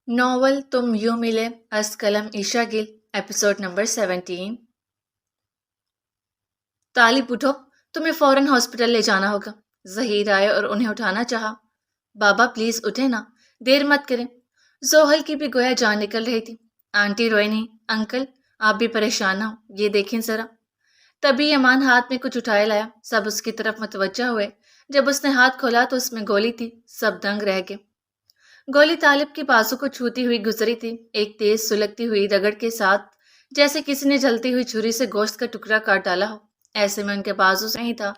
Novel تم یوں ملے از قلم عشا گل ایپیسوڈ نمبر 17۔ طالب اٹھو، تمہیں فوراً ہاسپٹل لے جانا ہوگا۔ ظہیر آئے اور انہیں اٹھانا چاہا۔ بابا پلیز اٹھے نا، دیر مت کریں۔ زوہل کی بھی گویا جان نکل رہی تھی۔ آنٹی روئے نہیں، انکل آپ بھی پریشان نہ ہو، یہ دیکھیں ذرا۔ تبھی ایمان ہاتھ میں کچھ اٹھائے لایا۔ سب اس کی طرف متوجہ ہوئے۔ جب اس نے ہاتھ کھولا تو اس میں گولی تھی۔ سب دنگ رہ گئے۔ گولی طالب کے بازو کو چھوتی ہوئی گزری تھی، ایک تیز سلگتی ہوئی رگڑ کے ساتھ، جیسے کسی نے جلتی ہوئی چھری سے گوشت کا ٹکڑا کاٹ ڈالا ہو۔ ایسے میں ان کے بازو سے نہیں تھا۔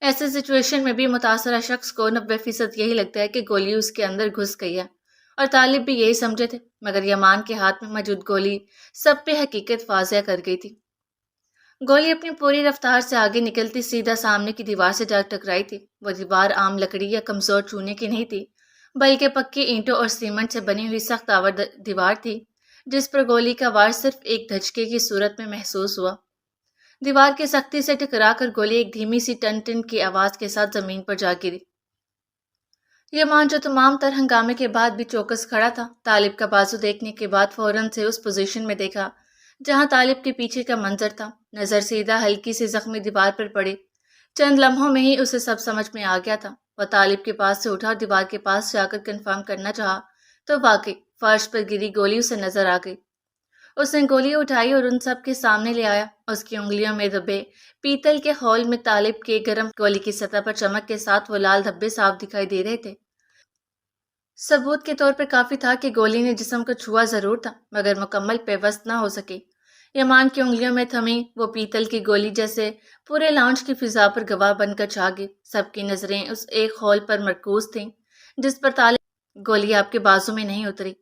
ایسے سچویشن میں بھی متاثرہ شخص کو 90% یہی لگتا ہے کہ گولی اس کے اندر گھس گئی ہے، اور طالب بھی یہی سمجھے تھے، مگر یمان کے ہاتھ میں موجود گولی سب پہ حقیقت واضح کر گئی تھی۔ گولی اپنی پوری رفتار سے آگے نکلتی سیدھا سامنے کی دیوار سے جا ٹکرائی تھی۔ وہ دیوار عام لکڑی یا کمزور چونے کی نہیں تھی، بلکہ پکی اینٹوں اور سیمنٹ سے بنی ہوئی سخت آور دیوار تھی، جس پر گولی کا وار صرف ایک دھچکے کی صورت میں محسوس ہوا۔ دیوار کی سختی سے ٹکرا کر گولی ایک دھیمی سی ٹن ٹن کی آواز کے ساتھ زمین پر جا گری۔ یمان جو تمام تر ہنگامے کے بعد بھی چوکس کھڑا تھا، طالب کا بازو دیکھنے کے بعد فوراً سے اس پوزیشن میں دیکھا جہاں طالب کے پیچھے کا منظر تھا۔ نظر سیدھا ہلکی سی زخمی دیوار پر پڑی۔ چند لمحوں میں ہی اسے سب سمجھ میں آ گیا تھا۔ وہ طالب کے پاس سے اٹھا اور دیوار کے پاس جا کر کنفرم کرنا چاہا تو واقعی فرش پر گری گولی اسے نظر آ گئی۔ اس نے گولی اٹھائی اور ان سب کے سامنے لے آیا۔ اس کی انگلیوں میں دبے پیتل کے خول میں طالب کے گرم گولی کی سطح پر چمک کے ساتھ وہ لال دھبے صاف دکھائی دے رہے تھے۔ ثبوت کے طور پر کافی تھا کہ گولی نے جسم کو چھوا ضرور تھا، مگر مکمل پیوست نہ ہو سکی۔ یمان کی انگلیوں میں تھمی وہ پیتل کی گولی جیسے پورے لاؤنج کی فضا پر گواہ بن کر چھا گئی۔ سب کی نظریں اس ایک خول پر مرکوز تھیں جس پر طالب گولی آپ کے بازو میں نہیں اتری۔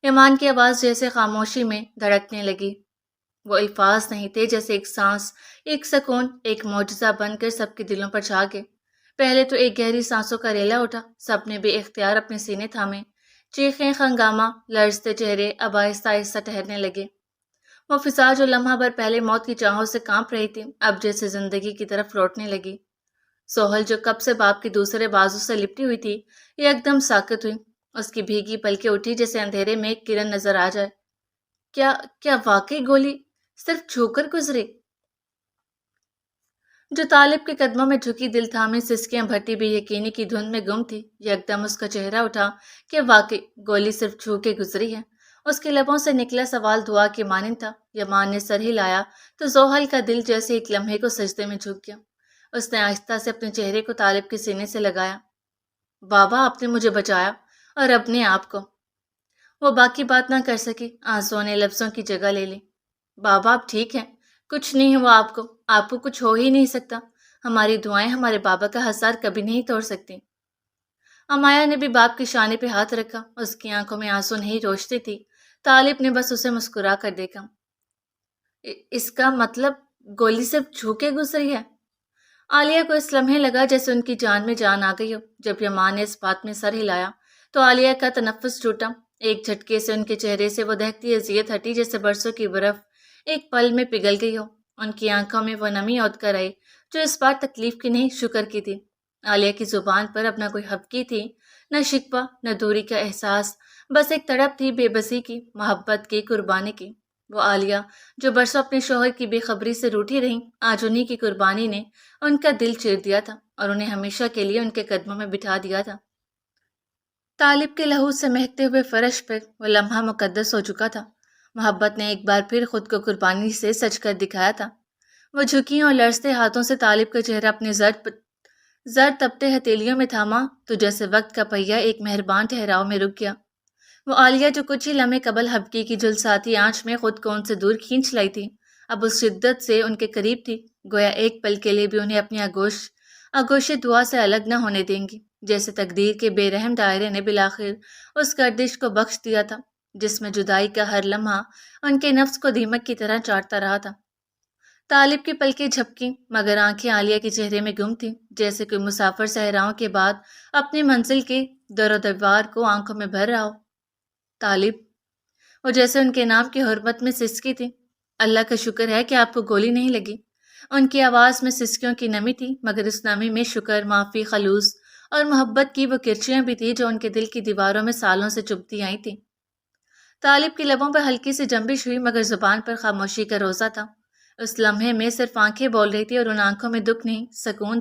یمان کی آواز جیسے خاموشی میں دھڑکنے لگی۔ وہ الفاظ نہیں تھے، جیسے ایک سانس، ایک سکون، ایک معجزہ بن کر سب کے دلوں پر چھا گئے۔ پہلے تو ایک گہری سانسوں کا ریلا اٹھا۔ سب نے بے اختیار اپنے سینے تھامے۔ چیخیں، ہنگامہ، لرزتے چہرے اب آہستہ آہستہ ٹھہرنے لگے۔ وہ فضا جو لمحہ بھر پہلے موت کی چاہوں سے کانپ رہی تھی، اب جیسے زندگی کی طرف لوٹنے لگی۔ سوہل جو کب سے باپ کے دوسرے بازو سے لپٹی ہوئی تھی، ایک دم ساکت ہوئی۔ اس کی بھیگی پلکیں اٹھی جیسے اندھیرے میں ایک کرن نظر آ جائے۔ کیا واقعی گولی صرف چھو کر گزری؟ جو طالب کے قدموں میں جھکی دل تھامے سسکیاں بھرتی بے یقینی کی دھند میں گم تھی، یکدم اس کا چہرہ اٹھا کہ واقعی گولی صرف چھو کے گزری ہے۔ اس کے لبوں سے نکلا سوال دعا کے مانند تھا۔ یمان نے سر ہلایا تو زوہل کا دل جیسے ایک لمحے کو سجدے میں جھک گیا۔ اس نے آہستہ سے اپنے چہرے کو طالب کے سینے سے لگایا۔ بابا آپ نے مجھے بچایا، اور اپنے آپ کو۔ وہ باقی بات نہ کر سکی، آنسوؤں نے لفظوں کی جگہ لے لی۔ بابا آپ ٹھیک ہیں، کچھ نہیں ہوا آپ کو کچھ ہو ہی نہیں سکتا۔ ہماری دعائیں ہمارے بابا کا حصار کبھی نہیں توڑ سکتی۔ امایا نے بھی باپ کے شانے پہ ہاتھ رکھا۔ اس کی آنکھوں میں آنسو نہیں روشتی تھی۔ طالب نے بس اسے مسکرا کر دیکھا۔ اس کا مطلب گولی صرف چھو کے گزری ہے؟ عالیہ کو اس لمحے لگا جیسے ان کی جان میں جان آ گئی ہو۔ جب یمان نے اس بات میں سر ہلایا تو عالیہ کا تنفس ٹوٹا۔ ایک جھٹکے سے ان کے چہرے سے وہ دہتی اذیت ہٹی جیسے برسوں کی برف ایک پل میں پگھل گئی ہو۔ ان کی آنکھوں میں وہ نمی اود کر آئی جو اس بار تکلیف کی نہیں، شکر کی تھی۔ عالیہ کی زبان پر اب نہ کوئی ہبکی تھی، نہ شکوہ، نہ دوری کا احساس، بس ایک تڑپ تھی بے بسی کی، محبت کی، قربانی کی۔ وہ عالیہ جو برسوں اپنے شوہر کی بے خبری سے روٹھی رہیں، آج انہی کی قربانی نے ان کا دل چیر دیا تھا اور انہیں ہمیشہ کے لیے ان کے قدموں میں بٹھا دیا تھا۔ طالب کے لہو سے مہکتے ہوئے فرش پر وہ لمحہ مقدس ہو چکا تھا۔ محبت نے ایک بار پھر خود کو قربانی سے سج کر دکھایا تھا۔ وہ جھکی اور لرزتے ہاتھوں سے طالب کا چہرہ اپنے زرد تپتے ہتھیلیوں میں تھاما تو جیسے وقت کا پہیہ ایک مہربان ٹھہراؤ میں رک گیا۔ وہ عالیہ جو کچھ ہی لمحے قبل ہبکی کی جلساتی آنچ میں خود کو ان سے دور کھینچ لائی تھی، اب اس شدت سے ان کے قریب تھی، گویا ایک پل کے لیے بھی انہیں اپنی آغوش دعا سے الگ نہ ہونے دیں گی، جیسے تقدیر کے بے رحم دائرے نے بالآخر اس گردش کو بخش دیا تھا جس میں جدائی کا ہر لمحہ ان کے نفس کو دیمک کی طرح چاٹتا رہا تھا۔ طالب کی پلکیں جھپکیں، مگر آنکھیں عالیہ کے چہرے میں گم تھیں، جیسے کوئی مسافر صحراؤں کے بعد اپنی منزل کے در و دیوار کو آنکھوں میں بھر رہا ہو۔ طالب، وہ جیسے ان کے نام کی حرمت میں سسکی تھی۔ اللہ کا شکر ہے کہ آپ کو گولی نہیں لگی۔ ان کی آواز میں سسکیوں کی نمی تھی، مگر اس نمی میں شکر، معافی، خلوص اور محبت کی وہ کرچیاں بھی تھیں جو ان کے دل کی دیواروں میں سالوں سے چبھتی آئی تھیں۔ طالب کے لبوں پر ہلکی سی جنبش ہوئی مگر زبان پر خاموشی کا روزہ تھا۔ اس لمحے میں صرف آنکھیں بول رہی تھی اور ان آنکھوں میں دکھ نہیں، سکون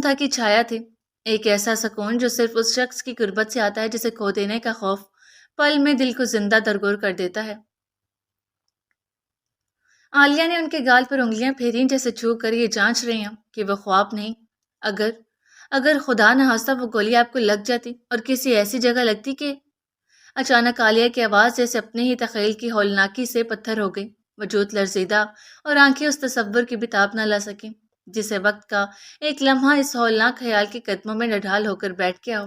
تھا کہ چھایا تھی، ایک ایسا سکون جو صرف اس شخص کی قربت سے آتا ہے جسے کھو دینے کا خوف پل میں دل کو زندہ درگور کر دیتا ہے۔ عالیہ نے ان کے گال پر انگلیاں پھیریں جیسے چھو کر یہ جانچ رہی ہوں کہ وہ خواب نہیں۔ اگر اگر خدا نہ خواستہ وہ گولی آپ کو لگ جاتی اور کسی ایسی جگہ لگتی کہ… اچانک عالیہ کی آواز جیسے اپنے ہی تخیل کی ہولناکی سے پتھر ہو گئی، وجود لرزیدہ اور آنکھیں اس تصور کی بتاب نہ لا سکیں جسے وقت کا ایک لمحہ اس ہولناک خیال کے قدموں میں نڈھال ہو کر بیٹھ گیا ہو،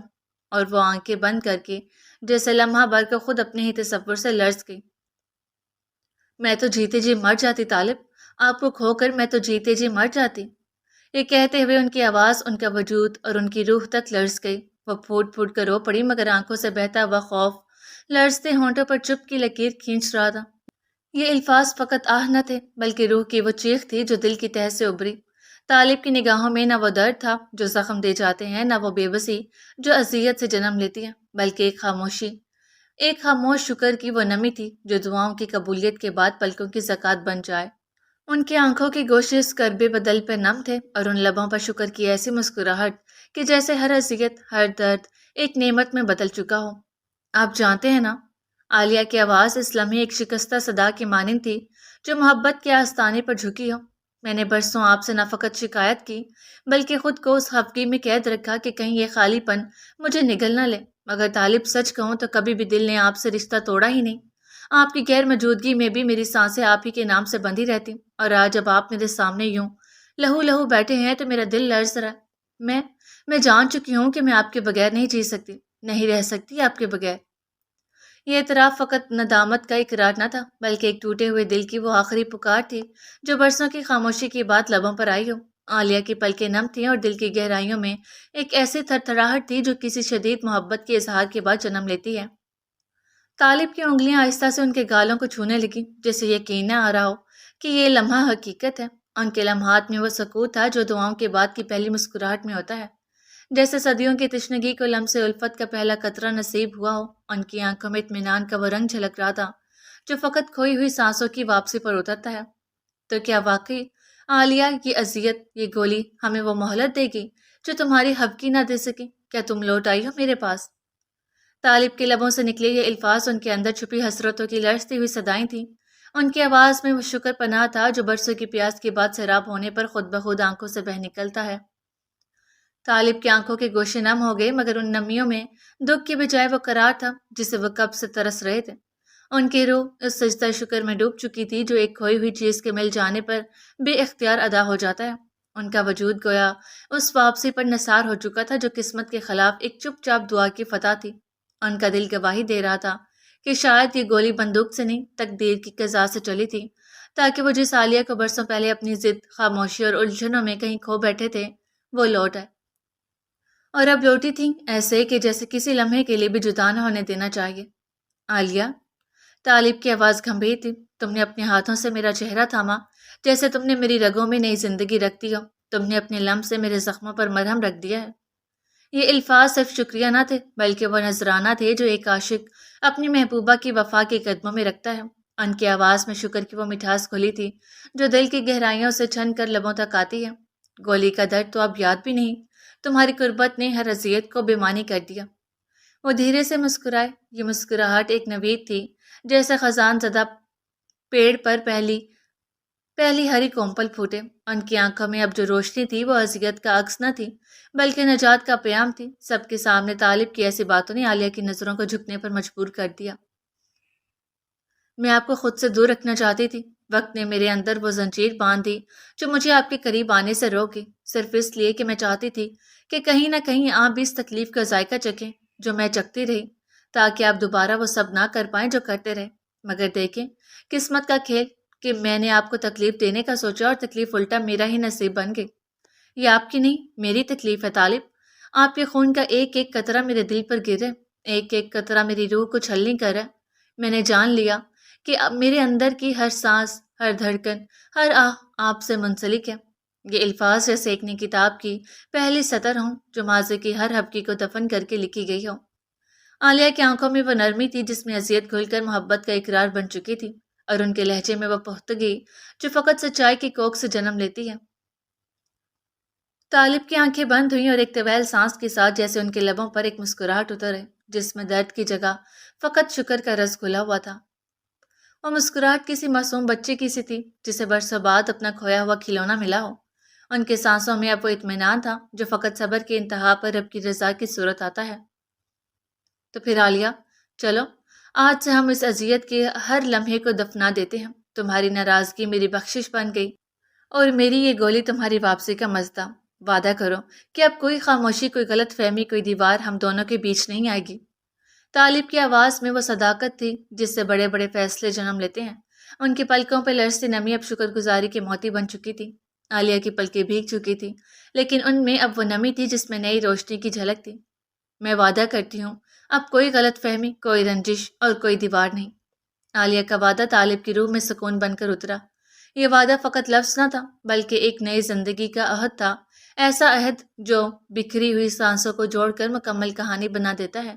اور وہ آنکھیں بند کر کے جیسے لمحہ بھر کو خود اپنے ہی تصور سے لرز گئی۔ میں تو جیتے جی مر جاتی طالب، آپ کو کھو کر میں تو جیتے جی مر جاتی۔ یہ کہتے ہوئے ان کی آواز، ان کا وجود اور ان کی روح تک لرز گئی۔ وہ پھوٹ پھوٹ کر رو پڑی مگر آنکھوں سے بہتا ہوا خوف لرزتے ہونٹوں پر چپ کی لکیر کھینچ رہا تھا۔ یہ الفاظ فقط آہ نہ تھے بلکہ روح کی وہ چیخ تھی جو دل کی تہہ سے ابھری۔ طالب کی نگاہوں میں نہ وہ درد تھا جو زخم دے جاتے ہیں، نہ وہ بے بسی جو اذیت سے جنم لیتی ہے، بلکہ ایک خاموشی، ایک خاموش شکر کی وہ نمی تھی جو دعاؤں کی قبولیت کے بعد پلکوں کی زکوٰۃ بن جائے۔ ان کی آنکھوں کے گوشے اس کربے بدل پر نم تھے اور ان لبوں پر شکر کی ایسی مسکراہٹ کہ جیسے ہر اذیت، ہر درد ایک نعمت میں بدل چکا ہو۔ آپ جانتے ہیں نا، عالیہ کی آواز اس لمحے ایک شکستہ صدا کی مانند تھی جو محبت کے آستانے پر جھکی ہو۔ میں نے برسوں آپ سے نہ فقط شکایت کی بلکہ خود کو اس خفگی میں قید رکھا کہ کہیں یہ خالی پن مجھے نگل نہ لے، مگر طالب سچ کہوں تو کبھی بھی دل نے آپ سے رشتہ توڑا ہی نہیں۔ آپ کی غیر موجودگی میں بھی میری سانسیں آپ ہی کے نام سے بندھی رہتی، اور آج جب آپ میرے سامنے یوں لہو لہو بیٹھے ہیں تو میرا دل لرز رہا ہے۔ میں جان چکی ہوں کہ میں آپ کے بغیر نہیں جی سکتی، نہیں رہ سکتی آپ کے بغیر۔ یہ اعتراف فقط ندامت کا اقرار نہ تھا بلکہ ایک ٹوٹے ہوئے دل کی وہ آخری پکار تھی جو برسوں کی خاموشی کی بات لبوں پر آئی ہو۔ عالیہ کی پلکیں نم تھیں اور دل کی گہرائیوں میں ایک ایسی تھر تھراہٹ تھی جو کسی شدید محبت کے اظہار کے بعد جنم لیتی ہے۔ طالب کی انگلیاں آہستہ سے ان کے گالوں کو چھونے لگیں جیسے یقین نہ آ رہا ہو کہ یہ لمحہ حقیقت ہے۔ ان کے لمحات میں وہ سکوت تھا جو دعاؤں کے بعد کی پہلی مسکراہٹ میں ہوتا ہے، جیسے صدیوں کی تشنگی کو لمس الفت کا پہلا قطرہ نصیب ہوا ہو۔ ان کی آنکھوں میں اطمینان کا وہ رنگ جھلک رہا تھا جو فقط کھوئی ہوئی سانسوں کی واپسی پر اترتا ہے۔ تو کیا واقعی عالیہ، یہ اذیت، یہ گولی ہمیں وہ مہلت دے گی جو تمہاری حبکی نہ دے سکی؟ کیا تم لوٹ آئی ہو میرے پاس؟ طالب کے لبوں سے نکلے یہ الفاظ ان کے اندر چھپی حسرتوں کی لرزتی ہوئی صدائیں تھیں۔ ان کی آواز میں وہ شکر پناہ تھا جو برسوں کی پیاس کے بعد سیراب ہونے پر خود بخود آنکھوں سے بہہ نکلتا ہے۔ طالب کی آنکھوں کے گوشے نم ہو گئے مگر ان نمیوں میں دکھ کی بجائے وہ قرار تھا جسے وہ کب سے ترس رہے تھے۔ ان کی روح اس سجدہ شکر میں ڈوب چکی تھی جو ایک کھوئی ہوئی چیز کے مل جانے پر بے اختیار ادا ہو جاتا ہے۔ ان کا وجود گویا اس واپسی پر نثار ہو چکا تھا جو قسمت کے خلاف ایک چپ چاپ دعا کی فتح تھی۔ ان کا دل گواہی دے رہا تھا کہ شاید یہ گولی بندوق سے نہیں، تقدیر کی قضا سے چلی تھی، تاکہ وہ جس عالیہ کو برسوں پہلے اپنی ضد، خاموشی اور الجھنوں میں کہیں کھو بیٹھے تھے وہ لوٹ آئے، اور اب لوٹی تھی ایسے کہ جیسے کسی لمحے کے لیے بھی جدا نہ ہونے دینا چاہیے۔ عالیہ، طالب کی آواز گمبھیر تھی، تم نے اپنے ہاتھوں سے میرا چہرہ تھاما جیسے تم نے میری رگوں میں نئی زندگی رکھ دی ہو، تم نے اپنے لمس سے میرے زخموں پر مرہم رکھ دیا ہے۔ یہ الفاظ صرف شکریہ نہ تھے بلکہ وہ نذرانہ تھے جو ایک عاشق اپنی محبوبہ کی وفا کے قدموں میں رکھتا ہے۔ ان کی آواز میں شکر کی وہ مٹھاس کھلی تھی جو دل کی گہرائیوں سے چھن کر لبوں تک آتی ہے۔ گولی کا درد تو اب یاد بھی نہیں، تمہاری قربت نے ہر اذیت کو بے معنی کر دیا۔ وہ دھیرے سے مسکرائے، یہ مسکراہٹ ایک نوید تھی جیسے خزان زدہ پیڑ پر پہلی ہری کومپل پھوٹے۔ ان کی آنکھوں میں اب جو روشنی تھی وہ اذیت کا عکس نہ تھی بلکہ نجات کا پیام تھی۔ سب کے سامنے طالب کی ایسی باتوں نے عالیہ کی نظروں کو جھکنے پر مجبور کر دیا۔ میں آپ کو خود سے دور رکھنا چاہتی تھی، وقت نے میرے اندر وہ زنجیر باندھ دی جو مجھے آپ کے قریب آنے سے روکی، صرف اس لیے کہ میں چاہتی تھی کہ کہیں نہ کہیں آپ بھی اس تکلیف کا ذائقہ چکھیں جو میں چکھتی رہی، تاکہ آپ دوبارہ وہ سب نہ کر پائیں جو کرتے رہے۔ مگر دیکھیں قسمت کا کھیل کہ میں نے آپ کو تکلیف دینے کا سوچا اور تکلیف الٹا میرا ہی نصیب بن گئی۔ یہ آپ کی نہیں، میری تکلیف ہے طالب۔ آپ کے خون کا ایک ایک قطرہ میرے دل پر گرے، ایک ایک قطرہ میری روح کو چھلنی کرے۔ میں نے جان لیا کہ اب میرے اندر کی ہر سانس، ہر دھڑکن، ہر آہ آپ سے منسلک ہے۔ یہ الفاظ جیسے ایک نئی کتاب کی پہلی سطر ہوں جو ماضی کی ہر ہفکی کو دفن کر کے لکھی گئی ہو۔ عالیہ کی آنکھوں میں وہ نرمی تھی جس میں اذیت گھل کر محبت کا اقرار بن چکی تھی، اور ان کے لہجے میں وہ پختگی جو فقط سچائی کی کوکھ سے جنم لیتی ہے۔ طالب کی آنکھیں بند ہوئیں اور ایک طویل سانس کے ساتھ جیسے ان کے لبوں پر ایک مسکراہٹ اترے جس میں درد کی جگہ فقط شکر کا رس گھلا ہوا تھا۔ وہ مسکراہٹ کسی معصوم بچے کی سی تھی جسے برسوں بعد اپنا کھویا ہوا کھلونا ملا ہو۔ ان کے سانسوں میں اب وہ اطمینان تھا جو فقط صبر کی انتہا پر رب کی رضا کی صورت آتا ہے۔ تو پھر عالیہ، چلو آج سے ہم اس اذیت کے ہر لمحے کو دفنا دیتے ہیں۔ تمہاری ناراضگی میری بخشش بن گئی اور میری یہ گولی تمہاری واپسی کا مزدہ۔ وعدہ کرو کہ اب کوئی خاموشی، کوئی غلط فہمی، کوئی دیوار ہم دونوں کے بیچ نہیں آئے گی۔ طالب کی آواز میں وہ صداقت تھی جس سے بڑے بڑے فیصلے جنم لیتے ہیں۔ ان کی پلکوں پہ لرزتی نمی اب شکر گزاری کی موتی بن چکی تھی۔ عالیہ کی پلکیں بھیگ چکی تھی لیکن ان میں اب وہ نمی تھی جس میں نئی روشنی کی جھلک تھی۔ میں وعدہ کرتی ہوں اب کوئی غلط فہمی، کوئی رنجش اور کوئی دیوار نہیں۔ عالیہ کا وعدہ طالب کی روح میں سکون بن کر اترا۔ یہ وعدہ فقط لفظ نہ تھا بلکہ ایک نئی زندگی کا عہد تھا، ایسا عہد جو بکھری ہوئی سانسوں کو جوڑ کر مکمل کہانی بنا دیتا ہے۔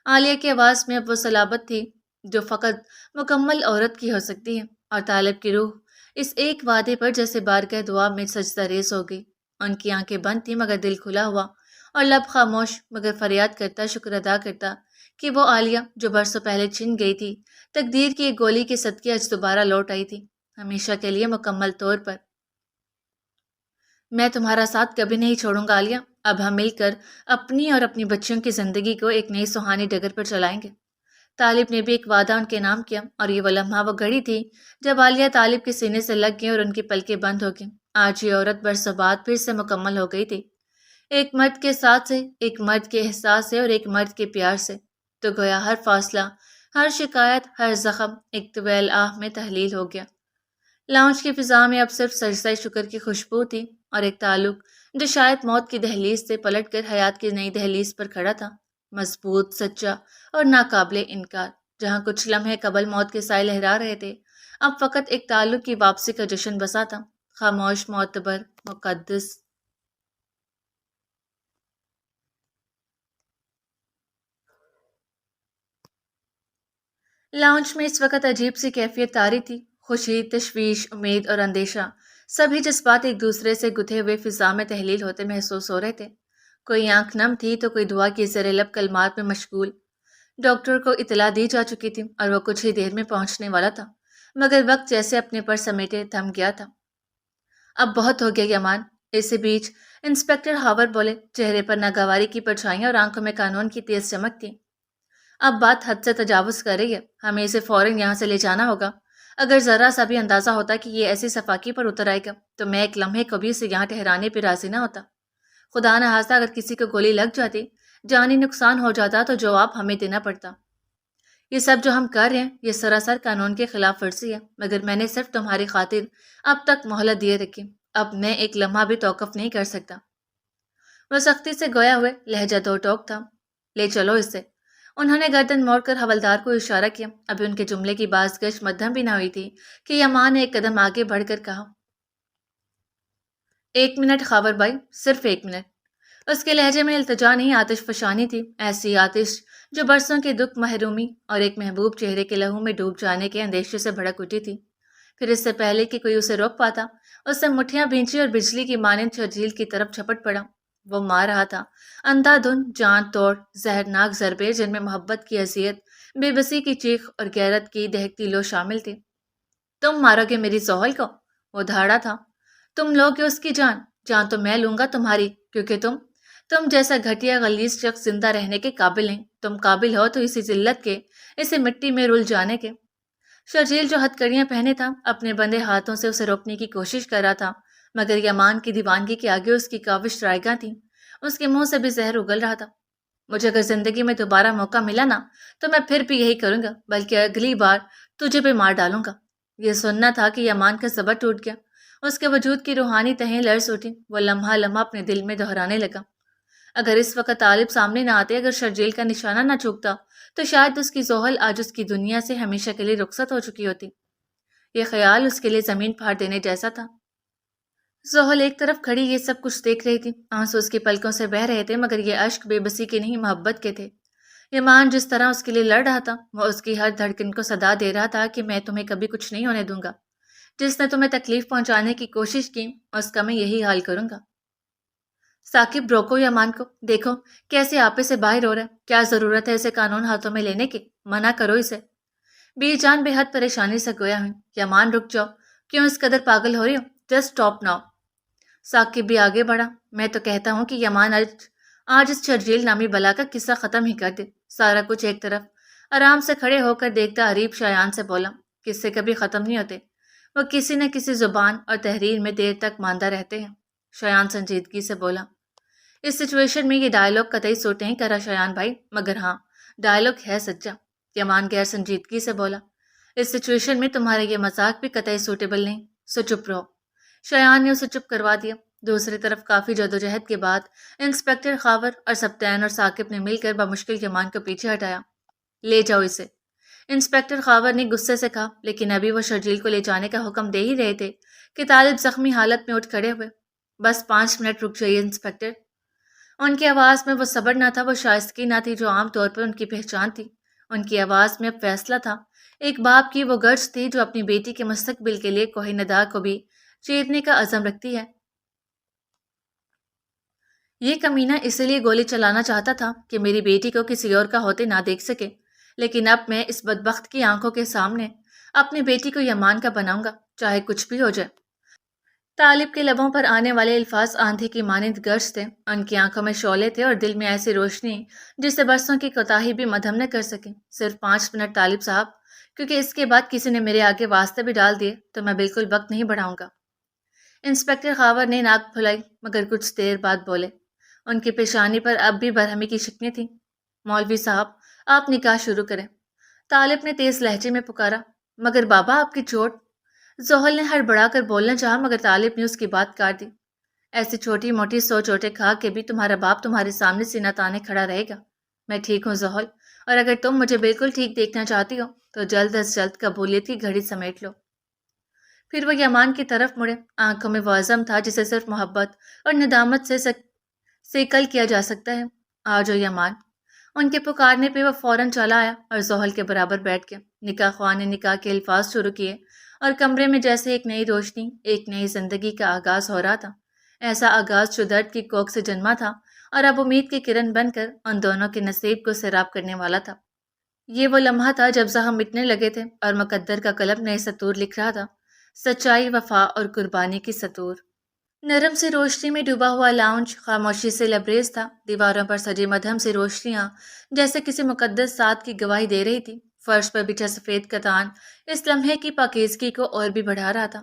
عالیہ کی آواز میں اب وہ صلابت تھی جو فقط مکمل عورت کی ہو سکتی ہے، اور طالب کی روح اس ایک وعدے پر جیسے بارگاہ دعا میں سجدہ ریز ہو گئی۔ ان کی آنکھیں بند تھیں مگر دل کھلا ہوا، اور لب خاموش مگر فریاد کرتا، شکر ادا کرتا کہ وہ عالیہ جو برسوں پہلے چھن گئی تھی، تقدیر کی ایک گولی کے صدقے آج دوبارہ لوٹ آئی تھی، ہمیشہ کے لیے مکمل طور پر۔ میں تمہارا ساتھ کبھی نہیں چھوڑوں گا عالیہ، اب ہم مل کر اپنی اور اپنی بچیوں کی زندگی کو ایک نئی سہانی ڈگر پر چلائیں گے۔ طالب نے بھی ایک وعدہ ان کے نام کیا، اور یہ وہ لمحہ، وہ گھڑی تھی جب عالیہ طالب کے سینے سے لگ گئی اور ان کی پلکیں بند ہو گئیں۔ آج یہ عورت برسوں بعد پھر سے مکمل ہو گئی تھی، ایک مرد کے ساتھ سے، ایک مرد کے احساس سے اور ایک مرد کے پیار سے۔ تو گویا ہر فاصلہ، ہر شکایت، ہر زخم ایک طویل آہ میں تحلیل ہو گیا۔ لاؤنج کی فضا میں اب صرف سجدہ شکر کی خوشبو تھی، اور ایک تعلق جو شاید موت کی دہلیز سے پلٹ کر حیات کی نئی دہلیز پر کھڑا تھا، مضبوط، سچا اور ناقابل انکار۔ جہاں کچھ لمحے قبل موت کے سائے لہرا رہے تھے، اب فقط ایک تعلق کی واپسی کا جشن بسا تھا، خاموش، معتبر، مقدس۔ لاؤنج میں اس وقت عجیب سی کیفیت طاری تھی، خوشی، تشویش، امید اور اندیشہ، سبھی جذبات ایک دوسرے سے گتھے ہوئے فضا میں تحلیل ہوتے محسوس ہو رہے تھے۔ کوئی آنکھ نم تھی تو کوئی دعا کی زیر لب کلمات میں مشغول۔ ڈاکٹر کو اطلاع دی جا چکی تھی اور وہ کچھ ہی دیر میں پہنچنے والا تھا، مگر وقت جیسے اپنے پر سمیٹے تھم گیا تھا۔ اب بہت ہو گیا یمان، اسی بیچ انسپکٹر ہاور بولے، چہرے پر ناگواری کی پرچھائیاں اور آنکھوں میں قانون کی تیز چمک تھی۔ اب بات حد سے تجاوز کر رہی ہے، ہمیں اسے فوراً یہاں سے لے جانا ہوگا۔ اگر ذرا سا بھی اندازہ ہوتا کہ یہ ایسی صفاقی پر اتر آئے گا تو میں ایک لمحے کبھی اسے یہاں ٹھہرانے پہ راضی نہ ہوتا۔ خدا نہ خواستہ اگر کسی کو گولی لگ جاتی، جانی نقصان ہو جاتا تو جواب ہمیں دینا پڑتا۔ یہ سب جو ہم کر رہے ہیں یہ سراسر قانون کے خلاف ورزی ہے، مگر میں نے صرف تمہاری خاطر اب تک مہلت دیے رکھی، اب میں ایک لمحہ بھی توقف نہیں کر سکتا۔ وہ سختی سے گویا ہوئے، لہجہ دو ٹوک تھا۔ لے چلو اسے۔ انہوں نے گردن موڑ کر حوالدار کو اشارہ کیا۔ ابھی ان کے جملے کی باز گشت مدھم بھی نہ ہوئی تھی کہ یمان نے ایک قدم آگے بڑھ کر کہا، 1 منٹ خاور بھائی، صرف 1 منٹ۔ اس کے لہجے میں التجا نہیں، آتش فشانی تھی، ایسی آتش جو برسوں کے دکھ، محرومی اور ایک محبوب چہرے کے لہو میں ڈوب جانے کے اندیشے سے بھڑک اٹھی تھی۔ پھر اس سے پہلے کہ کوئی اسے روک پاتا، اس سے مٹھیاں بھینچی اور بجلی کی مانند شرجیل کی طرف جھپٹ پڑا۔ وہ مار رہا تھا، اندھا دھن، جان توڑ، زہرناک ضربے جن میں محبت کی اذیت، بے بسی کی چیخ اور غیرت کی دہکتی لو شامل تھی۔ تم مارو گے میری سہیل کو؟ وہ دھاڑا تھا۔ تم لو گے اس کی جان؟ جان تو میں لوں گا تمہاری، کیونکہ تم جیسا گھٹیا غلیظ شخص زندہ رہنے کے قابل نہیں۔ تم قابل ہو تو اسی ذلت کے، اسی مٹی میں رل جانے کے۔ شرجیل جو ہتھکڑیاں پہنے تھا اپنے بندے ہاتھوں سے اسے روکنے کی کوشش کر رہا تھا، مگر یمان کی دیوانگی کے آگے اس کی کاوش رائیگاں تھی۔ اس کے منہ سے بھی زہر اگل رہا تھا۔ مجھے اگر زندگی میں دوبارہ موقع ملا نا تو میں پھر بھی یہی کروں گا، بلکہ اگلی بار تجھے بھی مار ڈالوں گا۔ یہ سننا تھا کہ یمان کا صبر ٹوٹ گیا، اس کے وجود کی روحانی تہیں لرز اٹھی۔ وہ لمحہ لمحہ اپنے دل میں دہرانے لگا، اگر اس وقت طالب سامنے نہ آتے، اگر شرجیل کا نشانہ نہ چوکتا، تو شاید اس کی زحل آج اس کی دنیا سے ہمیشہ کے لیے رخصت ہو چکی ہوتی۔ یہ خیال اس کے لیے زمین پھاڑ دینے جیسا تھا۔ زحل ایک طرف کھڑی یہ سب کچھ دیکھ رہی تھی، آنسو اس کی پلکوں سے بہہ رہے تھے، مگر یہ اشک بے بسی کے نہیں، محبت کے تھے۔ یمان جس طرح اس کے لیے لڑ رہا تھا وہ اس کی ہر دھڑکن کو صدا دے رہا تھا کہ میں تمہیں کبھی کچھ نہیں ہونے دوں گا. جس نے تمہیں تکلیف پہنچانے کی کوشش کی اس کا میں یہی حال کروں گا. ثاقب روکو یمان کو. دیکھو کیسے آپے سے باہر ہو رہا ہے. کیا ضرورت ہے اسے قانون ہاتھوں میں لینے کی. منع کرو اسے. بی جان بے حد پریشانی سے گویا ہوں. یمان رک جاؤ. کیوں اس قدر پاگل ہو رہی ہو؟ Just stop now. ثاقب بھی آگے بڑھا. میں تو کہتا ہوں کہ یمان آج اس شرجیل نامی بلا کا قصہ ختم ہی کر دے. سارا کچھ ایک طرف آرام سے کھڑے ہو کر دیکھتا عریب شایان سے بولا. قصے کبھی ختم نہیں ہوتے. وہ کسی نہ کسی زبان اور تحریر میں دیر تک ماندہ رہتے ہیں. شایان سنجیدگی سے بولا. اس سچویشن میں یہ ڈائلاگ قطعی سوٹ نہیں کرا شایان بھائی، مگر ہاں ڈائلاگ ہے سچا. یمان غیر سنجیدگی سے بولا. اس سچویشن میں تمہارا یہ مذاق بھی قطعی سوٹیبل نہیں، سو چپ رہو. شایان نے اسے چپ کروا دیا. دوسری طرف کافی جدوجہد کے بعد انسپکٹر خاور اور سبطین اور ثاقب نے مل کر بمشکل یمان کو پیچھے ہٹایا. لے جاؤ اسے. انسپکٹر خاور نے غصے سے کہا، لیکن ابھی وہ شرجیل کو لے جانے کا حکم دے ہی رہے تھے کہ طالب زخمی حالت میں اٹھ کھڑے ہوئے. بس 5 منٹ رک جائیے انسپکٹر. ان کی آواز میں وہ صبر نہ تھا، وہ شائستگی نہ تھی جو عام طور پر ان کی پہچان تھی. ان کی آواز میں اب فیصلہ تھا. ایک باپ کی وہ غرض تھی جو اپنی بیٹی کے مستقبل کے لیے کوہ ندا کو بھی چیرنے کا عزم رکھتی ہے. یہ کمینہ اسی لیے گولی چلانا چاہتا تھا کہ میری بیٹی کو کسی اور کا ہوتے نہ دیکھ سکے، لیکن اب میں اس بدبخت کی آنکھوں کے سامنے اپنی بیٹی کو یمان کا بناؤں گا، چاہے کچھ بھی ہو جائے. طالب کے لبوں پر آنے والے الفاظ آندھی کی مانند گرج تھے. ان کی آنکھوں میں شعلے تھے اور دل میں ایسی روشنی جسے برسوں کی کوتاہی بھی مدھم نہ کر سکے. صرف 5 منٹ طالب صاحب، کیونکہ اس کے بعد کسی نے میرے آگے واسطے بھی ڈال دیے تو میں بالکل وقت نہیں بڑھاؤں گا. انسپکٹر خاور نے ناک پھلائی مگر کچھ دیر بعد بولے. ان کی پیشانی پر اب بھی برہمی کی شکنیں تھیں. مولوی صاحب آپ نکاح شروع کریں. طالب نے تیز لہجے میں پکارا. مگر بابا آپ کی چوٹ. زحل نے ہڑبڑا کر بولنا چاہا مگر طالب نے اس کی بات کاٹ دی. ایسی چھوٹی موٹی 100 چوٹیں کھا کے بھی تمہارا باپ تمہارے سامنے سینہ تانے کھڑا رہے گا. میں ٹھیک ہوں زحل، اور اگر تم مجھے بالکل ٹھیک دیکھنا چاہتی ہو تو جلد از جلد قبولیت کی گھڑی سمیٹ لو. پھر وہ یمان کی طرف مڑے. آنکھوں میں وہ عزم تھا جسے صرف محبت اور ندامت سے کل کیا جا سکتا ہے. آ جاؤ یمان. ان کے پکارنے پہ وہ فوراً چلا آیا اور زحل کے برابر بیٹھ گیا. نکاح خواہ نے نکاح کے الفاظ شروع کیے اور کمرے میں جیسے ایک نئی روشنی، ایک نئی زندگی کا آغاز ہو رہا تھا. ایسا آغاز جو درد کی کوکھ سے جنما تھا اور اب امید کی کرن بن کر ان دونوں کے نصیب کو سیراب کرنے والا تھا. یہ وہ لمحہ تھا جب زخم مٹنے لگے تھے اور مقدر کا قلم نئے سطور لکھ رہا تھا. سچائی، وفا اور قربانی کی سطور. نرم سی روشنی میں ڈوبا ہوا لاؤنج خاموشی سے لبریز تھا. دیواروں پر سجی مدھم سی روشنیاں جیسے کسی مقدس ساتھ کی گواہی دے رہی تھی. فرش پر بچھا سفید کتان اس لمحے کی پاکیزگی کو اور بھی بڑھا رہا تھا.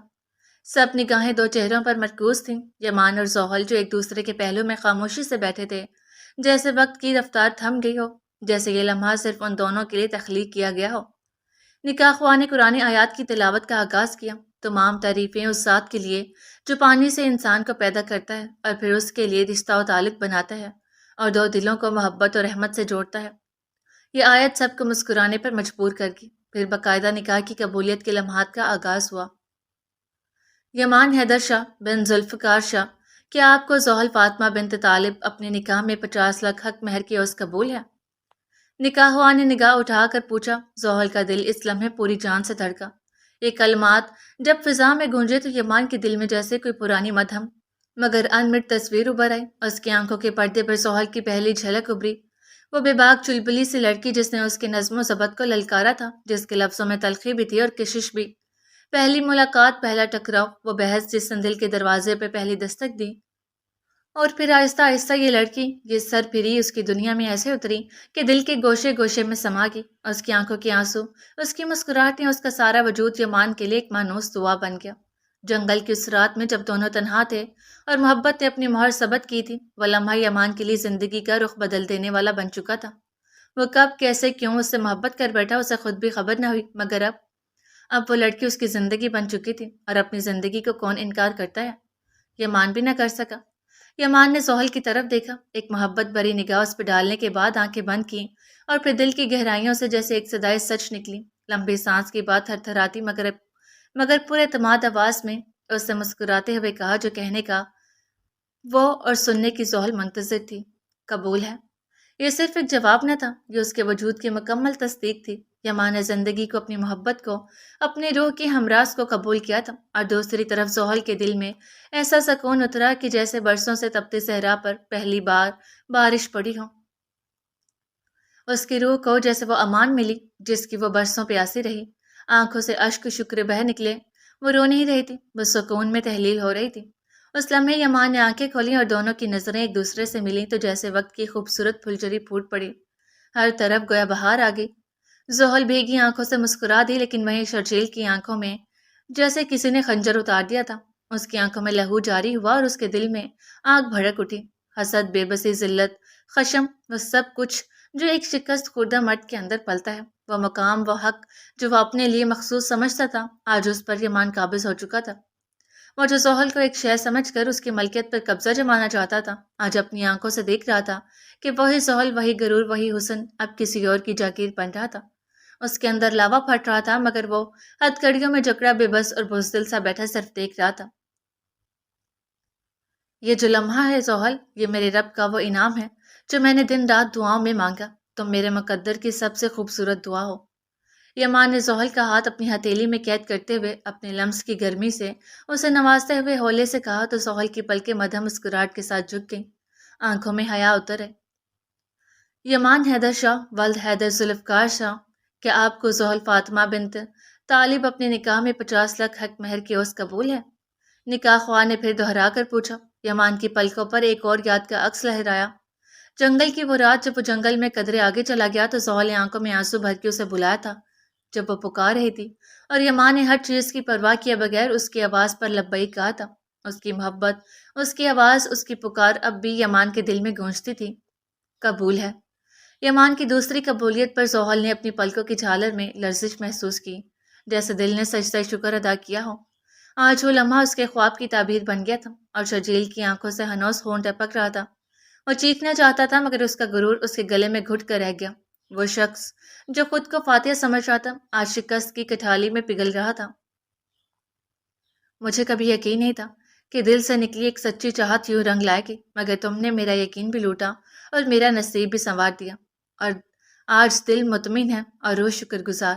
سب نگاہیں 2 چہروں پر مرکوز تھیں، یمان اور زحل، جو ایک دوسرے کے پہلو میں خاموشی سے بیٹھے تھے، جیسے وقت کی رفتار تھم گئی ہو، جیسے یہ لمحہ صرف ان دونوں کے لیے تخلیق کیا گیا ہو. نکاح خواہ نے قرآن آیات کی تلاوت کا آغاز کیا. تمام تعریفیں اس ذات کے لیے جو پانی سے انسان کو پیدا کرتا ہے اور پھر اس کے لیے رشتہ و تعلق بناتا ہے اور 2 دلوں کو محبت اور رحمت سے جوڑتا ہے. یہ آیت سب کو مسکرانے پر مجبور کر گئی. پھر باقاعدہ نکاح کی قبولیت کے لمحات کا آغاز ہوا. یمان حیدر شاہ بن ذوالفقار شاہ، کیا آپ کو زحل فاطمہ بنت طالب اپنے نکاح میں 50 لاکھ حق مہر کی عوض قبول ہے؟ نکاح خواہ نے نگاہ اٹھا کر پوچھا. زحل کا دل اس لمحے پوری جان سے دھڑکا. یہ کلمات جب فضا میں گونجے تو یمان کے دل میں جیسے کوئی پرانی مدھم مگر انمٹ تصویر ابھر آئی. اس کی آنکھوں کے پردے پر زحل کی پہلی جھلک ابھری. وہ بے باک چلبلی سی لڑکی جس نے اس کے نظم و ضبط کو للکارا تھا، جس کے لفظوں میں تلخی بھی تھی اور کشش بھی. پہلی ملاقات، پہلا ٹکراؤ، وہ بحث جس نے دل کے دروازے پہ پہلی دستک دی. اور پھر آہستہ آہستہ یہ لڑکی، یہ سر پھری اس کی دنیا میں ایسے اتری کہ دل کے گوشے گوشے میں سما گئی. اس کی آنکھوں کے آنسو، اس کی مسکراہٹیں، اس کا سارا وجود یمان کے لیے ایک مانوس دعا بن گیا. جنگل کی اس رات میں جب دونوں تنہا تھے اور محبت نے اپنی مہر ثبت کی تھی، وہ لمحہ یمان کے لیے زندگی کا رخ بدل دینے والا بن چکا تھا. وہ کب، کیسے، کیوں اس سے محبت کر بیٹھا اسے خود بھی خبر نہ ہوئی، مگر اب وہ لڑکی اس کی زندگی بن چکی تھی اور اپنی زندگی کو کون انکار کرتا ہے؟ یمان بھی نہ کر سکا. یمان نے زحل کی طرف دیکھا. ایک محبت بھری نگاہ اس پہ ڈالنے کے بعد آنکھیں بند کی اور پھر دل کی گہرائیوں سے جیسے ایک صدائے سچ نکلی. لمبی سانس کی بات تھر تھراتی مگر پورے اعتماد آواز میں اس سے مسکراتے ہوئے کہا جو کہنے کا وہ اور سننے کی زحل منتظر تھی. قبول ہے. یہ صرف ایک جواب نہ تھا، یہ اس کے وجود کی مکمل تصدیق تھی۔ یمان نے زندگی کو، اپنی محبت کو، اپنی روح کی ہمراز کو قبول کیا تھا، اور دوسری طرف زحل کے دل میں ایسا سکون اترا کہ جیسے برسوں سے تپتی صحرا پر پہلی بار بارش پڑی ہو۔ اس کی روح کو جیسے وہ امان ملی جس کی وہ برسوں پیاسی رہی۔ آنکھوں سے اشک شکر بہہ نکلے، وہ رو نہیں رہی تھی، بس سکون میں تحلیل ہو رہی تھی۔ اس لمحے یمان نے آنکھیں کھولیں اور دونوں کی نظریں ایک دوسرے سے ملیں تو جیسے وقت کی خوبصورت پھلجری پھوٹ پڑی، ہر طرف گویا بہار آ گئی۔ زحل بھیگی آنکھوں سے مسکرا دی، لیکن وہیں شرجیل کی آنکھوں میں جیسے کسی نے خنجر اتار دیا تھا۔ اس کی آنکھوں میں لہو جاری ہوا اور اس کے دل میں آگ بھڑک اٹھی۔ حسد، بے بسی، ذلت، خشم، وہ سب کچھ جو ایک شکست خوردہ مرد کے اندر پلتا ہے، وہ مقام، وہ حق جو وہ اپنے لیے مخصوص سمجھتا تھا، آج اس پر یمان قابض ہو چکا تھا۔ وہ جو زحل کو ایک شے سمجھ کر اس کی ملکیت پر قبضہ جمانا چاہتا تھا، آج اپنی آنکھوں سے دیکھ رہا تھا کہ وہی زحل، وہی غرور، وہی حسن اب کسی اور کی جاگیر بن رہا تھا۔ اس کے اندر لاوا پھٹ رہا تھا، مگر وہ ہتھ کڑیوں میں جکڑا بے بس اور بزدل سا بیٹھا صرف دیکھ رہا تھا۔ یہ جو لمحہ ہے زحل، یہ میرے رب کا وہ انعام ہے جو میں نے دن رات دعاؤں میں مانگا، تم میرے مقدر کی سب سے خوبصورت دعا ہو۔ یمان نے زحل کا ہاتھ اپنی ہتھیلی میں قید کرتے ہوئے اپنے لمس کی گرمی سے اسے نوازتے ہوئے ہولے سے کہا تو زحل کی پلکیں مدھم مسکراہٹ کے ساتھ جھک گئیں، آنکھوں میں حیا اتر ہے۔ یمان حیدر شاہ ولد حیدر ذوالفقار شاہ، کیا آپ کو زحل فاطمہ بنت طالب اپنے نکاح میں 50 لاکھ حق مہر کی عوض قبول ہے؟ نکاح خواہ نے پھر دہرا کر پوچھا۔ یمان کی پلکوں پر ایک اور یاد کا عکس لہرایا۔ جنگل کی وہ رات جب وہ جنگل میں قدرے آگے چلا گیا تو زحل نے آنکھوں میں آنسو بھر کے اسے بلایا تھا جب وہ پکار رہی تھی، اور یمان نے ہر چیز کی پرواہ کیے بغیر اس کی آواز پر لبیک کہا تھا۔ اس کی محبت، اس کی آواز، اس کی پکار اب بھی یمان کے دل میں گونجتی تھی۔ قبول ہے۔ یمان کی دوسری قبولیت پر زحل نے اپنی پلکوں کی جھالر میں لرزش محسوس کی، جیسے دل نے سجدہ شکر ادا کیا ہو۔ آج وہ لمحہ اس کے خواب کی تعبیر بن گیا تھا، اور شرجیل کی آنکھوں سے ہنوز خون ٹپک رہا تھا۔ وہ چیخنا چاہتا تھا مگر اس کا غرور اس کے گلے میں گھٹ کر رہ گیا۔ وہ شخص جو خود کو فاتح سمجھ رہا تھا، آج شکست کی کٹھالی میں پگھل رہا تھا۔ مجھے کبھی یقین نہیں تھا کہ دل سے نکلی ایک سچی چاہت یوں رنگ لائے گی، مگر تم نے میرا یقین بھی لوٹا اور میرا نصیب بھی سنوار دیا، اور آج دل مطمئن ہے اور روح شکر گزار۔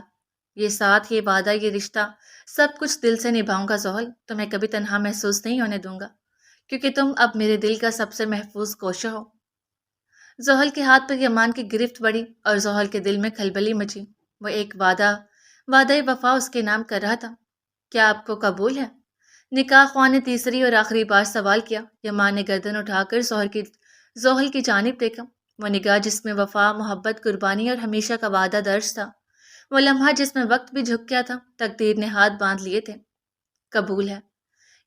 یہ ساتھ، یہ وعدہ، یہ رشتہ، سب کچھ دل سے نبھاؤں گا زحل، تمہیں کبھی تنہا محسوس نہیں ہونے دوں گا، کیونکہ تم اب میرے دل کا سب سے محفوظ گوشہ ہو۔ زحل کے ہاتھ پر یمان کی گرفت بڑھی اور زحل کے دل میں کھلبلی مچی۔ وہ ایک وعدہ وفا اس کے نام کر رہا تھا۔ کیا آپ کو قبول ہے؟ نکاح خواہ نے تیسری اور آخری بار سوال کیا۔ یمان نے گردن اٹھا کر زحل کی جانب دیکھا، وہ نگاہ جس میں وفا، محبت، قربانی اور ہمیشہ کا وعدہ درج تھا، وہ لمحہ جس میں وقت بھی جھک گیا تھا، تقدیر نے ہاتھ باندھ لیے تھے۔ قبول ہے۔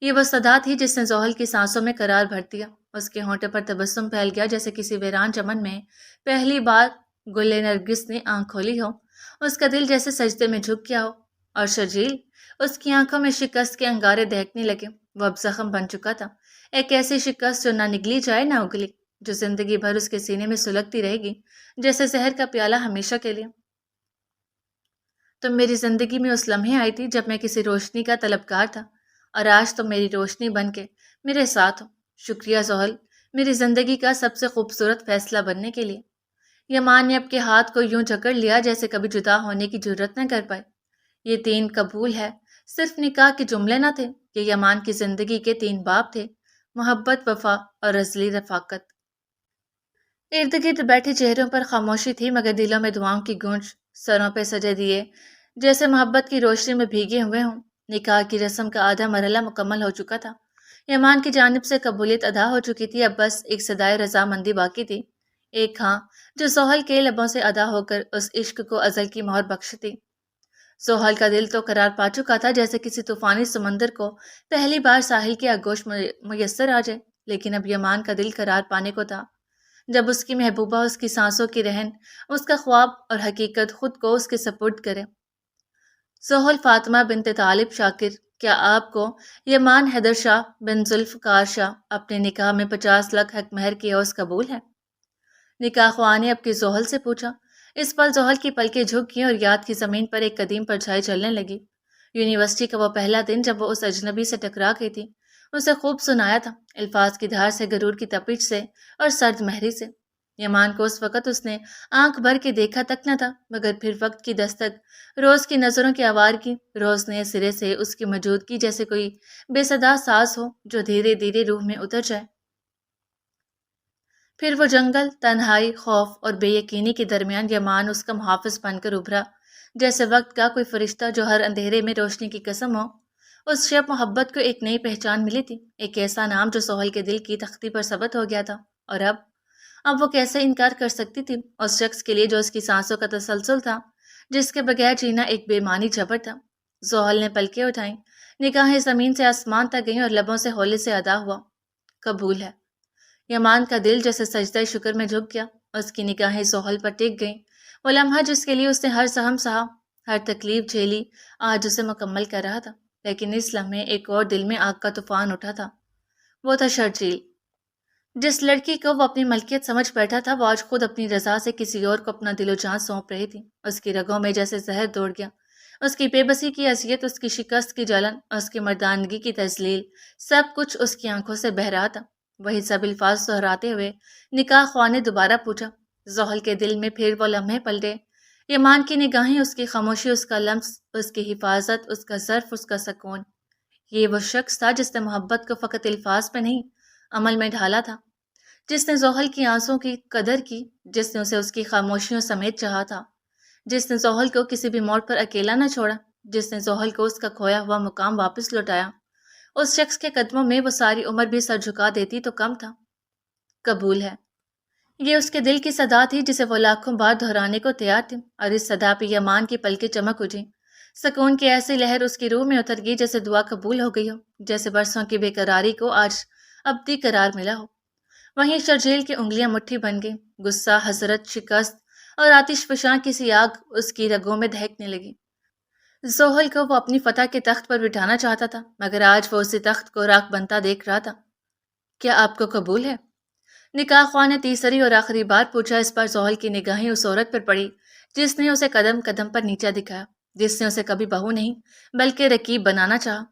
یہ وہ صدا تھی جس نے زحل کی سانسوں میں قرار بھر دیا۔ اس کے ہونٹوں پر تبسم پھیل گیا جیسے کسی ویران چمن میں پہلی بار گل نرگس نے آنکھ کھولی ہو۔ اس کا دل جیسے سجدے میں جھک گیا ہو، اور شرجیل، اس کی آنکھوں میں شکست کے انگارے دہکنے لگے۔ وہ اب زخم بن چکا تھا، ایک ایسی شکست جو نہ نگلی جائے نہ اگلی، جو زندگی بھر اس کے سینے میں سلگتی رہے گی جیسے زہر کا پیالہ ہمیشہ کے لیے۔ تم میری زندگی میں اس لمحے آئی تھی جب میں کسی روشنی کا طلبگار تھا، اور آج تم میری روشنی بن کے میرے ساتھ ہو۔ شکریہ زحل، میری زندگی کا سب سے خوبصورت فیصلہ بننے کے لیے۔ یمان نے اب کے ہاتھ کو یوں جکڑ لیا جیسے کبھی جدا ہونے کی جرت نہ کر پائے۔ یہ 3 قبول ہے صرف نکاح کے جملے نہ تھے، یہ یمان کی زندگی کے 3 باب تھے: محبت، وفا اور ازلی رفاقت۔ ارد گرد بیٹھے چہروں پر خاموشی تھی، مگر دلوں میں دعاؤں کی گونج، سروں پہ سجے دیے جیسے محبت کی روشنی میں بھیگے ہوئے ہوں۔ نکاح کی رسم کا آدھا مرحلہ مکمل ہو چکا تھا، یمان کی جانب سے قبولیت ادا ہو چکی تھی، اب بس ایک صدائے رضامندی باقی تھی، ایک ہاں جو زحل کے لبوں سے ادا ہو کر اس عشق کو ازل کی مہر بخشتی۔ زحل کا دل تو قرار پا چکا تھا جیسے کسی طوفانی سمندر کو پہلی بار ساحل کی آغوش میسر آ جائے، لیکن اب یمان کا دل قرار پانے کو تھا جب اس کی محبوبہ، اس کی سانسوں کی رہن، اس کا خواب اور حقیقت خود کو اس کے سپرد کرے۔ زحل فاطمہ بنت طالب شاکر، کیا آپ کو یمان حیدر شاہ بن ذوالفقار شاہ اپنے نکاح میں 50 لاکھ حق مہر کی عوض قبول ہے؟ نکاح خواہ نے اب کی زحل سے پوچھا۔ اس پل زحل کی پلکیں جھک گئیں اور یاد کی زمین پر ایک قدیم پرچھائی چلنے لگی۔ یونیورسٹی کا وہ پہلا دن جب وہ اس اجنبی سے ٹکرا گئی تھی، اسے خوب سنایا تھا، الفاظ کی دھار سے، غرور کی تپش سے اور سرد مہری سے۔ یمان کو اس وقت اس نے آنکھ بھر کے دیکھا تک نہ تھا، مگر پھر وقت کی دستک، روز کی نظروں کی آوارگی، روز نئے سرے سے اس کی موجودگی جیسے کوئی بے صدا ساز ہو جو دھیرے دھیرے روح میں اتر جائے۔ پھر وہ جنگل، تنہائی، خوف اور بے یقینی کے درمیان یمان اس کا محافظ بن کر ابھرا، جیسے وقت کا کوئی فرشتہ جو ہر اندھیرے میں روشنی کی قسم ہو۔ اس شب محبت کو ایک نئی پہچان ملی تھی، ایک ایسا نام جو سہیل کے دل کی تختی پر ثبت ہو گیا تھا، اور اب وہ کیسے انکار کر سکتی تھی اس شخص کے لیے جو اس کی سانسوں کا تسلسل تھا، جس کے بغیر جینا ایک بے معنی جبر تھا۔ زحل نے پلکیں اٹھائیں، نگاہیں زمین سے آسمان تک گئیں اور لبوں سے ہولے سے ادا ہوا، قبول ہے۔ یمان کا دل جیسے سجدہ شکر میں جھک گیا، اس کی نگاہیں زحل پر ٹک گئیں۔ وہ لمحہ جس کے لیے اس نے ہر سہم سہا، ہر تکلیف جھیلی، آج اسے مکمل کر رہا تھا، لیکن اس لمحے ایک اور دل میں آگ کا طوفان اٹھا تھا۔ وہ تھا شرجیل۔ جس لڑکی کو وہ اپنی ملکیت سمجھ بیٹھا تھا، وہ آج خود اپنی رضا سے کسی اور کو اپنا دل و جان سونپ رہی تھی۔ اس کی رگوں میں جیسے زہر دوڑ گیا، اس کی بے بسی کی اذیت، اس کی شکست کی جلن، اس کی مردانگی کی تذلیل، سب کچھ اس کی آنکھوں سے بہہ رہا تھا۔ وہی سب الفاظ دہراتے ہوئے نکاح خواہ نے دوبارہ پوچھا۔ زحل کے دل میں پھر وہ لمحے پلٹے، یمان کی نگاہیں، اس کی خاموشی، اس کا لمس، اس کی حفاظت، اس کا ظرف، اس کا سکون۔ یہ وہ شخص تھا جس نے محبت کو فقط الفاظ پہ نہیں، عمل میں ڈھالا تھا، جس نے زحل کی آنسوں کی قدر کی، جس نے اسے اس کی خاموشیوں سمیت چاہا تھا، جس نے زحل کو کسی بھی موڑ پر اکیلا نہ چھوڑا، جس نے زحل کو اس کا کھویا ہوا مقام واپس لوٹایا۔ اس شخص کے قدموں میں وہ ساری عمر بھی سر جھکا دیتی تو کم تھا۔ قبول ہے۔ یہ اس کے دل کی صدا تھی جسے وہ لاکھوں بار دہرانے کو تیار تھی، اور اس صدا پہ یمان کی پلکیں چمک اٹھی۔ سکون کی ایسی لہر اس کی روح میں اتر گئی جیسے دعا قبول ہو گئی ہو، جیسے برسوں کی بے قراری کو آج ابدی قرار ملا ہو۔ وہیں شرجیل کی انگلیاں مٹھی بن گئیں، غصہ، حسرت، شکست اور آتش فشاں کسی آگ اس کی رگوں میں دہکنے لگی۔ زحل کو وہ اپنی فتح کے تخت پر بٹھانا چاہتا تھا، مگر آج وہ اسی تخت کو راکھ بنتا دیکھ رہا تھا۔ کیا آپ کو قبول ہے؟ نکاح خواہ نے تیسری اور آخری بار پوچھا۔ اس پر زحل کی نگاہیں اس عورت پر پڑی جس نے اسے قدم قدم پر نیچا دکھایا، جس نے اسے کبھی بہو نہیں بلکہ رقیب بنانا چاہا۔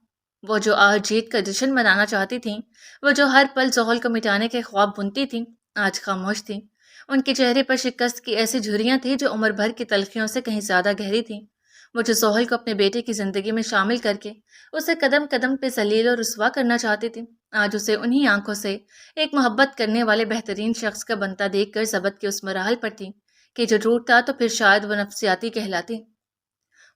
وہ جو آج جیت کا جشن منانا چاہتی تھیں، وہ جو ہر پل زحل کو مٹانے کے خواب بنتی تھیں، آج خاموش تھیں۔ ان کے چہرے پر شکست کی ایسی جھریاں تھیں جو عمر بھر کی تلخیوں سے کہیں زیادہ گہری تھیں۔ وہ جو زحل کو اپنے بیٹے کی زندگی میں شامل کر کے اسے قدم قدم پہ ذلیل اور رسوا کرنا چاہتی تھی، آج اسے انہی آنکھوں سے ایک محبت کرنے والے بہترین شخص کا بنتا دیکھ کر ضبط کے اس مراحل پر تھی کہ جو ٹوٹتا تو پھر شاید وہ نفسیاتی کہلاتی۔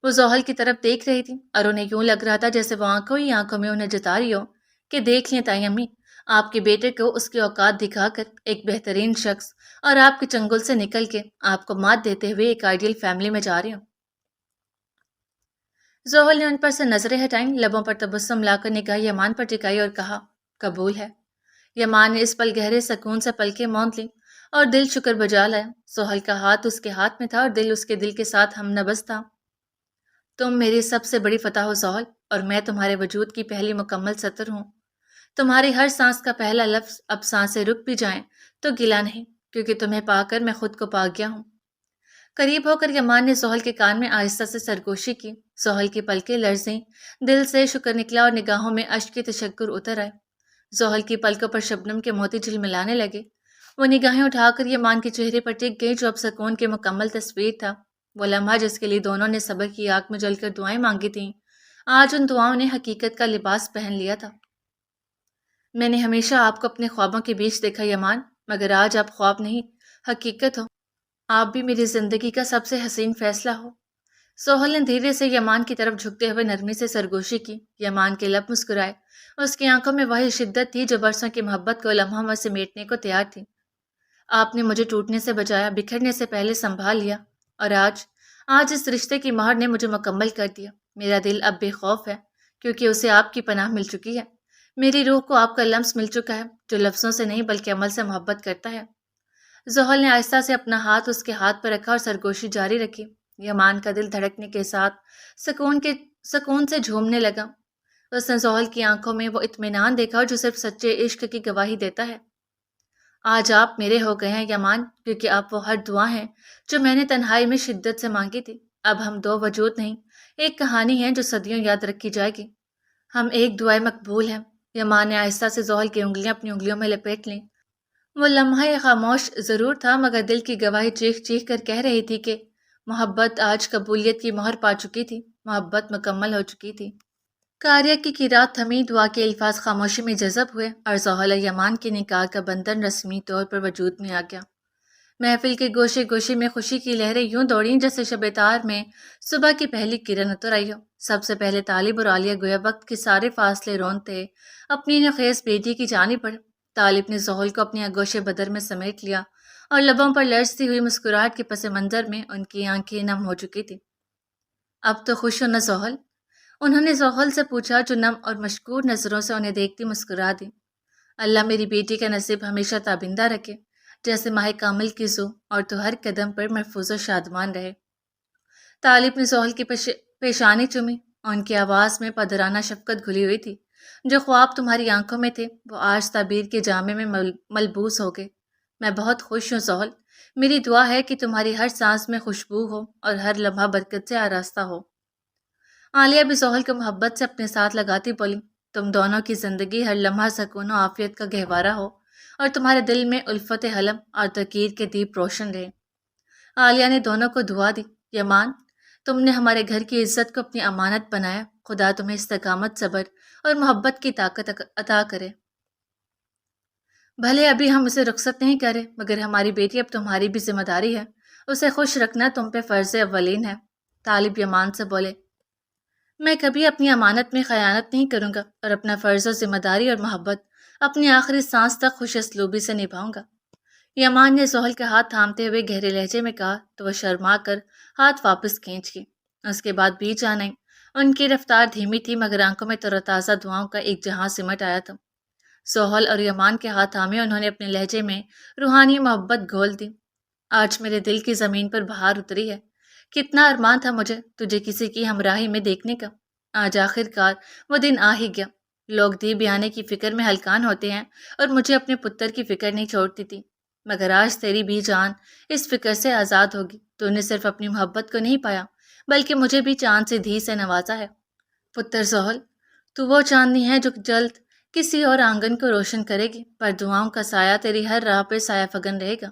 وہ زحل کی طرف دیکھ رہی تھی اور انہیں یوں لگ رہا تھا جیسے وہ آنکھوں ہی آنکھوں میں انہیں جتا رہی ہو کہ دیکھ لیں تائی امی، آپ کے بیٹے کو اس کے اوقات دکھا کر ایک بہترین شخص اور آپ کے چنگل سے نکل کے آپ کو مات دیتے ہوئے ایک آئیڈیل فیملی میں جا رہی ہوں۔ زحل نے ان پر سے نظریں ہٹائیں، لبوں پر تبسم لا کر نگاہ یمان پر ٹکائی اور کہا، قبول ہے۔ یمان نے اس پل گہرے سکون سے پلکیں موند لیں اور دل شکر بجا لایا۔ زحل کا ہاتھ اس کے ہاتھ میں تھا اور دل اس کے دل کے ساتھ ہم نبض تھا۔ تم میری سب سے بڑی فتح ہو زحل، اور میں تمہارے وجود کی پہلی مکمل سطر ہوں۔ تمہاری ہر سانس کا پہلا لفظ اب سانسیں رک بھی جائیں تو گلا نہیں، کیونکہ تمہیں پا کر میں خود کو پا گیا ہوں۔ قریب ہو کر یمان نے زحل کے کان میں آہستہ سے سرگوشی کی۔ زحل کی پلکیں لرزیں، دل سے شکر نکلا اور نگاہوں میں اشک کی تشکر اتر آئے۔ زحل کی پلکوں پر شبنم کے موتی جھلملانے لگے۔ وہ نگاہیں اٹھا کر یمان کے چہرے پر ٹک گئی جو اب سکون کی مکمل تصویر تھا۔ وہ لمحہ جس کے لیے دونوں نے صبر کی آگ میں جل کر دعائیں مانگی تھیں، آج ان دعاؤں نے حقیقت کا لباس پہن لیا تھا۔ میں نے ہمیشہ آپ کو اپنے خوابوں کے بیچ دیکھا یمان، مگر آج آپ خواب نہیں، حقیقت ہو۔ آپ بھی میری زندگی کا سب سے حسین فیصلہ ہو۔ زحل نے دھیرے سے یمان کی طرف جھکتے ہوئے نرمی سے سرگوشی کی۔ یمان کے لب مسکرائے، اس کی آنکھوں میں وہی شدت تھی جو برسوں کی محبت کو لمحوں میں سمیٹنے کو تیار تھی۔ آپ نے مجھے ٹوٹنے سے بچایا، بکھرنے سے پہلے سنبھال لیا، اور آج اس رشتے کی مہر نے مجھے مکمل کر دیا۔ میرا دل اب بے خوف ہے کیونکہ اسے آپ کی پناہ مل چکی ہے۔ میری روح کو آپ کا لمس مل چکا ہے جو لفظوں سے نہیں بلکہ عمل سے محبت کرتا ہے۔ زحل نے آہستہ سے اپنا ہاتھ اس کے ہاتھ پر رکھا اور سرگوشی جاری رکھی۔ یمان کا دل دھڑکنے کے ساتھ سکون سے جھومنے لگا۔ اس نے زحل کی آنکھوں میں وہ اطمینان دیکھا جو صرف سچے عشق کی گواہی دیتا ہے۔ آج آپ میرے ہو گئے ہیں یمان، کیونکہ آپ وہ ہر دعا ہیں جو میں نے تنہائی میں شدت سے مانگی تھی۔ اب ہم دو وجود نہیں، ایک کہانی ہے جو صدیوں یاد رکھی جائے گی۔ ہم ایک دعائیں مقبول ہیں۔ یمان نے آہستہ سے زحل کی انگلیاں اپنی انگلیوں میں لپیٹ لیں۔ وہ لمحہ خاموش ضرور تھا مگر دل کی گواہی چیخ چیخ کر کہہ رہی تھی کہ محبت آج قبولیت کی مہر پا چکی تھی، محبت مکمل ہو چکی تھی۔ قاریہ کی رات تھمی، دعا کے الفاظ خاموشی میں جذب ہوئے اور زحل یمان کے نکاح کا بندھن رسمی طور پر وجود میں آ گیا۔ محفل کے گوشے گوشے میں خوشی کی لہریں یوں دوڑیں جیسے شب تار میں صبح کی پہلی کرن اتر آئی ہو۔ سب سے پہلے طالب اور عالیہ گویا وقت کے سارے فاصلے رونتے اپنی نخیز بیٹی کی جانب بڑھے۔ طالب نے زحل کو اپنے آغوش بدر میں سمیٹ لیا اور لبوں پر لرزتی ہوئی مسکراہٹ کے پس منظر میں ان کی آنکھیں نم ہو چکی تھی۔ اب تو خوش ہو نہ زحل؟ انہوں نے زحل سے پوچھا جو نم اور مشکور نظروں سے انہیں دیکھتی مسکرا دی۔ اللہ میری بیٹی کا نصیب ہمیشہ تابندہ رکھے، جیسے ماہ کامل کی زو، اور تو ہر قدم پر محفوظ و شادمان رہے۔ طالب نے زحل کی پیشانی چومی، ان کی آواز میں پدرانہ شفقت گھلی ہوئی تھی۔ جو خواب تمہاری آنکھوں میں تھے وہ آج تعبیر کے جامے میں ملبوس ہو گئے۔ میں بہت خوش ہوں زحل، میری دعا ہے کہ تمہاری ہر سانس میں خوشبو ہو اور ہر لمحہ برکت سے آراستہ ہو۔ عالیہ بھی زحل کو محبت سے اپنے ساتھ لگاتی بولی، تم دونوں کی زندگی ہر لمحہ سکون و عافیت کا گہوارہ ہو اور تمہارے دل میں الفت حلم اور تقدیر کے دیپ روشن رہے۔ عالیہ نے دونوں کو دعا دی، یمان تم نے ہمارے گھر کی عزت کو اپنی امانت بنایا، خدا تمہیں استقامت، صبر اور محبت کی طاقت عطا کرے۔ بھلے ابھی ہم اسے رخصت نہیں کرے مگر ہماری بیٹی اب تمہاری بھی ذمہ داری ہے، اسے خوش رکھنا تم پہ فرض اولین ہے۔ طالب یمان سے بولے، میں کبھی اپنی امانت میں خیانت نہیں کروں گا اور اپنا فرض و ذمہ داری اور محبت اپنی آخری سانس تک خوش اسلوبی سے نبھاؤں گا۔ یمان نے زحل کا ہاتھ تھامتے ہوئے گہرے لہجے میں کہا تو وہ شرما کر ہاتھ واپس کھینچ گئی۔ اس کے بعد بیچ آ نہیں، ان کی رفتار دھیمی تھی مگر آنکھوں میں تر و تازہ دعاؤں کا ایک جہاں سمٹ آیا تھا۔ زحل اور یمان کے ہاتھ تھامے انہوں نے اپنے لہجے میں روحانی محبت گھول دی۔ آج میرے دل کی زمین پر بہار اتری ہے، کتنا ارمان تھا مجھے تجھے کسی کی ہمراہی میں دیکھنے کا، آج آخر کار وہ دن آ ہی گیا۔ لوگ دی بیانے کی فکر میں ہلکان ہوتے ہیں اور مجھے اپنے پتر کی فکر نہیں چھوڑتی تھی، مگر آج تیری بھی جان اس فکر سے آزاد ہوگی۔ تو نے صرف اپنی محبت کو نہیں پایا بلکہ مجھے بھی چاند سے دھی سے نوازا ہے۔ پتر زحل، تو وہ چاندنی ہے جو جلد کسی اور آنگن کو روشن کرے گی، پر دعاؤں کا سایہ تیری ہر راہ پہ سایہ فگن رہے گا۔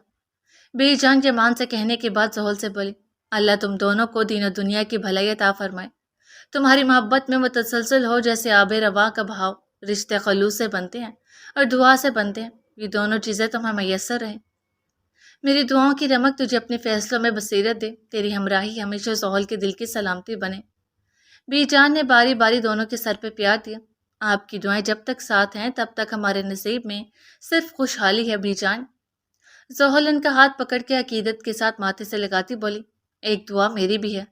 بے جان یمان سے کہنے کے بعد زحل سے بولی، اللہ تم دونوں کو دین و دنیا کی بھلائی عطا فرمائے۔ تمہاری محبت میں متسلسل ہو جیسے آب رواں کا بہاؤ، رشتے خلوص سے بنتے ہیں اور دعا سے بنتے ہیں، یہ دونوں چیزیں تمہیں میسر رہیں۔ میری دعاؤں کی رمق تجھے اپنے فیصلوں میں بصیرت دے، تیری ہمراہی ہمیشہ زحل کے دل کی سلامتی بنے۔ بی جان نے باری باری دونوں کے سر پہ پیار دیا، آپ کی دعائیں جب تک ساتھ ہیں تب تک ہمارے نصیب میں صرف خوشحالی ہے بی جان۔ زحل ان کا ہاتھ پکڑ کے عقیدت کے ساتھ ماتھے سے لگاتی بولی، ایک دعا میری بھی ہے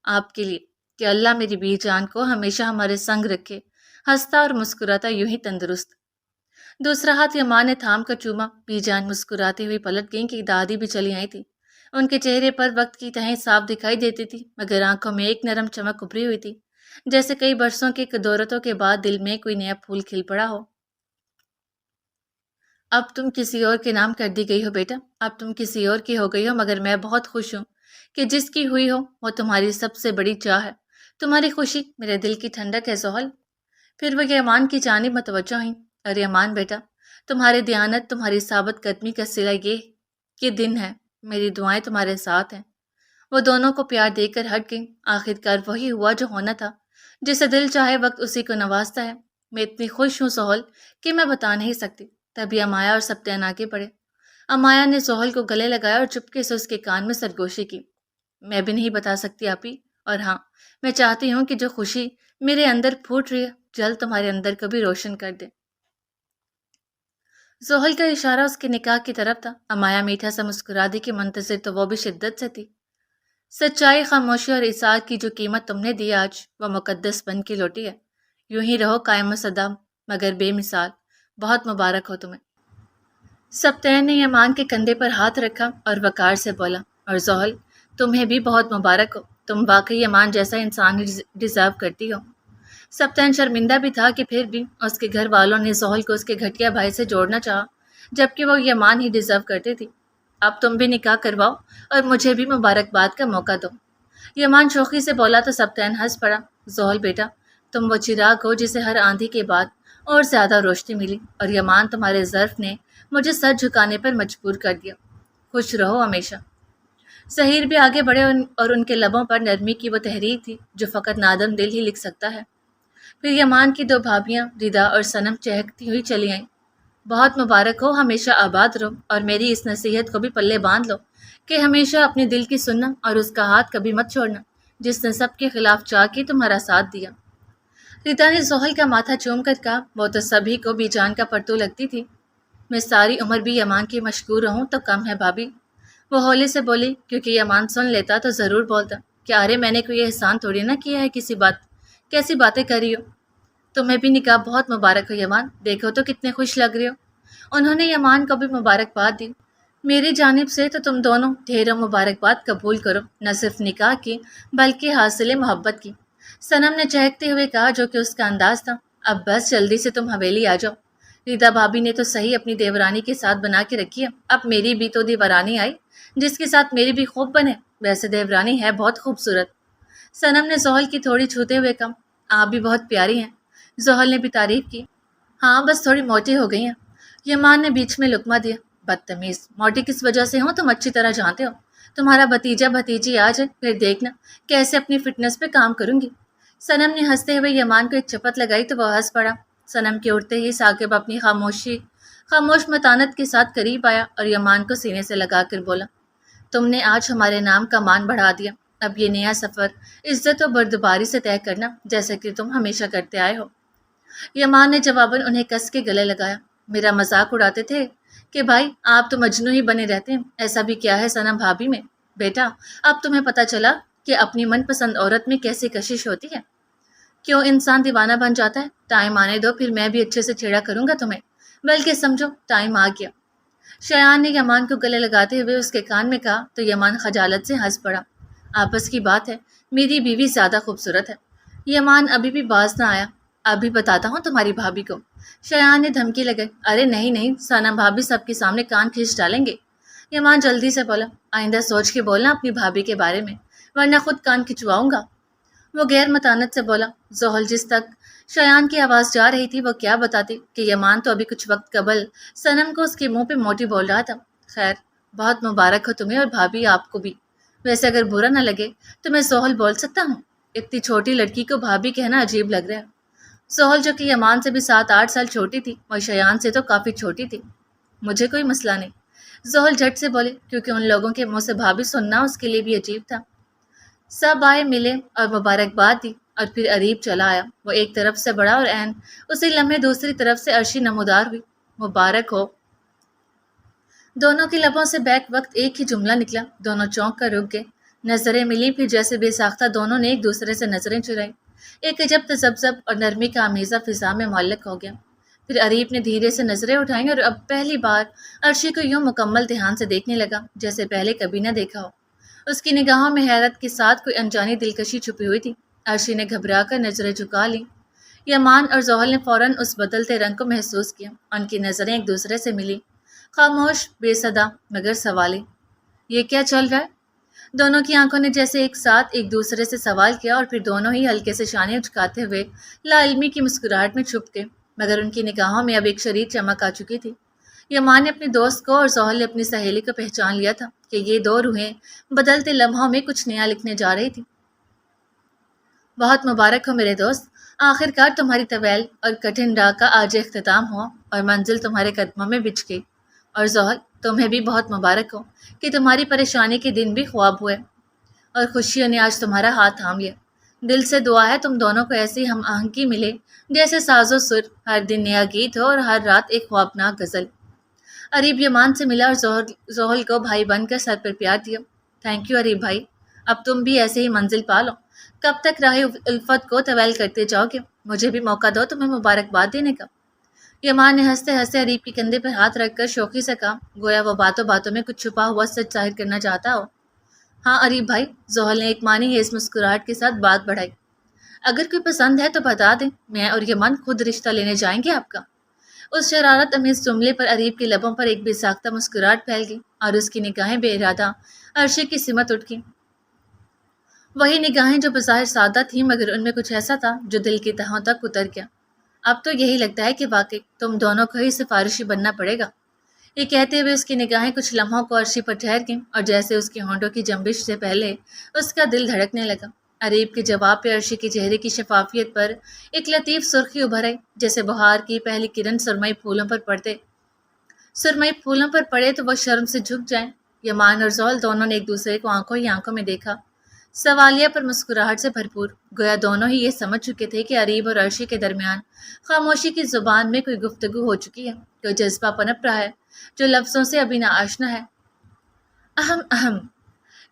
آپ کے لیے کہ اللہ میری بی جان کو ہمیشہ ہمارے سنگ رکھے، ہنستا اور مسکراتا یوں ہی تندرست۔ دوسرا ہاتھ یمان نے تھام کر چوما۔ بی جان مسکراتی ہوئی پلٹ گئیں کہ دادی بھی چلی آئی تھی۔ ان کے چہرے پر وقت کی تہیں صاف دکھائی دیتی تھی مگر آنکھوں میں ایک نرم چمک ابھری ہوئی تھی، جیسے کئی برسوں کی قدورتوں کے بعد دل میں کوئی نیا پھول کھل پڑا ہو۔ اب تم کسی اور کے نام کر دی گئی ہو بیٹا، اب تم کسی اور کی ہو گئی ہو، مگر میں بہت خوش ہوں کہ جس کی ہوئی ہو وہ تمہاری سب سے بڑی چاہ ہے۔ تمہاری خوشی میرے دل کی ٹھنڈک ہے زحل۔ پھر وہ یمان کی جانب متوجہ ہوئیں، ارے یمان بیٹا، تمہاری دیانت، تمہاری ثابت قدمی کا صلہ یہ دن ہے، میری دعائیں تمہارے ساتھ ہیں۔ وہ دونوں کو پیار دے کر ہٹ گئیں۔ آخر کار وہی ہوا جو ہونا تھا، جسے دل چاہے وقت اسی کو نوازتا ہے۔ میں اتنی خوش ہوں زحل کہ میں بتا نہیں سکتی۔ تبھی امایا اور سبتین آگے بڑھے۔ امایا نے زحل کو گلے لگایا اور چپکے سے اس کے کان میں سرگوشی کی۔ میں بھی نہیں بتا سکتی آپی، اور ہاں میں چاہتی ہوں کہ جو خوشی میرے اندر پھوٹ رہی ہے جلد تمہارے اندر کو بھی روشن کر دے۔ زحل کا اشارہ اس کے نکاح کی طرف تھا۔ امایا میٹھا سا مسکرا دی کہ منتظر تو وہ بھی شدت سے تھی۔ سچائی، خاموشی اور اطاعت کی جو قیمت تم نے دی آج، وہ مقدس بن کے لوٹی ہے۔ یوں ہی رہو قائم و صدام مگر بے مثال، بہت مبارک ہو تمہیں۔ سبتین نے یمان کے کندھے پر ہاتھ رکھا اور وقار سے بولا، اور زحل تمہیں بھی بہت مبارک ہو، تم واقعی یمان جیسا انسان ڈیزرو کرتی ہو۔ سبتین شرمندہ بھی تھا کہ پھر بھی اس کے گھر والوں نے زحل کو اس کے گھٹیا بھائی سے جوڑنا چاہا، جبکہ وہ یمان ہی ڈیزرو کرتی تھی۔ اب تم بھی نکاح کرواؤ اور مجھے بھی مبارکباد کا موقع دو۔ یمان شوخی سے بولا تو سبتین ہنس پڑا، زحل بیٹا تم وہ چراغ ہو جسے ہر آندھی کے بعد اور زیادہ روشنی ملی، اور یمان تمہارے ظرف نے مجھے سر جھکانے پر مجبور کر دیا۔ خوش رہو ہمیشہ۔ ظہیر بھی آگے بڑھے اور ان کے لبوں پر نرمی کی وہ تحریر تھی جو فقط نادم دل ہی لکھ سکتا ہے۔ پھر یمان کی دو بھابیاں ردا اور صنم چہکتی ہوئی چلی آئیں۔ بہت مبارک ہو، ہمیشہ آباد رہو، اور میری اس نصیحت کو بھی پلے باندھ لو کہ ہمیشہ اپنے دل کی سننا اور اس کا ہاتھ کبھی مت چھوڑنا جس نے سب کے خلاف چاہ کے تمہارا ساتھ دیا۔ ردا نے زحل کا ماتھا چوم کر کہا، وہ تو سبھی کو بی جان کا پرتو لگتی تھی، میں ساری عمر بھی یمان کی مشکور رہوں تو کم ہے بھابھی۔ وہ ہولے سے بولی، کیونکہ یمان سن لیتا تو ضرور بولتا کہ ارے میں نے کوئی احسان تھوڑی نہ کیا ہے، کیسی باتیں کر رہی ہو۔ تمہیں بھی نکاح بہت مبارک ہو یمان، دیکھو تو کتنے خوش لگ رہے ہو۔ انہوں نے یمان کو بھی مبارکباد دی۔ میری جانب سے تو تم دونوں ڈھیروں مبارکباد قبول کرو، نہ صرف نکاح کی بلکہ حاصل محبت کی۔ صنم نے چہکتے ہوئے کہا، جو کہ اس کا انداز تھا، اب بس جلدی سے تم حویلی آ جاؤ۔ ردا بھابھی نے تو صحیح اپنی دیورانی کے ساتھ بنا کے رکھی ہے، اب میری بھی تو دیورانی آئی جس کے ساتھ میری بھی خوب بنے، ویسے دیورانی ہے بہت خوبصورت۔ صنم نے زحل کی تھوڑی چھوتے ہوئے کہا، آپ بھی بہت پیاری ہیں۔ زحل نے بھی تعریف کی، ہاں بس تھوڑی موٹی ہو گئی ہیں۔ یمان نے بیچ میں لقمہ دیا، بدتمیز، موٹی کس وجہ سے ہوں تم اچھی طرح جانتے ہو۔ تمہارا بھتیجا بھتیجی آ جائے پھر دیکھنا کیسے اپنی فٹنس پہ کام کروں گی۔ صنم نے ہنستے ہوئے یمان کو ایک چپت لگائی تو وہ ہنس پڑا۔ صنم کے اٹھتے ہی ثاقب اپنی خاموش متانت کے ساتھ قریب آیا اور یمان کو سینے سے لگا کر بولا، تم نے آج ہمارے نام کا مان بڑھا دیا، اب یہ نیا سفر عزت و بردباری سے طے کرنا جیسے کہ تم ہمیشہ کرتے آئے ہو۔ یمان نے جواباً انہیں کس کے گلے لگایا، میرا مذاق اڑاتے تھے کہ بھائی آپ تو مجنوں ہی بنے رہتے ہیں، ایسا بھی کیا ہے صنم بھابھی میں؟ بیٹا اب تمہیں پتہ چلا کہ اپنی من پسند عورت میں کیسی کشش ہوتی ہے، کیوں انسان دیوانہ بن جاتا ہے۔ ٹائم آنے دو، پھر میں بھی اچھے سے چھیڑا کروں گا تمہیں، بلکہ سمجھو ٹائم آ گیا۔ شایان نے یمان کو گلے لگاتے ہوئے اس کے کان میں کہا تو یمان خجالت سے ہنس پڑا، آپس کی بات ہے، میری بیوی زیادہ خوبصورت ہے۔ یمان ابھی بھی باز نہ آیا، ابھی بتاتا ہوں تمہاری بھابھی کو۔ شایان نے دھمکی لگائی، ارے نہیں نہیں، صنم بھابھی سب کے سامنے کان کھینچ ڈالیں گے۔ یمان جلدی سے بولا، آئندہ سوچ کے بولنا اپنی بھابھی کے بارے میں، ورنہ خود کان کھنچواؤں گا۔ وہ غیر متانت سے بولا۔ زحل جس تک شایان کی آواز جا رہی تھی وہ کیا بتاتی کہ یمان تو ابھی کچھ وقت قبل صنم کو اس کے منہ پہ موٹی بول رہا تھا۔ خیر، بہت مبارک ہو تمہیں اور بھابھی آپ کو بھی۔ ویسے اگر برا نہ لگے تو میں زحل بول سکتا ہوں؟ اتنی چھوٹی لڑکی کو بھابھی کہنا عجیب لگ رہا ہے۔ زحل جو کہ یمان سے بھی 7-8 سال چھوٹی تھی اور شایان سے تو کافی چھوٹی تھی۔ مجھے کوئی مسئلہ نہیں، زحل جھٹ سے بولے، کیونکہ ان لوگوں کے منہ سے بھابھی سننا اس کے لیے بھی عجیب تھا۔ سب آئے، ملے اور مبارکباد دی، اور پھر اریب چلا آیا۔ وہ ایک طرف سے بڑا اور عین اسی لمحے دوسری طرف سے عرشی نمودار ہوئی، مبارک ہو۔ دونوں کی لبوں سے بیک وقت ایک ہی جملہ نکلا، دونوں چونک کر رک گئے، نظریں ملی، پھر جیسے بے ساختہ دونوں نے ایک دوسرے سے نظریں چرائی، ایک عجب تذبذب اور نرمی کا آمیزہ فضا میں معلق ہو گیا۔ پھر اریب نے دھیرے سے نظریں اٹھائیں اور اب پہلی بار عرشی کو یوں مکمل دھیان سے دیکھنے لگا جیسے پہلے کبھی نہ دیکھا ہو۔ اس کی نگاہوں میں حیرت کے ساتھ کوئی انجانی دلکشی چھپی ہوئی تھی۔ عرشی نے گھبرا کر نظریں جھکا لیں۔ یمان اور زحل نے فوراً اس بدلتے رنگ کو محسوس کیا، ان کی نظریں ایک دوسرے سے ملی، خاموش، بے صدا مگر سوالی۔ یہ کیا چل رہا ہے؟ دونوں کی آنکھوں نے جیسے ایک ساتھ ایک دوسرے سے سوال کیا اور پھر دونوں ہی ہلکے سے شانے اچکاتے ہوئے لا علمی کی مسکراہٹ میں چھپ گئے، مگر ان کی نگاہوں میں اب ایک شدید چمک آ چکی تھی۔ یمان نے اپنے دوست کو اور زحل نے اپنی سہیلی کو پہچان لیا تھا کہ یہ دو روحیں بدلتے لمحوں میں کچھ نیا لکھنے جا رہی تھی۔ بہت مبارک ہو میرے دوست، آخر کار تمہاری طویل اور کٹھن راہ کا آج اختتام ہوا اور منزل تمہارے قدموں میں بچھ گئی۔ اور زحل، تمہیں بھی بہت مبارک ہو کہ تمہاری پریشانی کے دن بھی خواب ہوئے اور خوشیوں نے آج تمہارا ہاتھ تھام لیا۔ دل سے دعا ہے تم دونوں کو ایسی ہم آہنگی ملے جیسے ساز و سر، ہر دن نیا گیت ہو اور ہر رات ایک خوابناک غزل۔ اریب یمان سے ملا اور زحل کو بھائی بن کر سر پر پیار دیا۔ تھینک یو اریب بھائی، اب تم بھی ایسے ہی منزل پالو، کب تک راہ الفت کو طویل کرتے جاؤ گے؟ مجھے بھی موقع دو تمہیں مبارکباد دینے کا۔ یمان نے ہنستے ہنستے اریب کے کندھے پر ہاتھ رکھ کر شوخی سے کہا، گویا وہ باتوں باتوں میں کچھ چھپا ہوا سچ ظاہر کرنا چاہتا ہو۔ ہاں اریب بھائی، زحل نے ایک معنی خیز مسکراہٹ کے ساتھ بات بڑھائی، اگر کوئی پسند ہے تو بتا دیں، میں اور یمان خود رشتہ لینے جائیں گے آپ کا۔ اس شرارت امیز جملے پر اریب کے لبوں پر ایک بے ساختہ مسکراہٹ پھیل گئی اور اس کی نگاہیں بے ارادہ عرشی کی سمت اٹھ گئیں۔ وہی نگاہیں جو بظاہر سادہ تھیں مگر ان میں کچھ ایسا تھا جو دل کی تہوں تک اتر گیا۔ اب تو یہی لگتا ہے کہ واقعی تم دونوں کو ہی سفارشی بننا پڑے گا۔ یہ کہتے ہوئے اس کی نگاہیں کچھ لمحوں کو عرشی پر ٹھہر گئیں اور جیسے اس کے ہونٹوں کی جنبش سے پہلے اس کا دل دھڑکنے لگا۔ اریب کے جواب پہ عرشی کے چہرے کی شفافیت پر ایک لطیف سرخی ابھر آئی، جیسے بہار کی پہلی کرن سرمئی پھولوں پر پڑے تو وہ شرم سے جھک جائیں۔ یمان اور زحل دونوں نے ایک دوسرے کو آنکھوں ہی آنکھوں میں دیکھا، سوالیہ پر مسکراہٹ سے بھرپور، گویا دونوں ہی یہ سمجھ چکے تھے کہ اریب اور عرشی کے درمیان خاموشی کی زبان میں کوئی گفتگو ہو چکی ہے، کوئی جذبہ پنپ رہا ہے جو لفظوں سے ابھی نہ آشنا ہے۔ اہم اہم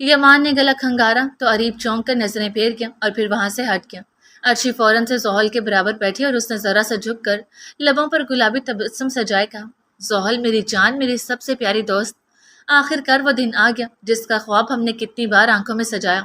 یمان نے گلا کھنگارا تو اریب چونک کر نظریں پھیر گیا اور پھر وہاں سے ہٹ گیا۔ عرشی فوراً سے زحل کے برابر بیٹھی اور اس نے ذرا سا جھک کر لبوں پر گلابی تبسم سجائے کہا، زحل میری جان، میری سب سے پیاری دوست، آخر کار وہ دن آ گیا جس کا خواب ہم نے کتنی بار آنکھوں میں سجایا۔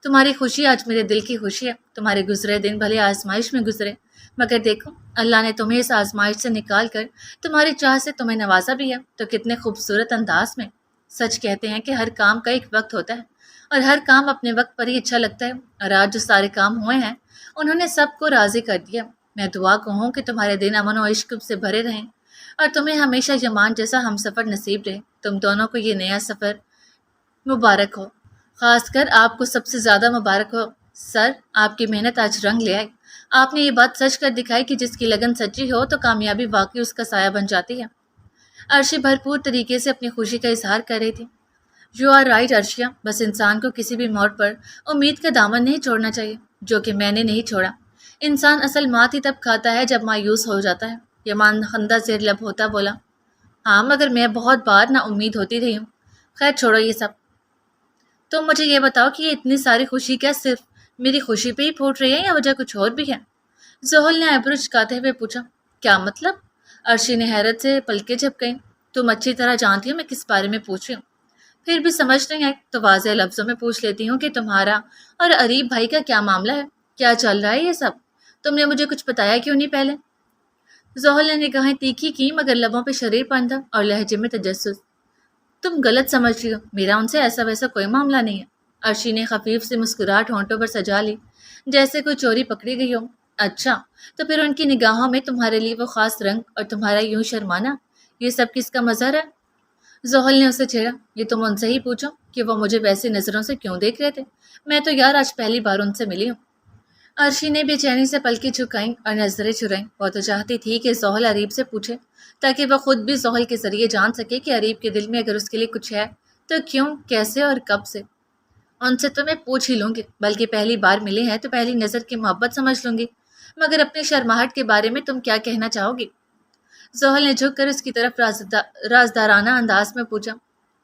تمہاری خوشی آج میرے دل کی خوشی ہے۔ تمہارے گزرے دن بھلے آزمائش میں گزرے، مگر دیکھو اللہ نے تمہیں اس آزمائش سے نکال کر تمہاری چاہ سے تمہیں نوازا بھی ہے، تو کتنے خوبصورت انداز میں۔ سچ کہتے ہیں کہ ہر کام کا ایک وقت ہوتا ہے اور ہر کام اپنے وقت پر ہی اچھا لگتا ہے، اور آج جو سارے کام ہوئے ہیں انہوں نے سب کو راضی کر دیا۔ میں دعا کہوں کہ تمہارے دن امن و عشق سے بھرے رہیں اور تمہیں ہمیشہ یمان جیسا ہم سفر نصیب رہے۔ تم دونوں کو یہ نیا سفر مبارک ہو، خاص کر آپ کو سب سے زیادہ مبارک ہو سر۔ آپ کی محنت آج رنگ لے آئی، آپ نے یہ بات سچ کر دکھائی کہ جس کی لگن سچی ہو تو کامیابی واقعی اس کا سایہ بن جاتی ہے۔ عرشی بھرپور طریقے سے اپنی خوشی کا اظہار کر رہی تھی۔ یو آر رائٹ عرشیہ، بس انسان کو کسی بھی موڑ پر امید کا دامن نہیں چھوڑنا چاہیے، جو کہ میں نے نہیں چھوڑا۔ انسان اصل مات ہی تب کھاتا ہے جب مایوس ہو جاتا ہے۔ یمان خندہ زیر لب ہوتا بولا، ہاں مگر میں بہت بار نا امید ہوتی رہی ہوں۔ خیر چھوڑو یہ سب، تم مجھے یہ بتاؤ کہ یہ اتنی ساری خوشی کیا صرف میری خوشی پہ ہی پھوٹ رہی ہے یا وجہ کچھ اور بھی ہے؟ زحل نے ایبرو چکاتے ہوئے پوچھا۔ کیا مطلب؟ عرشی نے حیرت سے پلکیں جھپکائیں۔ تم اچھی طرح جانتی ہو میں کس بارے میں پوچھ رہی ہوں، پھر بھی سمجھ نہیں آئی تو واضح لفظوں میں پوچھ لیتی ہوں کہ تمہارا اور اریب بھائی کا کیا معاملہ ہے؟ کیا چل رہا ہے یہ سب؟ تم نے مجھے کچھ بتایا کیوں نہیں پہلے؟ زحل نے نگاہیں تیکھی کی مگر لبوں پہ شریر پندہ اور لہجے میں تجسس۔ تم غلط سمجھ رہی ہو، میرا ان سے ایسا ویسا کوئی معاملہ نہیں ہے۔ عرشی نے خفیف سی مسکراہٹ ہونٹوں پر سجا لی، جیسے کوئی چوری پکڑی گئی ہو۔ اچھا، تو پھر ان کی نگاہوں میں تمہارے لیے وہ خاص رنگ اور تمہارا یوں شرمانا، یہ سب کس کا مظہر ہے؟ زحل نے اسے چھیڑا، یہ تم ان سے ہی پوچھو کہ وہ مجھے ویسی نظروں سے کیوں دیکھ رہے تھے، میں تو یار آج پہلی بار ان سے ملی ہوں۔ عرشی نے بے چینی سے پلکیں جھکائیں اور نظریں چرائیں۔ وہ تو چاہتی تھی کہ زحل اریب سے پوچھے تاکہ وہ خود بھی زحل کے ذریعے جان سکے کہ اریب کے دل میں اگر اس کے لیے کچھ ہے تو کیوں، کیسے اور کب سے۔ ان سے تو میں پوچھ ہی لوں گی، بلکہ پہلی بار ملے ہیں تو پہلی نظر کی محبت سمجھ لوں گی، مگر اپنی شرماہٹ کے بارے میں تم کیا کہنا چاہو گی؟ زحل نے جھک کر اس کی طرف رازدارانہ انداز میں پوچھا۔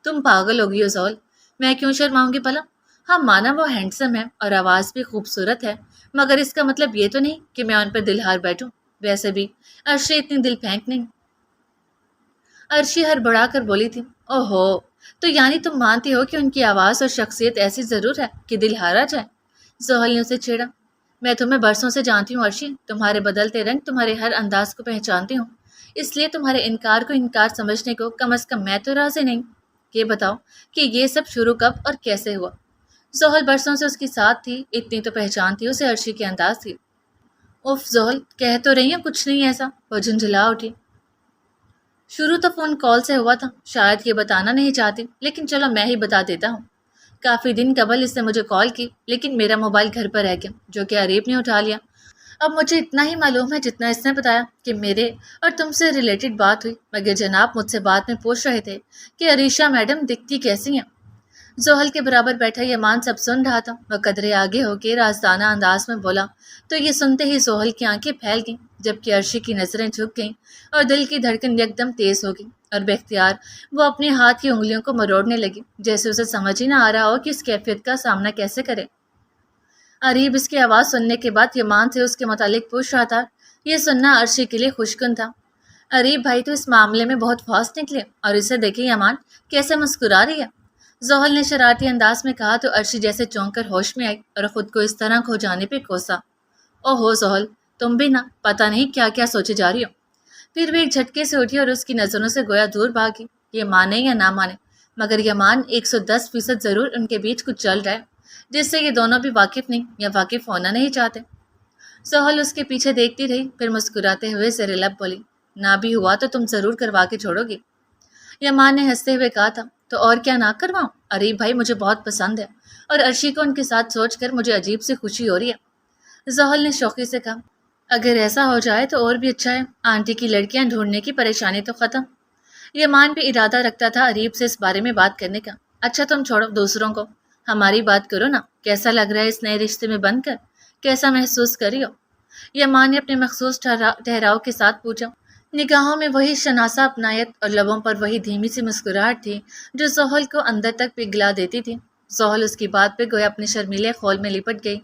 تم پاگل ہوگی ہو زحل، میں کیوں شرماؤں گی بھلا؟ ہاں مانا وہ ہینڈسم ہے اور آواز بھی خوبصورت ہے، مگر اس کا مطلب یہ تو نہیں کہ میں ان پر دل ہار بیٹھوں۔ ویسے بھی عرشی اتنی دل پھینک نہیں۔ عرشی ہڑبڑا کر بولی تھی، اوہو، تو یعنی تم مانتی ہو کہ ان کی آواز اور شخصیت ایسی ضرور ہے کہ دل ہارا جائے؟ زحل نے اسے چھیڑا۔ میں تمہیں برسوں سے جانتی ہوں عرشی، تمہارے بدلتے رنگ، تمہارے ہر انداز کو پہچانتی ہوں، اس لیے تمہارے انکار کو انکار سمجھنے کو کم از کم میں تو راضی نہیں۔ یہ بتاؤ کہ یہ سب شروع کب اور کیسے ہوا؟ زحل برسوں سے اس کی ساتھ تھی، اتنی تو پہچانتی اسے عرشی کے انداز تھی۔ اف زحل، کہہ تو رہی ہوں کچھ نہیں ایسا، وہ جھنجھلا اٹھی۔ شروع تو فون کال سے ہوا تھا، شاید یہ بتانا نہیں چاہتی، لیکن چلو میں ہی بتا دیتا ہوں۔ کافی دن قبل اس نے مجھے کال کی، لیکن میرا موبائل گھر پر رہ گیا، جو کہ اریب نے اٹھا لیا۔ اب مجھے اتنا ہی معلوم ہے جتنا اس نے بتایا کہ میرے اور تم سے ریلیٹڈ بات ہوئی، مگر جناب مجھ سے بعد میں پوچھ رہے تھے کہ عریشہ میڈم دکھتی کیسی ہیں۔ زحل کے برابر بیٹھا یمان سب سن رہا تھا۔ وہ قدرے آگے ہو کے رازدانہ انداز میں بولا تو یہ سنتے ہی زحل کی آنکھیں پھیل گئیں، جبکہ عرشی کی نظریں جھک گئیں اور دل کی دھڑکن یکدم تیز ہو گئی، اور باختیار وہ اپنے ہاتھ کی انگلیوں کو مروڑنے لگی، جیسے اسے سمجھ ہی نہ آ رہا ہو کہ اس کیفیت کا سامنا کیسے کرے۔ اریب اس کی آواز سننے کے بعد یمان سے اس کے متعلق پوچھ رہا تھا۔ یہ سننا عرشی کے لیے خوشگن تھا۔ اریب بھائی تو اس معاملے میں بہت فاسٹ نکلے، اور اسے دیکھیں یمان کیسے مسکرا رہی ہے۔ زحل نے شرارتی انداز میں کہا تو عرشی جیسے چونک کر ہوش میں آئی اور خود کو اس طرح کھو جانے پہ کوسا۔ اوہو زحل، تم بھی نا پتہ نہیں کیا کیا سوچے جا رہی ہو۔ پھر بھی ایک جھٹکے سے اٹھی اور اس کی نظروں سے گویا دور بھاگی۔ یہ مانے یا نہ مانے، مگر یمان 110% ضرور ان کے بیچ کچھ چل رہا ہے جس سے یہ دونوں بھی واقف نہیں یا واقف ہونا نہیں چاہتے۔ زحل اس کے پیچھے دیکھتی رہی، پھر مسکراتے ہوئے زیر لب بولی، نہ بھی ہوا تو تم ضرور کروا کے چھوڑو گی۔ یمان نے ہنستے ہوئے کہا تھا، تو اور کیا نہ کرواؤں؟ اریب بھائی مجھے بہت پسند ہے اور عرشی کو ان کے ساتھ سوچ کر مجھے عجیب سی خوشی ہو رہی ہے۔ زحل نے شوقی سے کہا، اگر ایسا ہو جائے تو اور بھی اچھا ہے، آنٹی کی لڑکیاں ڈھونڈنے کی پریشانی تو ختم۔ یمان بھی ارادہ رکھتا تھا اریب سے اس بارے میں بات کرنے کا۔ اچھا تم چھوڑو دوسروں کو، ہماری بات کرو نا، کیسا لگ رہا ہے اس نئے رشتے میں بن کر؟ کیسا محسوس کری ہو؟ یمان نے اپنے مخصوص ٹھہراؤ کے ساتھ پوچھا۔ نگاہوں میں وہی شناسہ اپنایت اور لبوں پر وہی دھیمی سی مسکراہٹ تھی جو زحل کو اندر تک پگھلا دیتی تھی۔ زحل اس کی بات پہ گویا اپنے شرمیلے خول میں لپٹ گئی۔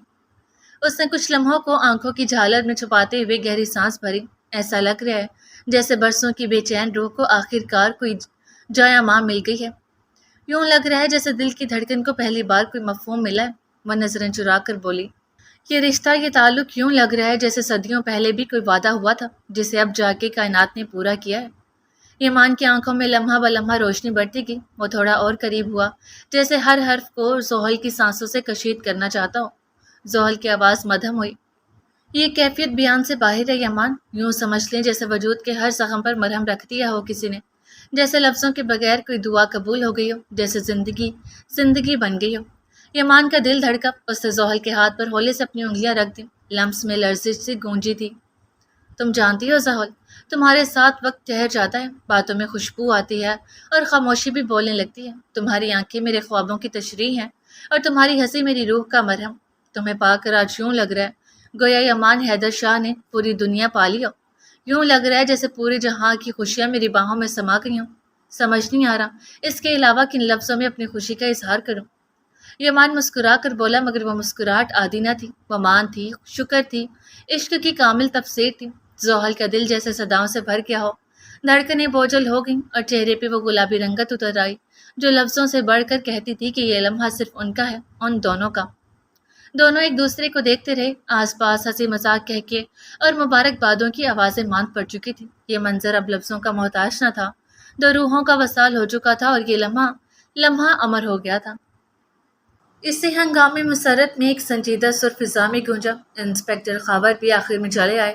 اس نے کچھ لمحوں کو آنکھوں کی جھالر میں چھپاتے ہوئے گہری سانس بھری۔ ایسا لگ رہا ہے جیسے برسوں کی بے چین روح کو آخر کار کوئی جایا ماں مل گئی ہے۔ یوں لگ رہا ہے جیسے دل کی دھڑکن کو پہلی بار کوئی مفہوم ملا ہے۔ وہ نظریں چرا کر بولی، یہ رشتہ، یہ تعلق یوں لگ رہا ہے جیسے صدیوں پہلے بھی کوئی وعدہ ہوا تھا جسے اب جا کے کائنات نے پورا کیا ہے۔ ایمان کی آنکھوں میں لمحہ بلمحہ روشنی بڑھتی گئی۔ وہ تھوڑا اور قریب ہوا، جیسے ہر حرف کو زحل کی سانسوں سے کشید کرنا چاہتا ہو۔ زحل کی آواز مدھم ہوئی، یہ کیفیت بیان سے باہر ہے یمان، یوں سمجھ لیں جیسے وجود کے ہر زخم پر مرہم رکھ دیا ہو کسی نے، جیسے لفظوں کے بغیر کوئی دعا قبول ہو گئی ہو، جیسے زندگی بن گئی ہو۔ یمان کا دل دھڑکا، اس نے زحل کے ہاتھ پر ہولے سے اپنی انگلیاں رکھ دیں۔ لمس میں لرزش سی گونجی تھی۔ تم جانتی ہو زحل، تمہارے ساتھ وقت ٹھہر جاتا ہے، باتوں میں خوشبو آتی ہے اور خاموشی بھی بولنے لگتی ہے۔ تمہاری آنکھیں میرے خوابوں کی تشریح ہیں اور تمہاری ہنسی میری روح کا مرہم۔ تمہیں پا کر آج یوں لگ رہا ہے گویا یمان حیدر شاہ نے پوری دنیا پا لی ہو۔ یوں لگ رہا ہے جیسے پورے جہاں کی خوشیاں میری باہوں میں سما گئی ہوں۔ سمجھ نہیں آ رہا اس کے علاوہ کن لفظوں میں اپنی خوشی کا اظہار کروں۔ یمان مسکرا کر بولا، مگر وہ مسکراہٹ عادی نہ تھی، وہ مان تھی، شکر تھی، عشق کی کامل تفسیر تھی۔ زحل کا دل جیسے صداؤں سے بھر گیا ہو، دھڑکنیں بوجھل ہو گئیں اور چہرے پہ وہ گلابی رنگت اتر آئی جو لفظوں سے بڑھ کر کہتی تھی کہ یہ لمحہ صرف ان کا ہے، ان دونوں کا۔ دونوں ایک دوسرے کو دیکھتے رہے، آس پاس ہنسی مذاق کہہ کے اور مبارکبادوں کی آوازیں ماند پڑ چکی تھی۔ یہ منظر اب لفظوں کا محتاج نہ تھا، دو روحوں کا وصال ہو چکا تھا اور یہ لمحہ امر ہو گیا تھا۔ اسی ہنگامی مسرت میں ایک سنجیدہ سر فضا میں گونجا۔ انسپکٹر خاور بھی آخر میں چلے آئے۔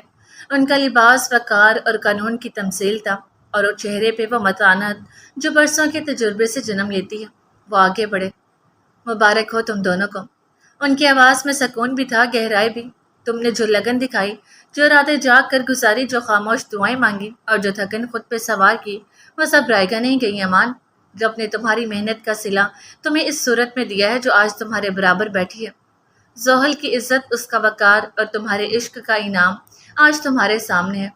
ان کا لباس وقار اور قانون کی تمثیل تھا اور چہرے پہ وہ متانت جو برسوں کے تجربے سے جنم لیتی ہے۔ وہ آگے بڑھے، مبارک ہو تم دونوں کو۔ ان کی آواز میں سکون بھی تھا، گہرائی بھی۔ تم نے جو لگن دکھائی، جو راتیں جاگ کر گزاری، جو خاموش دعائیں مانگی اور جو تھکن خود پہ سوار کی، وہ سب رائگاں نہیں گئی امان۔ رب نے تمہاری محنت کا صلہ تمہیں اس صورت میں دیا ہے جو آج تمہارے برابر بیٹھی ہے۔ زحل کی عزت، اس کا وقار اور تمہارے عشق کا انعام آج تمہارے سامنے ہے۔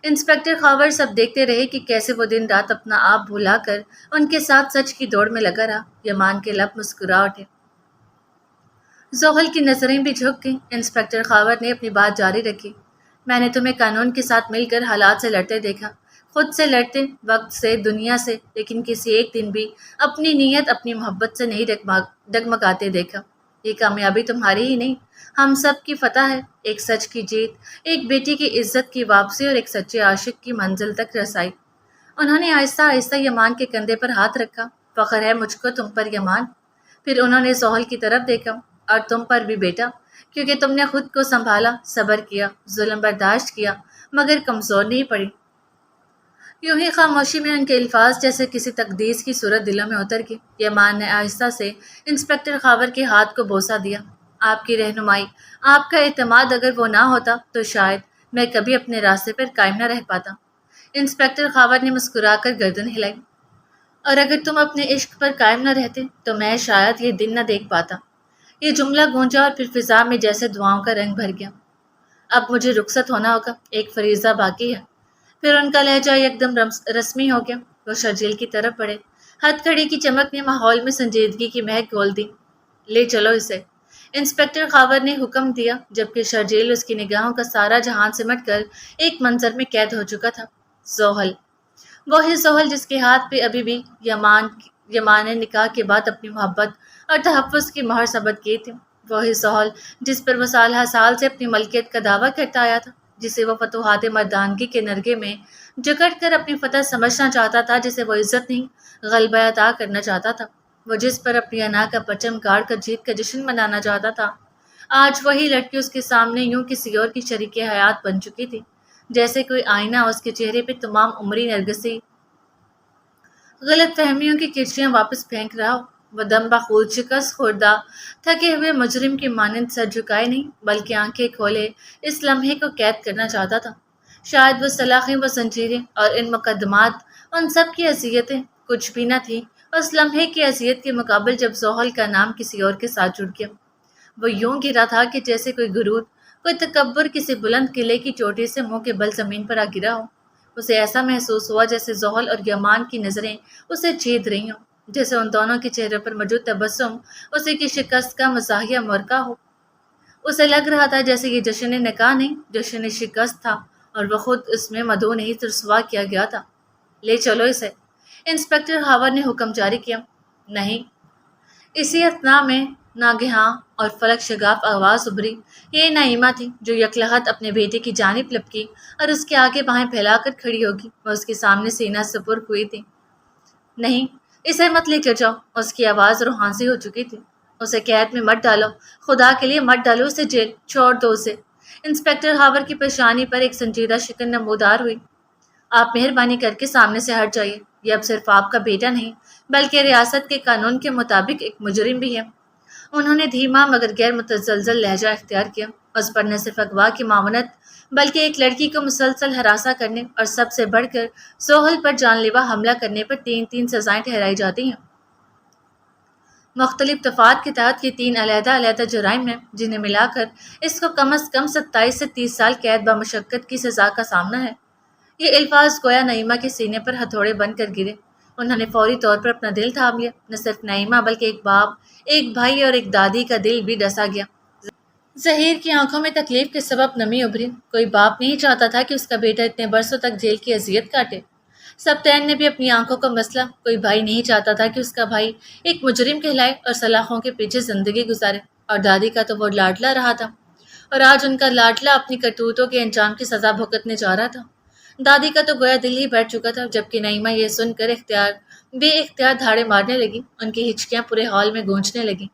انسپکٹر خاور سب دیکھتے رہے کہ کیسے وہ دن رات اپنا آپ بھلا کر ان کے ساتھ سچ کی دوڑ میں لگا رہا۔ یمان کے لب مسکرا اٹھے، زحل کی نظریں بھی جھک گئیں۔ انسپکٹر خاور نے اپنی بات جاری رکھی، میں نے تمہیں قانون کے ساتھ مل کر حالات سے لڑتے دیکھا، خود سے لڑتے، وقت سے، دنیا سے، لیکن کسی ایک دن بھی اپنی نیت، اپنی محبت سے نہیں ڈگمگاتے دیکھا۔ یہ کامیابی تمہاری ہی نہیں، ہم سب کی فتح ہے، ایک سچ کی جیت، ایک بیٹی کی عزت کی واپسی اور ایک سچے عاشق کی منزل تک رسائی۔ انہوں نے آہستہ آہستہ یمان کے کندھے پر ہاتھ رکھا، فخر ہے مجھ کو تم پر یمان۔ پھر انہوں نے زحل کی طرف دیکھا، اور تم پر بھی بیٹا، کیونکہ تم نے خود کو سنبھالا، صبر کیا، ظلم برداشت کیا، مگر کمزور نہیں پڑی۔ یوں ہی خاموشی میں ان کے الفاظ جیسے کسی تقدیس کی صورت دلوں میں اتر گئی۔ یمان نے آہستہ سے انسپکٹر خاور کے ہاتھ کو بوسہ دیا، آپ کی رہنمائی، آپ کا اعتماد اگر وہ نہ ہوتا تو شاید میں کبھی اپنے راستے پر قائم نہ رہ پاتا۔ انسپکٹر خاور نے مسکرا کر گردن ہلائی، اور اگر تم اپنے عشق پر قائم نہ رہتے تو میں شاید یہ دن نہ دیکھ پاتا۔ یہ جملہ گونجا اور پھر فضا میں جیسے دعاؤں کا رنگ بھر گیا۔ اب مجھے رخصت ہونا ہوگا، ایک فریضہ باقی ہے۔ پھر ان کا لہجہ یکدم رسمی ہو گیا۔ وہ شرجیل کی طرف بڑھے، ہتھ کڑی کی چمک نے ماحول میں سنجیدگی کی مہک گھول دی۔ لے چلو اسے، انسپکٹر خاور نے حکم دیا، جبکہ شرجیل اس کی نگاہوں کا سارا جہان سمٹ کر ایک منظر میں قید ہو چکا تھا۔ زحل، وہی زحل جس کے ہاتھ پہ ابھی بھی یمان نے نکاح کے بعد اپنی محبت اور تحفظ کی مہر ثبت کی تھی، وہی زحل جس پر وہ سالہ سال سے اپنی ملکیت کا دعویٰ کرتا آیا تھا، جسے وہ فتوحات مردانگی کے نرگے میں جکڑ کر اپنی فتح سمجھنا چاہتا تھا، جسے وہ عزت نہیں غلبہ عطا کرنا چاہتا تھا، وہ جس پر اپنی انا کا پرچم گاڑ کر جیت کا جشن منانا چاہتا تھا۔ آج وہی لڑکی اس کے سامنے یوں کسی اور کی شریک حیات بن چکی تھی، جیسے کوئی آئینہ اس کے چہرے پہ تمام عمری نرگسی غلط فہمیوں کی کچیاں واپس پھینک رہا ہو۔ وہ دم بخود شکست خوردہ تھکے ہوئے مجرم کی مانند سر جھکائے نہیں بلکہ آنکھیں کھولے اس لمحے کو قید کرنا چاہتا تھا۔ شاید وہ سلاخیں، وہ زنجیریں اور ان مقدمات، ان سب کی اذیتیں کچھ بھی نہ تھیں اس لمحے کی اذیت کے مقابل جب زحل کا نام کسی اور کے ساتھ جڑ گیا۔ وہ یوں گرا تھا کہ جیسے کوئی غرور، کوئی تکبر کسی بلند قلعے کی چوٹی سے منہ کے بل زمین پر آ گرا ہو۔ اسے ایسا محسوس ہوا جیسے زحل اور یمان کی نظریں اسے چید رہی ہوں، جیسے ان دونوں کے چہرے پر موجود تبسم اسی کی شکست کا مزاحیہ مرقع ہو۔ اسے لگ رہا تھا جیسے یہ جشن نکاح نہیں، جشن شکست تھا، اور وہ خود اس میں مدعو نہیں رسوا کیا گیا تھا۔ لے چلو اسے، انسپکٹر ہاور نے حکم جاری کیا۔ نہیں۔ اسی اثنا میں ناگہاں اور فلک شگاف آواز ابھری۔ یہ نعیمہ تھی جو یکلہت اپنے بیٹے کی جانب لپکی اور اس کے آگے باہیں پھیلا کر کھڑی ہوگی۔ وہ اس کے سامنے سینہ سپر ہوئی تھی۔ نہیں، اسے مت لے کر جاؤ۔ اس کی آواز روحانسی ہو چکی تھی۔ اسے قید میں مت ڈالو، خدا کے لیے مت ڈالو اسے جیل، چھوڑ دو اسے۔ انسپکٹر ہاور کی پیشانی پر ایک سنجیدہ شکن نمودار ہوئی۔ آپ مہربانی کر کے سامنے سے ہٹ جائیے۔ یہ اب صرف آپ کا بیٹا نہیں بلکہ ریاست کے قانون کے مطابق ایک مجرم بھی ہے۔ انہوں نے دھیما مگر غیر متزلزل لہجہ اختیار کیا۔ اس پر نہ صرف اغوا کی معاونت بلکہ ایک لڑکی کو مسلسل ہراساں کرنے اور سب سے بڑھ کر زحل پر جان لیوا حملہ کرنے پر 3 سزائیں ٹھہرائی جاتی ہیں۔ مختلف دفعات کے تحت یہ 3 علیحدہ علیحدہ جرائم ہیں جنہیں ملا کر اس کو کم از کم 27 سے 30 سال قید بمشقت کی سزا کا سامنا ہے۔ یہ الفاظ گویا نعیمہ کے سینے پر ہتھوڑے بن کر گرے۔ انہوں نے فوری طور پر اپنا دل تھام لیا۔ نہ صرف نعیمہ بلکہ ایک باپ، ایک بھائی اور ایک دادی کا دل بھی ڈسا گیا۔ ظہیر کی آنکھوں میں تکلیف کے سبب نمی ابھری۔ کوئی باپ نہیں چاہتا تھا کہ اس کا بیٹا اتنے برسوں تک جیل کی اذیت کاٹے۔ سبتین نے بھی اپنی آنکھوں کو مسلا۔ کوئی بھائی نہیں چاہتا تھا کہ اس کا بھائی ایک مجرم کہلائے اور سلاخوں کے پیچھے زندگی گزارے۔ اور دادی کا تو وہ لاڈلا رہا تھا، اور آج ان کا لاڈلا اپنی کرتوتوں کے انجام کی سزا بھگتنے جا رہا تھا۔ دادی کا تو گویا دل ہی بیٹھ چکا تھا، جبکہ نعیمہ یہ سن کر بے اختیار دھاڑے مارنے لگی۔ ان کی ہچکیاں پورے ہال میں گونجنے لگیں۔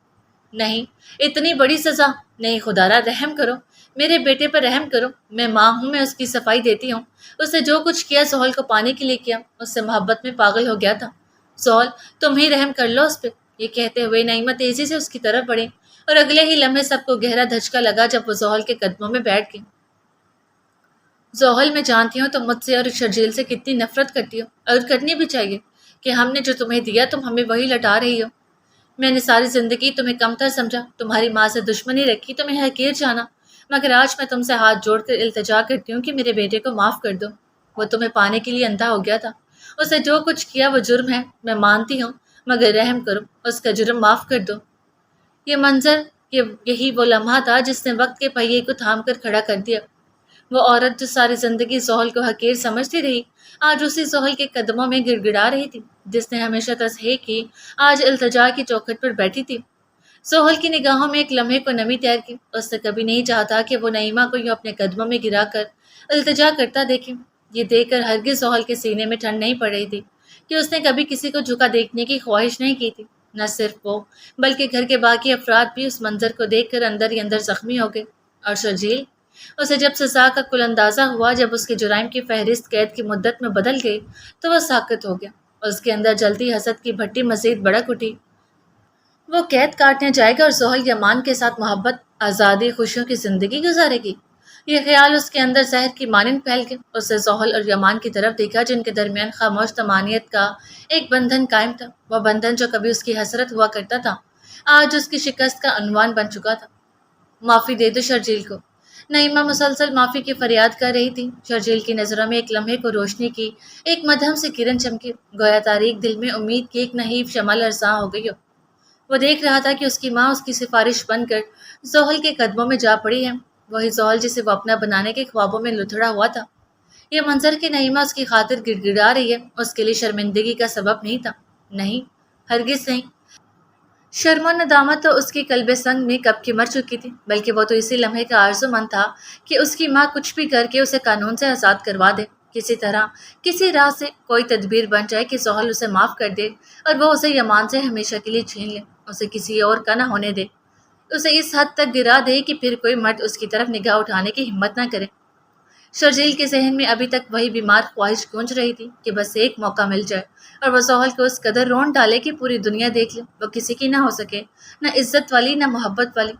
نہیں، اتنی بڑی سزا نہیں، خدارا رحم کرو، میرے بیٹے پر رحم کرو۔ میں ماں ہوں، میں اس کی صفائی دیتی ہوں۔ اس نے جو کچھ کیا زحل کو پانے کے لیے کیا، اس سے محبت میں پاگل ہو گیا تھا۔ زحل، تم ہی رحم کر لو اس پہ۔ یہ کہتے ہوئے نعیمہ تیزی سے اس کی طرف بڑھی، اور اگلے ہی لمحے سب کو گہرا دھچکا لگا جب وہ زحل کے قدموں میں بیٹھ گئی۔ زحل، میں جانتی ہوں تم مجھ سے اور شرجیل سے کتنی نفرت کرتی ہو، اور کرنی بھی چاہیے کہ ہم نے جو تمہیں دیا تم ہمیں وہی لٹا رہی ہو۔ میں نے ساری زندگی تمہیں کمتر سمجھا، تمہاری ماں سے دشمنی رکھی، تمہیں حقیر جانا، مگر آج میں تم سے ہاتھ جوڑ کر التجا کرتی ہوں کہ میرے بیٹے کو معاف کر دو۔ وہ تمہیں پانے کے لیے اندھا ہو گیا تھا۔ اسے جو کچھ کیا وہ جرم ہے، میں مانتی ہوں، مگر رحم کرو، اس کا جرم معاف کر دو۔ یہ منظر، یہی وہ لمحہ تھا جس نے وقت کے پہیے کو تھام کر کھڑا کر دیا۔ وہ عورت جو ساری زندگی زحل کو حقیر سمجھتی رہی، آج اسی زحل کے قدموں میں گڑ گڑا رہی تھی۔ جس نے ہمیشہ تصحیح کی، آج التجا کی چوکھٹ پر بیٹھی تھی۔ زحل کی نگاہوں میں ایک لمحے کو نمی تیر کی۔ اس نے کبھی نہیں چاہتا کہ وہ نعیمہ کو یوں اپنے قدموں میں گرا کر التجا کرتا دیکھے۔ یہ دیکھ کر ہرگز زحل کے سینے میں ٹھنڈ نہیں پڑ رہی تھی کہ اس نے کبھی کسی کو جھکا دیکھنے کی خواہش نہیں کی تھی۔ نہ صرف وہ بلکہ گھر کے باقی افراد بھی اس منظر کو دیکھ کر اندر ہی اندر زخمی ہو گئے۔ اور شرجیل، اسے جب سزا کا کل اندازہ ہوا، جب اس کے جرائم کی فہرست قید کی مدت میں بدل گئی، تو وہ ساکت ہو گیا۔ اس کے اندر جلتی حسد کی بھٹی مزید بڑک اٹھی۔ وہ قید کاٹنے جائے گا اور زحل یمان کے ساتھ محبت، آزادی، خوشیوں کی زندگی گزارے گی۔ یہ خیال اس کے اندر زہر کی مانند پھیل گیا۔ اس نے زحل اور یمان کی طرف دیکھا جن کے درمیان خاموش طمانینت کا ایک بندھن قائم تھا۔ وہ بندھن جو کبھی اس کی حسرت ہوا کرتا تھا، آج اس کی شکست کا عنوان بن چکا تھا۔ معافی دے دو شرجیل کو۔ نعیمہ مسلسل معافی کی فریاد کر رہی تھی۔ شرجیل کی نظروں میں ایک لمحے کو روشنی کی ایک مدھم سے کرن چمکی، گویا تاریک دل میں امید کی ایک نحیف شمع ارساں ہو گئی ہو۔ وہ دیکھ رہا تھا کہ اس کی ماں اس کی سفارش بن کر زحل کے قدموں میں جا پڑی ہے، وہی زحل جسے وہ اپنا بنانے کے خوابوں میں لتھڑا ہوا تھا۔ یہ منظر کہ نعیمہ اس کی خاطر گڑ گڑا رہی ہے، اس کے لیے شرمندگی کا سبب نہیں تھا۔ نہیں، ہرگز نہیں۔ شرم و ندامت تو اس کی قلب سنگ میں کب کی مر چکی تھی، بلکہ وہ تو اسی لمحے کا آرزومند تھا کہ اس کی ماں کچھ بھی کر کے اسے قانون سے آزاد کروا دے، کسی طرح، کسی راہ سے کوئی تدبیر بن جائے کہ زحل اسے معاف کر دے اور وہ اسے یمان سے ہمیشہ کے لیے چھین لے، اسے کسی اور کا نہ ہونے دے، اسے اس حد تک گرا دے کہ پھر کوئی مرد اس کی طرف نگاہ اٹھانے کی ہمت نہ کرے۔ شرجیل کے ذہن میں ابھی تک وہی بیمار خواہش گونج رہی تھی کہ بس ایک موقع مل جائے اور وہ زحل کو اس قدر رون ڈالے کہ پوری دنیا دیکھ لے، وہ کسی کی نہ ہو سکے، نہ عزت والی نہ محبت والی۔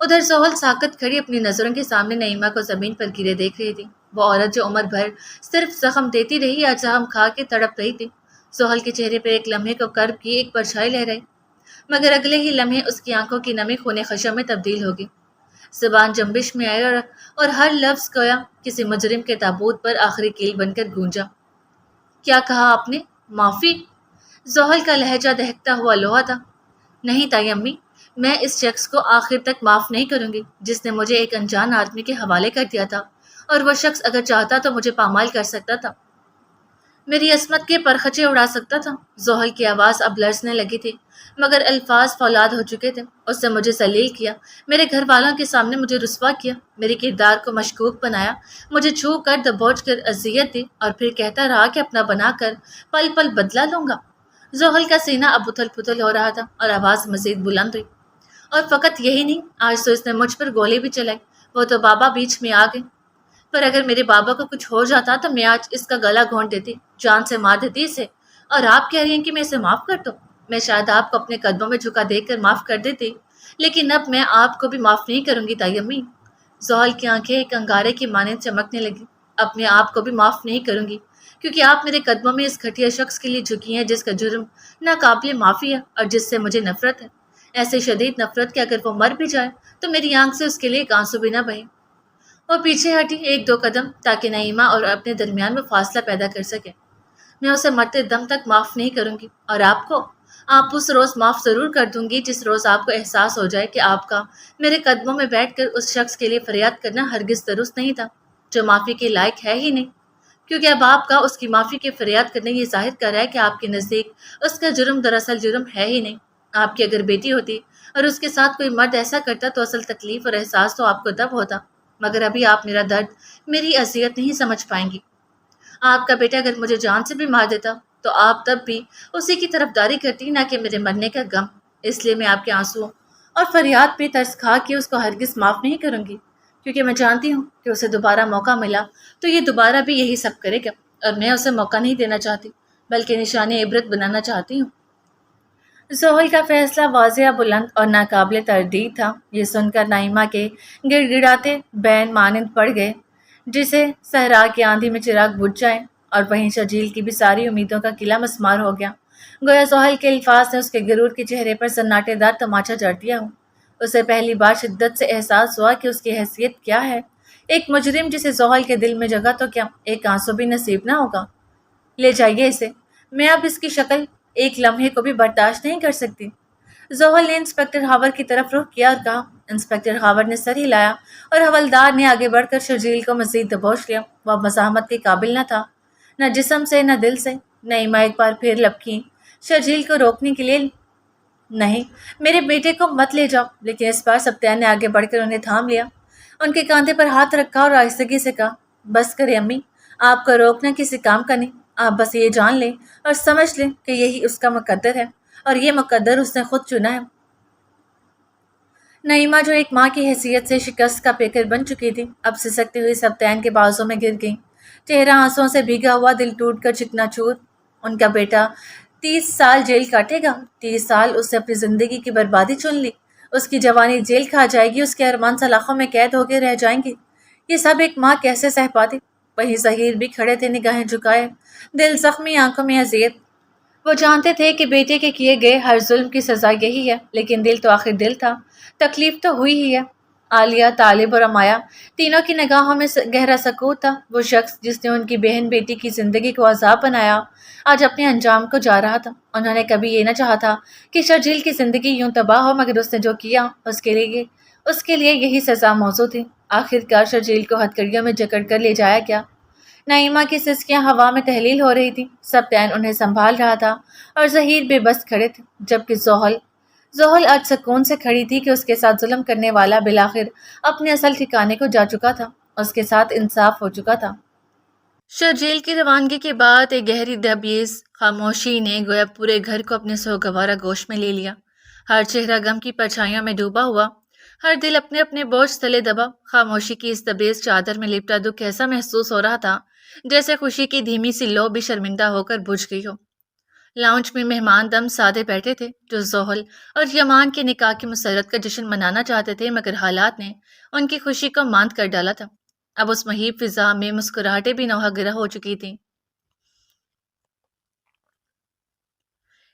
ادھر زحل ساکت کھڑی اپنی نظروں کے سامنے نعیمہ کو زمین پر گرے دیکھ رہی تھی۔ وہ عورت جو عمر بھر صرف زخم دیتی رہی، آج زخم کھا کے تڑپ رہی تھی۔ زحل کے چہرے پر ایک لمحے کو کرب کی ایک پرچھائی لہرائی، مگر اگلے ہی لمحے اس کی آنکھوں کی نمی خون خشم میں تبدیل ہوگی۔ زبان جنبش میں آئی اور ہر لفظ گویا کسی مجرم کے تابوت پر آخری کیل بن کر گونجا۔ کیا کہا آپ نے؟ معافی؟ زحل کا لہجہ دہکتا ہوا لوہا تھا۔ نہیں تائی امی، میں اس شخص کو آخر تک معاف نہیں کروں گی جس نے مجھے ایک انجان آدمی کے حوالے کر دیا تھا، اور وہ شخص اگر چاہتا تو مجھے پامال کر سکتا تھا، میری عصمت کے پرخچے اڑا سکتا تھا۔ زحل کی آواز اب لرزنے لگی تھی، مگر الفاظ فولاد ہو چکے تھے۔ اس نے مجھے ذلیل کیا، میرے گھر والوں کے سامنے مجھے رسوا کیا، میرے کردار کو مشکوک بنایا، مجھے چھو کر دبوچ کر اذیت دی، اور پھر کہتا رہا کہ اپنا بنا کر پل پل بدلہ لوں گا۔ زحل کا سینہ اب اتھل پتھل ہو رہا تھا اور آواز مزید بلند ہوئی۔ اور فقط یہی نہیں، آج تو اس نے مجھ پر گولی بھی چلائی، وہ تو بابا بیچ میں آ گئے، پر اگر میرے بابا کو کچھ ہو جاتا تو میں آج اس کا گلا گھونٹ دیتی، جان سے مار دیتی اسے، اور آپ کہہ رہی ہیں کہ میں اسے معاف کر دوں؟ میں شاید آپ کو اپنے قدموں میں جھکا دے کر معاف کر دیتی، لیکن اب میں آپ کو بھی معاف نہیں کروں گی تائی امی۔ زحل کی آنکھیں ایک انگارے کی مانند چمکنے لگی۔ اپنے آپ کو بھی معاف نہیں کروں گی، کیونکہ آپ میرے قدموں میں اس گھٹیا شخص کے لیے جھکی ہیں جس کا جرم ناقابل معافی ہے اور جس سے مجھے نفرت ہے، ایسے شدید نفرت کہ اگر وہ مر بھی جائے تو میری آنکھ سے اس کے لیے ایک آنسو بھی نہ بہے۔ وہ پیچھے ہٹی ایک دو قدم تاکہ نعیمہ اور اپنے درمیان میں فاصلہ پیدا کر سکے۔ میں اسے مرتے دم تک معاف نہیں کروں گی، اور آپ کو، آپ اس روز معاف ضرور کر دوں گی جس روز آپ کو احساس ہو جائے کہ آپ کا میرے قدموں میں بیٹھ کر اس شخص کے لیے فریاد کرنا ہرگز درست نہیں تھا، جو معافی کے لائق ہے ہی نہیں، کیونکہ اب آپ کا اس کی معافی کے فریاد کرنے یہ ظاہر کر رہا ہے کہ آپ کے نزدیک اس کا جرم دراصل جرم ہے ہی نہیں۔ آپ کی اگر بیٹی ہوتی اور اس کے ساتھ کوئی مرد ایسا کرتا تو اصل تکلیف اور احساس تو آپ کو تب ہوتا، مگر ابھی آپ میرا درد، میری اذیت نہیں سمجھ پائیں گی۔ آپ کا بیٹا اگر مجھے جان سے بھی مار دیتا تو آپ تب بھی اسی کی طرفداری کرتی، نہ کہ میرے مرنے کا غم۔ اس لیے میں آپ کے آنسوؤں اور فریاد پہ ترس کھا کے اس کو ہرگز معاف نہیں کروں گی، کیونکہ میں جانتی ہوں کہ اسے دوبارہ موقع ملا تو یہ دوبارہ بھی یہی سب کرے گا، اور میں اسے موقع نہیں دینا چاہتی بلکہ نشان عبرت بنانا چاہتی ہوں۔ زحل کا فیصلہ واضح، بلند اور ناقابل تردید تھا۔ یہ سن کر نعیمہ کے گڑ گڑاتے بین مانند پڑ گئے جسے صحرا کی آندھی میں چراغ بجھ جائے، اور وہیں شرجیل کی بھی ساری امیدوں کا قلعہ مسمار ہو گیا، گویا زحل کے الفاظ نے اس کے غرور کے چہرے پر سناٹے دار تماچا جڑ دیا ہو۔ اسے پہلی بار شدت سے احساس ہوا کہ اس کی حیثیت کیا ہے، ایک مجرم جسے زحل کے دل میں جگہ تو کیا ایک آنسو بھی نصیب نہ ہوگا۔ لے جائیے اسے، میں اب اس کی شکل ایک لمحے کو بھی برداشت نہیں کر سکتی۔ زحل نے انسپکٹر ہاور کی طرف رخ کیا اور کہا۔ انسپکٹر ہاور نے سر ہلایا اور حوالدار نے آگے بڑھ کر شرجیل کو مزید دبوچ لیا۔ وہ مزاحمت کے قابل نہ تھا، نہ جسم سے نہ دل سے۔ نعیمہ ایک بار پھر لپکی شرجیل کو روکنے کے لیے، نہیں، میرے بیٹے کو مت لے جاؤ، لیکن اس بار سبتین نے آگے بڑھ کر انہیں تھام لیا، ان کے کاندھے پر ہاتھ رکھا اور آہستگی سے کہا، بس کرے امی، آپ کو روکنا کسی کام کا نہیں، آپ بس یہ جان لیں اور سمجھ لیں کہ یہی اس کا مقدر ہے، اور یہ مقدر اس نے خود چنا ہے۔ نعیمہ جو ایک ماں کی حیثیت سے شکست کا پیکر بن چکی تھی، اب سسکتی ہوئی سبتین کے بازوں میں گر گئی، چہرہ آنسوؤں سے بھیگا ہوا، دل ٹوٹ کر چکنا چور۔ ان کا بیٹا 30 سال جیل کاٹے گا، 30 سال اس نے اپنی زندگی کی بربادی چن لی، اس کی جوانی جیل کھا جائے گی، اس کے ارمان سلاخوں میں قید ہو کے رہ جائیں گے۔ یہ سب ایک ماں کیسے سہ پاتی؟ وہیں ظہیر بھی کھڑے تھے نگاہیں جھکائے، دل زخمی، آنکھوں میں اذیت۔ وہ جانتے تھے کہ بیٹے کے کیے گئے ہر ظلم کی سزا یہی ہے، لیکن دل تو آخر دل تھا، تکلیف تو ہوئی ہی ہے۔ عالیہ، طالب اور امایا تینوں کی نگاہوں میں گہرا سکوت تھا۔ وہ شخص جس نے ان کی بہن بیٹی کی زندگی کو عذاب بنایا، آج اپنے انجام کو جا رہا تھا۔ انہوں نے کبھی یہ نہ چاہا تھا کہ شرجیل کی زندگی یوں تباہ ہو، مگر اس نے جو کیا اس کے لیے یہی سزا موزوں تھی۔ آخر کار شرجیل کو ہتھکڑیوں میں جکڑ کر لے جایا گیا۔ نعیمہ کی سسکیاں ہوا میں تحلیل ہو رہی تھی، سبتین انہیں سنبھال رہا تھا اور ظہیر بے بس کھڑے تھے، جبکہ زحل آج سکون سے کھڑی تھی کہ اس کے ساتھ ظلم کرنے والا بالآخر اپنے اصل ٹھکانے کو جا چکا تھا، اس کے ساتھ انصاف ہو چکا تھا۔ شرجیل کی روانگی کے بعد ایک گہری دبیز خاموشی نے گویا پورے گھر کو اپنے سوگوارا گوش میں لے لیا۔ ہر چہرہ غم کی پرچھائیوں میں ڈوبا ہوا، ہر دل اپنے اپنے بوجھ تلے دبا، خاموشی کی اس دبیز چادر میں لپٹا دکھ ایسا محسوس ہو رہا تھا جیسے خوشی کی دھیمی سی لو بھی شرمندہ ہو کر بجھ گئی ہو۔ لاؤنج میں مہمان دم سادے بیٹھے تھے جو زحل اور یمان کے نکاح کی مسرت کا جشن منانا چاہتے تھے، مگر حالات نے ان کی خوشی کو ماند کر ڈالا تھا۔ اب اس مہیب فضا میں مسکراہٹیں بھی نوحہ گرہ ہو چکی تھیں۔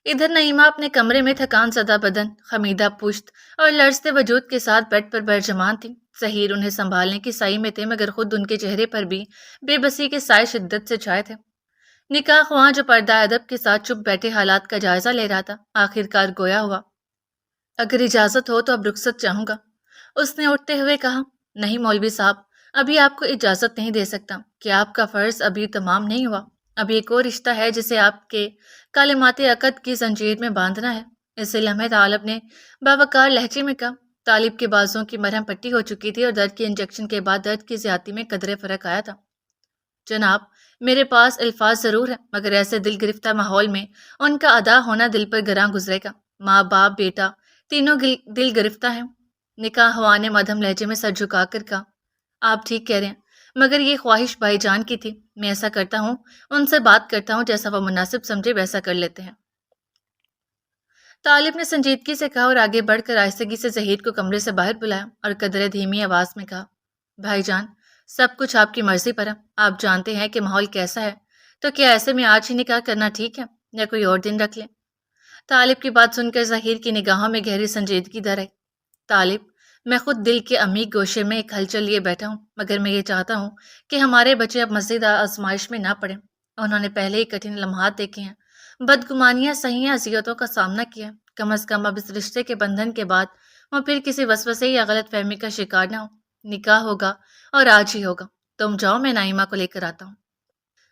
ادھر نعیمہ اپنے کمرے میں تھکان زدہ بدن، خمیدہ پشت اور لرزتے وجود کے ساتھ بیڈ پر برجمان تھی۔ ظہیر انہیں سنبھالنے کی سعی میں تھے، مگر خود ان کے چہرے پر بھی بے بسی کے سائے شدت سے چھائے تھے۔ نکاح خواں جو پردہ ادب کے ساتھ چپ بیٹھے حالات کا جائزہ لے رہا تھا، آخر کار گویا ہوا۔ اگر اجازت ہو تو اب رخصت چاہوں گا، اس نے اٹھتے ہوئے کہا۔ نہیں مولوی صاحب، ابھی آپ کو اجازت نہیں دے سکتا کہ آپ کا فرض ابھی تمام نہیں ہوا۔ ابھی ایک اور رشتہ ہے جسے آپ کے کالمات عقد کی زنجیر میں باندھنا ہے۔ اسے لمحے طالب نے باوقار لہجے میں کہا۔ طالب کے بازوں کی مرہم پٹی ہو چکی تھی اور درد کے انجیکشن کے بعد درد کی زیادتی میں قدرے فرق آیا تھا۔ جناب، میرے پاس الفاظ ضرور ہیں، مگر ایسے دل گرفتہ ماحول میں ان کا ادا ہونا دل پر گراں گزرے گا۔ ماں باپ بیٹا تینوں دل گرفتہ ہیں۔ نکاح ہوا نے مدھم لہجے میں سر جھکا کر کہا۔ آپ ٹھیک کہہ رہے ہیں، مگر یہ خواہش بھائی جان کی تھی۔ میں ایسا کرتا ہوں، ان سے بات کرتا ہوں، جیسا وہ مناسب سمجھے ویسا کر لیتے ہیں۔ طالب نے سنجیدگی سے کہا اور آگے بڑھ کر آہستگی سے ظہیر کو کمرے سے باہر بلایا اور قدرے دھیمی آواز میں کہا۔ بھائی جان، سب کچھ آپ کی مرضی پر ہے۔ آپ جانتے ہیں کہ ماحول کیسا ہے، تو کیا ایسے میں آج ہی نکاح کرنا ٹھیک ہے یا کوئی اور دن رکھ لیں؟ طالب کی بات سن کر ظہیر کی نگاہوں میں گہری سنجیدگی در آئی۔ طالب، میں خود دل کے عمیق گوشے میں ایک ہلچل لیے بیٹھا ہوں، مگر میں یہ چاہتا ہوں کہ ہمارے بچے اب مزید آزمائش میں نہ پڑیں۔ انہوں نے پہلے ہی کٹھن لمحات دیکھے ہیں، بدگمانیاں سہی اذیتوں کا سامنا کیا۔ کم از کم اب اس رشتے کے بندھن کے بعد وہ پھر کسی وسوسے یا غلط فہمی کا شکار نہ ہو۔ نکاح ہوگا اور آج ہی ہوگا۔ تم جاؤ، میں نائمہ کو لے کر آتا ہوں۔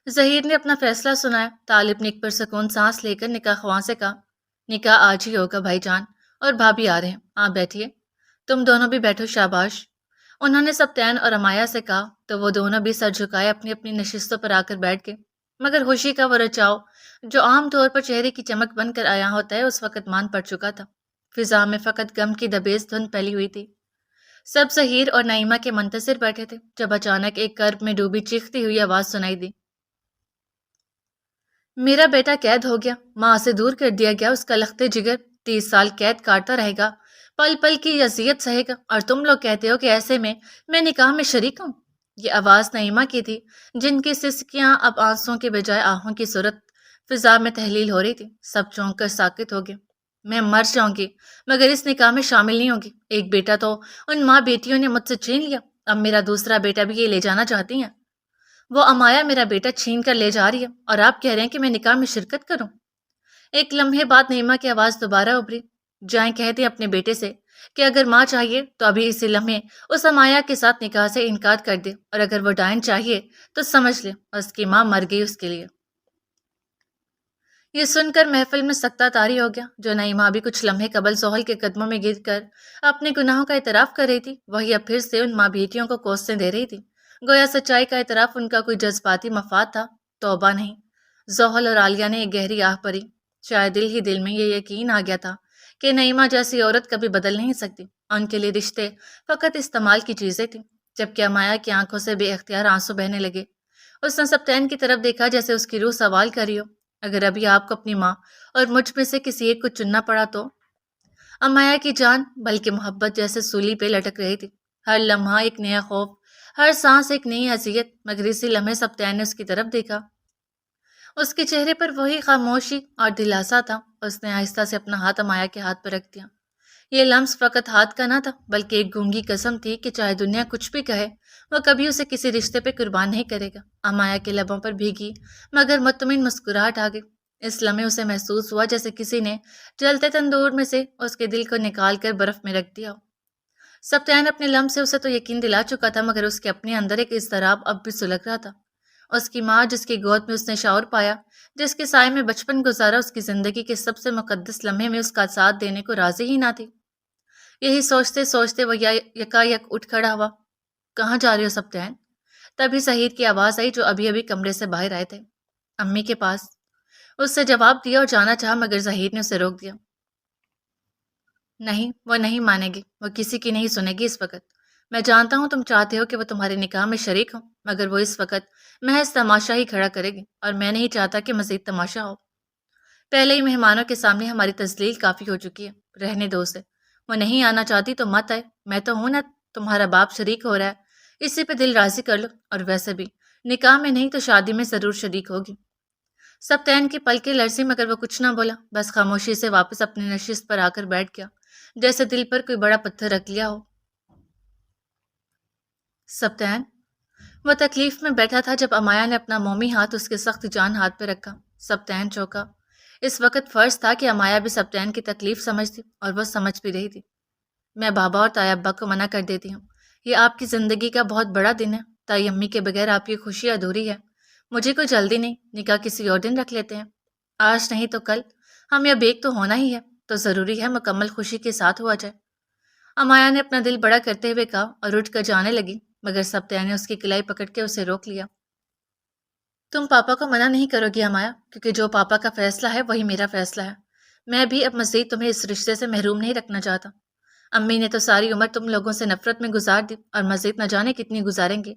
ظہیر نے اپنا فیصلہ سنایا۔ طالب نے ایک پرسکون سانس لے کر نکاح خواں سے کہا۔ نکاح آج ہی ہوگا بھائی جان، اور بھابھی آ رہے ہیں، آپ بیٹھیے۔ تم دونوں بھی بیٹھو، شاباش۔ انہوں نے سبتین اور امایا سے کہا تو وہ دونوں بھی سر جھکائے اپنی اپنی نشستوں پر آ کر بیٹھ گئے، مگر خوشی کا وہ رچاؤ جو عام طور پر چہرے کی چمک بن کر آیا ہوتا ہے اس وقت مان پڑ چکا تھا۔ فضا میں فقط غم کی دبیز دھند پھیلی ہوئی تھی۔ سب ظہیر اور نعیمہ کے منتظر بیٹھے تھے جب اچانک ایک کرب میں ڈوبی چیختی ہوئی آواز سنائی دی۔ میرا بیٹا قید ہو گیا، ماں سے دور کر دیا گیا، اس کا لختے جگر 30 سال قید کاٹتا رہے گا، پل پل کی اذیت سہے گا، اور تم لوگ کہتے ہو کہ ایسے میں نکاح میں شریک ہوں۔ یہ آواز نعیمہ کی تھی، جن کی سسکیاں اب آنسوں کے بجائے آہوں کی صورت فضا میں تحلیل ہو رہی تھی۔ سب چونک کر ساکت ہو گئے۔ میں مر جاؤں گی مگر اس نکاح میں شامل نہیں ہوگی۔ ایک بیٹا تو ان ماں بیٹیوں نے مجھ سے چھین لیا، اب میرا دوسرا بیٹا بھی یہ لے جانا چاہتی ہیں۔ وہ امایا میرا بیٹا چھین کر لے جا رہی ہے اور آپ کہہ رہے ہیں کہ میں نکاح میں شرکت کروں۔ ایک لمحے بعد نعیمہ کی آواز دوبارہ ابھری۔ جائیں کہہ دیں اپنے بیٹے سے کہ اگر ماں چاہیے تو ابھی اسی لمحے اس امایا کے ساتھ نکاح سے انکار کر دے، اور اگر وہ ڈائن چاہیے تو سمجھ لے اس کی ماں مر گئی اس کے لیے۔ یہ سن کر محفل میں سکتہ طاری ہو گیا۔ جو نعیمہ ابھی کچھ لمحے قبل زحل کے قدموں میں گر کر اپنے گناہوں کا اعتراف کر رہی تھی، وہی اب پھر سے ان ماں بیٹیوں کو کوسیں دے رہی تھی۔ گویا سچائی کا اعتراف ان کا کوئی جذباتی مفاد تھا۔ توبہ نہیں! زحل اور عالیہ نے ایک گہری آہ بھری۔ شاید دل ہی دل میں یہ یقین آ گیا تھا کہ نعیمہ جیسی عورت کبھی بدل نہیں سکتی۔ ان کے لیے رشتے فقط استعمال کی چیزیں تھیں۔ جبکہ امایا کی آنکھوں سے بے اختیار آنسو بہنے لگے۔ اس نے سبتین کی طرف دیکھا جیسے اس کی روح سوال کر رہی ہو، اگر ابھی آپ کو اپنی ماں اور مجھ میں سے کسی ایک کو چننا پڑا تو؟ امایا کی جان بلکہ محبت جیسے سولی پہ لٹک رہی تھی۔ ہر لمحہ ایک نیا خوف، ہر سانس ایک نئی اذیت، مگر اسی لمحے سبتین نے اس کی طرف دیکھا۔ اس کے چہرے پر وہی خاموشی اور دلاسا تھا۔ اس نے آہستہ سے اپنا ہاتھ امایا کے ہاتھ پر رکھ دیا۔ یہ لمس فقط ہاتھ کا نہ تھا، بلکہ ایک گونگی قسم تھی کہ چاہے دنیا کچھ بھی کہے، وہ کبھی اسے کسی رشتے پہ قربان نہیں کرے گا۔ امایا کے لبوں پر بھیگی مگر مطمئن مسکراہٹ آ گئی۔ اس لمحے اسے محسوس ہوا جیسے کسی نے جلتے تندور میں سے اس کے دل کو نکال کر برف میں رکھ دیا ہو۔ سبتین اپنے لمس سے اسے تو یقین دلا چکا تھا، مگر اس کے اپنے اندر ایک اضطراب اب بھی سلگ رہا تھا۔ اس کی ماں جس کی گود میں اس نے شعور پایا، جس کے سائے میں بچپن گزارا، اس کی زندگی کے سب سے مقدس لمحے میں اس کا ساتھ دینے کو راضی ہی نہ تھی۔ یہی سوچتے سوچتے وہ یکایک اٹھ کھڑا ہوا۔ کہاں جا رہے ہو سبتین؟ تبھی ظہیر کی آواز آئی جو ابھی ابھی کمرے سے باہر آئے تھے۔ امی کے پاس۔ اس سے جواب دیا اور جانا چاہا، مگر ظہیر نے اسے روک دیا۔ نہیں، وہ نہیں مانے گی، وہ کسی کی نہیں سنے گی اس وقت۔ میں جانتا ہوں تم چاہتے ہو کہ وہ تمہارے نکاح میں شریک ہو، مگر وہ اس وقت محض تماشا ہی کھڑا کرے گی اور میں نہیں چاہتا کہ مزید تماشا ہو۔ پہلے ہی مہمانوں کے سامنے ہماری تذلیل کافی ہو چکی ہے، رہنے دو اسے۔ وہ نہیں آنا چاہتی تو مت آئے، میں تو ہوں نا، تمہارا باپ شریک ہو رہا ہے، اسی پہ دل راضی کر لو، اور ویسے بھی نکاح میں نہیں تو شادی میں ضرور شریک ہوگی۔ سبتین کی پلکیں لرزی مگر وہ کچھ نہ بولا، بس خاموشی سے واپس اپنی نشست پر آ کر بیٹھ گیا، جیسے دل پر کوئی بڑا پتھر رکھ لیا ہو۔ سبتین، وہ تکلیف میں بیٹھا تھا جب امایا نے اپنا مومی ہاتھ اس کے سخت جان ہاتھ پہ رکھا۔ سبتین چونکا۔ اس وقت فرض تھا کہ امایا بھی سبتین کی تکلیف سمجھتی، اور وہ سمجھ بھی رہی تھی۔ میں بابا اور تائی ابا کو منع کر دیتی ہوں، یہ آپ کی زندگی کا بہت بڑا دن ہے، تائی امی کے بغیر آپ کی خوشی ادھوری ہے۔ مجھے کوئی جلدی نہیں، نکاح کسی اور دن رکھ لیتے ہیں، آج نہیں تو کل، ہم یا بیگ تو ہونا ہی ہے، تو ضروری ہے مکمل خوشی کے ساتھ ہوا جائے۔ امایا نے اپنا دل بڑا کرتے ہوئے کہا اور اٹھ کر جانے لگی، مگر سبتین نے اس کی کلائی پکڑ کے اسے روک لیا۔ تم پاپا کو منع نہیں کرو گی امایا، کیونکہ جو پاپا کا فیصلہ ہے وہی میرا فیصلہ ہے۔ میں بھی اب مزید تمہیں اس رشتے سے محروم نہیں رکھنا چاہتا۔ امی نے تو ساری عمر تم لوگوں سے نفرت میں گزار دی، اور مزید نہ جانے کتنی گزاریں گے،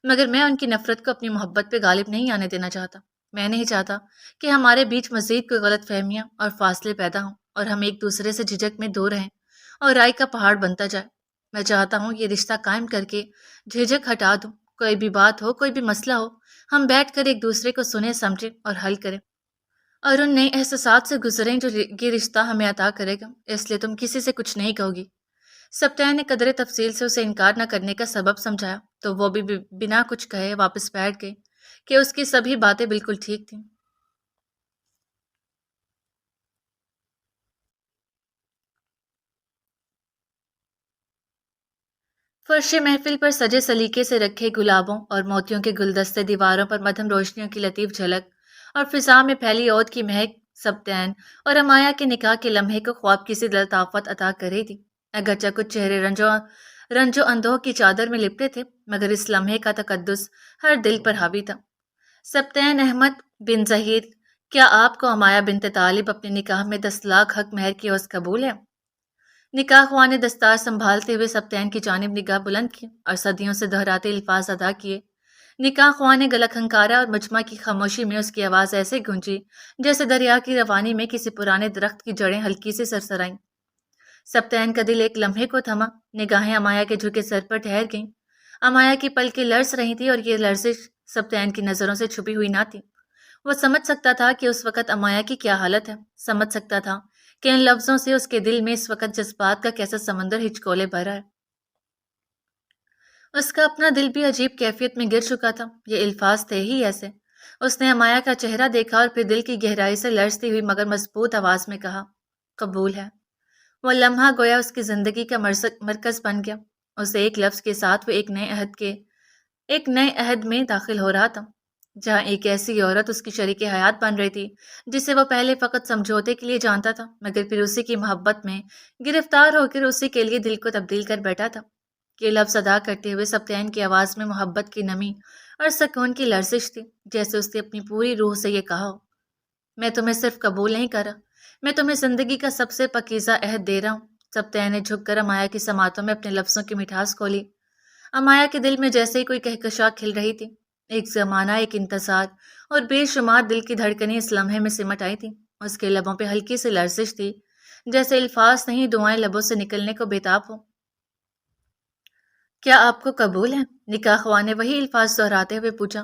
مگر میں ان کی نفرت کو اپنی محبت پہ غالب نہیں آنے دینا چاہتا۔ میں نہیں چاہتا کہ ہمارے بیچ مزید کوئی غلط فہمیاں اور فاصلے پیدا ہوں، اور ہم ایک دوسرے سے جھجک میں دور رہیں اور رائے کا پہاڑ بنتا جائے۔ میں چاہتا ہوں یہ رشتہ قائم کر کے جھجک ہٹا دوں، کوئی بھی بات ہو، کوئی بھی مسئلہ ہو، ہم بیٹھ کر ایک دوسرے کو سنیں، سمجھیں اور حل کریں، اور ان نئے احساسات سے گزریں جو یہ رشتہ ہمیں عطا کرے گا۔ اس لیے تم کسی سے کچھ نہیں کہو گی۔ سبتین نے قدرے تفصیل سے اسے انکار نہ کرنے کا سبب سمجھایا، تو وہ بھی بنا کچھ کہے واپس بیٹھ گئی کہ اس کی سبھی باتیں بالکل ٹھیک تھیں۔ فرش محفل پر سجے سلیقے سے رکھے گلابوں اور موتیوں کے گلدستے، دیواروں پر مدھم روشنیوں کی لطیف جھلک، اور فضا میں پھیلی عود کی مہک سبتین اور امایا کے نکاح کے لمحے کو خواب کی سی لطافت عطا کر رہی تھی۔ اگرچہ کچھ چہرے رنج و اندوہ کی چادر میں لپٹے تھے، مگر اس لمحے کا تقدس ہر دل پر حاوی تھا۔ سبتین احمد بن ظہیر، کیا آپ کو امایا بنت طالب اپنے نکاح میں 10 لاکھ حق مہر کی عوض قبول ہے؟ نکاح خواہ نے دستار سنبھالتے ہوئے سبتین کی جانب نگاہ بلند کی اور صدیوں سے دہراتے الفاظ ادا کیے۔ نکاح خواہ نے گلا کھنکارا اور مجمع کی خاموشی میں اس کی آواز ایسے گونجی جیسے دریا کی روانی میں کسی پرانے درخت کی جڑیں ہلکی سے سرسرائیں۔ سبتین کا دل ایک لمحے کو تھما، نگاہیں امایا کے جھکے سر پر ٹھہر گئیں۔ امایا کی پلکیں لرز رہی تھی، اور یہ لرزش سبتین کی نظروں سے چھپی ہوئی نہ تھی۔ وہ سمجھ سکتا تھا کہ اس وقت امایا کی کیا حالت ہے، سمجھ سکتا تھا کہ ان لفظوں سے اس کے دل میں اس وقت جذبات کا کیسا سمندر ہچکولے بھرا ہے۔ اس کا اپنا دل بھی عجیب کیفیت میں گر چکا تھا، یہ الفاظ تھے ہی ایسے۔ اس نے امایا کا چہرہ دیکھا اور پھر دل کی گہرائی سے لرزتی ہوئی مگر مضبوط آواز میں کہا، قبول ہے۔ وہ لمحہ گویا اس کی زندگی کا مرکز بن گیا۔ اس ایک لفظ کے ساتھ وہ ایک نئے عہد میں داخل ہو رہا تھا، جہاں ایک ایسی عورت اس کی شریک حیات بن رہی تھی جسے وہ پہلے فقط سمجھوتے کے لیے جانتا تھا، مگر پھر اسی کی محبت میں گرفتار ہو کر اسی کے لیے دل کو تبدیل کر بیٹھا تھا۔ یہ لفظ ادا کرتے ہوئے سبتین کی آواز میں محبت کی نمی اور سکون کی لرزش تھی، جیسے اس نے اپنی پوری روح سے یہ کہا ہو، میں تمہیں صرف قبول نہیں کر رہا، میں تمہیں زندگی کا سب سے پاکیزہ عہد دے رہا ہوں۔ سبتین نے جھک کر امایا کی سماعتوں میں اپنے لفظوں کی مٹھاس کھولی۔ امایا کے دل میں جیسے ہی کوئی کہکشاں کھل رہی تھی، ایک زمانہ، ایک انتظار اور بے شمار دل کی دھڑکنیں اس لمحے میں سمٹ آئی تھیں۔ اس کے لبوں پہ ہلکی سی لرزش تھی، جیسے الفاظ نہیں، دعائیں لبوں سے نکلنے کو بےتاب ہو۔ کیا آپ کو قبول ہے؟ نکاح خواہ نے وہی الفاظ دہراتے ہوئے پوچھا۔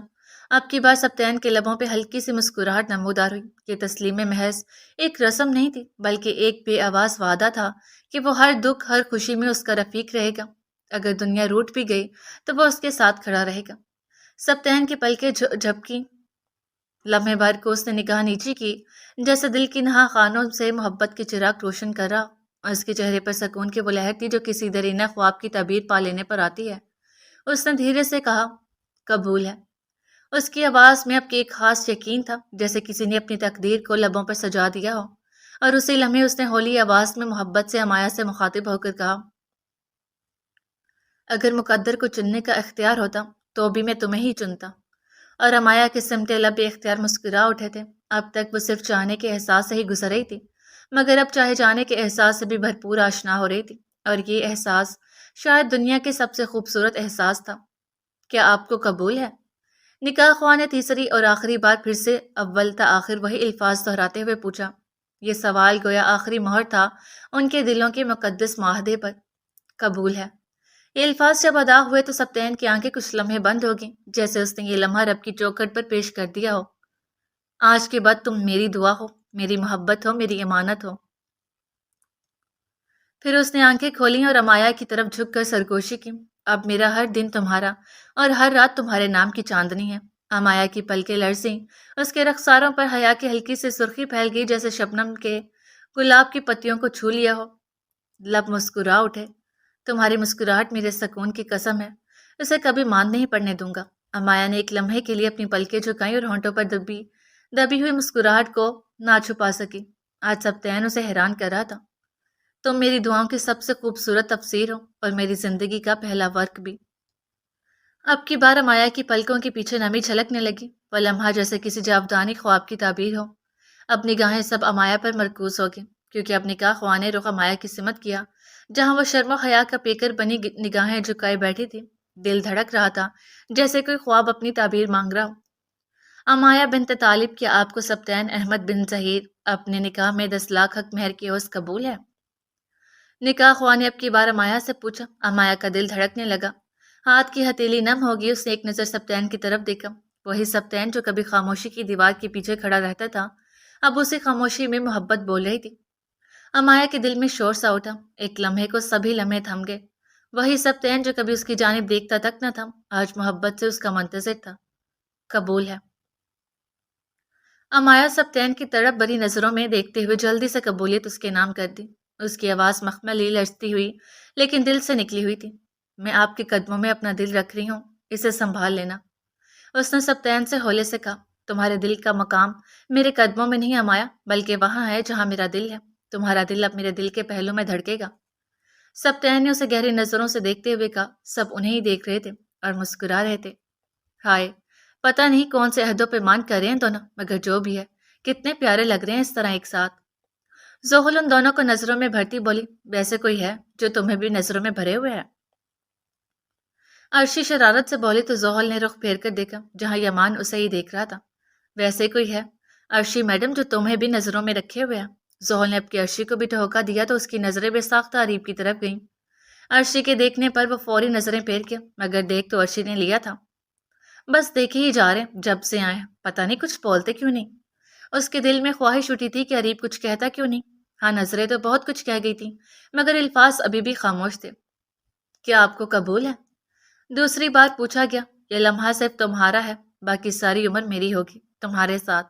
اب کی بار سبتین کے لبوں پہ ہلکی سی مسکراہٹ نمودار ہوئی۔ یہ تسلیم محض ایک رسم نہیں تھی، بلکہ ایک بے آواز وعدہ تھا کہ وہ ہر دکھ، ہر خوشی میں اس کا رفیق رہے گا۔ اگر دنیا روٹ بھی گئی تو وہ اس کے ساتھ کھڑا رہے گا۔ سبتین کی پلکیں جھپکی، لمحے بھر کو اس نے نگاہ نیچی کی، جیسے دل کی نہا خانوں سے محبت کے چراغ روشن کر رہا، اور اس کے چہرے پر سکون کی وہ لہر تھی جو کسی درینہ خواب کی تعبیر پا لینے پر آتی ہے۔ اس نے دھیرے سے کہا، قبول ہے۔ اس کی آواز میں اب ایک خاص یقین تھا، جیسے کسی نے اپنی تقدیر کو لبوں پر سجا دیا ہو، اور اسی لمحے اس نے ہولی آواز میں محبت سے امایا سے مخاطب ہو کر کہا، اگر مقدر کو چننے کا اختیار ہوتا تو بھی میں تمہیں ہی چنتا۔ اور امایا کے سمٹے لب بے اختیار مسکرا اٹھے تھے۔ اب تک وہ صرف چاہنے کے احساس سے ہی گزر رہی تھی، مگر اب چاہے جانے کے احساس سے بھی بھرپور آشنا ہو رہی تھی، اور یہ احساس شاید دنیا کے سب سے خوبصورت احساس تھا۔ کیا آپ کو قبول ہے؟ نکاح خواہ نے تیسری اور آخری بار پھر سے اول تا آخر وہی الفاظ دہراتے ہوئے پوچھا۔ یہ سوال گویا آخری مہر تھا ان کے دلوں کے مقدس معاہدے پر۔ قبول ہے۔ یہ الفاظ جب ادا ہوئے تو سبطین کی آنکھیں کچھ لمحے بند ہو گئیں، جیسے اس نے یہ لمحہ رب کی چوکھٹ پر پیش کر دیا ہو۔ آج کے بعد تم میری دعا ہو، میری محبت ہو، میری امانت ہو۔ پھر اس نے آنکھیں کھولیں اور امایا کی طرف جھک کر سرگوشی کی۔ اب میرا ہر دن تمہارا اور ہر رات تمہارے نام کی چاندنی ہے۔ امایا کی پلکیں لرزیں، اس کے رخساروں پر حیا کی ہلکی سی سرخی پھیل گئی، جیسے شبنم کے گلاب کی پتیوں کو چھو لیا ہو۔ لب مسکرا اٹھے۔ تمہاری مسکراہٹ میرے سکون کی قسم ہے، اسے کبھی ماند نہیں پڑنے دوں گا۔ امایا نے ایک لمحے کے لیے اپنی پلکیں جھکائیں اور ہونٹوں پر دبی ہوئی مسکراہٹ کو نہ چھپا سکی۔ آج سبطین اسے حیران کر رہا تھا۔ تم میری دعاؤں کی سب سے خوبصورت تفسیر ہو اور میری زندگی کا پہلا ورق بھی۔ اب کی بار امایا کی پلکوں کے پیچھے نمی چھلکنے لگی، وہ لمحہ جیسے کسی جاودانی خواب کی تعبیر ہو۔ اب نگاہیں سب امایا پر مرکوز ہو گئیں، کیونکہ اب نکاح خواہ نے رخ امایا کی سمت کیا، جہاں وہ شرم و حیا کا پیکر بنی نگاہیں جھکائے بیٹھی تھی۔ دل دھڑک رہا تھا جیسے کوئی خواب اپنی تعبیر مانگ رہا ہو۔ امایا بنت طالب، کیا آپ کو سبطین احمد بن ظہیر اپنے نکاح میں 10 لاکھ حق مہر کی عوض قبول ہے؟ نکاح خواہ نے اب کی بار امایا سے پوچھا۔ امایا کا دل دھڑکنے لگا، ہاتھ کی ہتھیلی نم ہوگی۔ اس نے ایک نظر سبطین کی طرف دیکھا، وہی سبطین جو کبھی خاموشی کی دیوار کے پیچھے کھڑا رہتا تھا، اب اسی خاموشی میں محبت بول رہی تھی۔ امایا کے دل میں شور سا اٹھا، ایک لمحے کو سبھی لمحے تھم گئے۔ وہی سبطین جو کبھی اس کی جانب دیکھتا تک نہ تھا، آج محبت سے اس کا منتظر تھا۔ قبول ہے۔ امایا سبطین کی تڑپ بھری نظروں میں دیکھتے ہوئے جلدی سے قبولیت اس کے نام کر دی۔ اس کی آواز مخملی لرزتی ہوئی لیکن دل سے نکلی ہوئی تھی۔ میں آپ کے قدموں میں اپنا دل رکھ رہی ہوں، اسے سنبھال لینا۔ اس نے سبطین سے ہولے سے کہا، تمہارے دل کا مقام میرے قدموں میں نہیں امایا، بلکہ وہاں ہے جہاں میرا دل ہے۔ تمہارا دل اب میرے دل کے پہلو میں دھڑکے گا۔ سبطین نے اسے گہری نظروں سے دیکھتے ہوئے کہا۔ سب انہیں ہی دیکھ رہے تھے اور مسکرا رہے تھے۔ ہائے، پتہ نہیں کون سے عہد و پیمان کر رہے ہیں دونوں، مگر جو بھی ہے، کتنے پیارے لگ رہے ہیں اس طرح ایک ساتھ۔ زحل ان دونوں کو نظروں میں بھرتی بولی، ویسے کوئی ہے جو تمہیں بھی نظروں میں بھرے ہوئے ہے؟ عرشی شرارت سے بولی تو زحل نے رخ پھیر کر دیکھا جہاں یمان اسے ہی دیکھ رہا تھا۔ ویسے کوئی ہے عرشی میڈم جو تمہیں بھی نظروں میں رکھے ہوئے ہے؟ زحل نے اب کی عرشی کو بھی ٹھوکا دیا تو اس کی نظریں بے ساختہ اریب کی طرف گئیں۔ عرشی کے دیکھنے پر وہ فوری نظریں پھیر کے، مگر دیکھ تو عرشی نے لیا تھا۔ بس دیکھے ہی جا رہے، جب سے آئے پتہ نہیں کچھ بولتے کیوں نہیں۔ اس کے دل میں خواہش اٹھی تھی کہ اریب کچھ کہتا کیوں نہیں۔ ہاں، نظریں تو بہت کچھ کہہ گئی تھیں، مگر الفاظ ابھی بھی خاموش تھے۔ کیا آپ کو قبول ہے؟ دوسری بار پوچھا گیا۔ یہ لمحہ صرف تمہارا ہے، باقی ساری عمر میری ہوگی، تمہارے ساتھ۔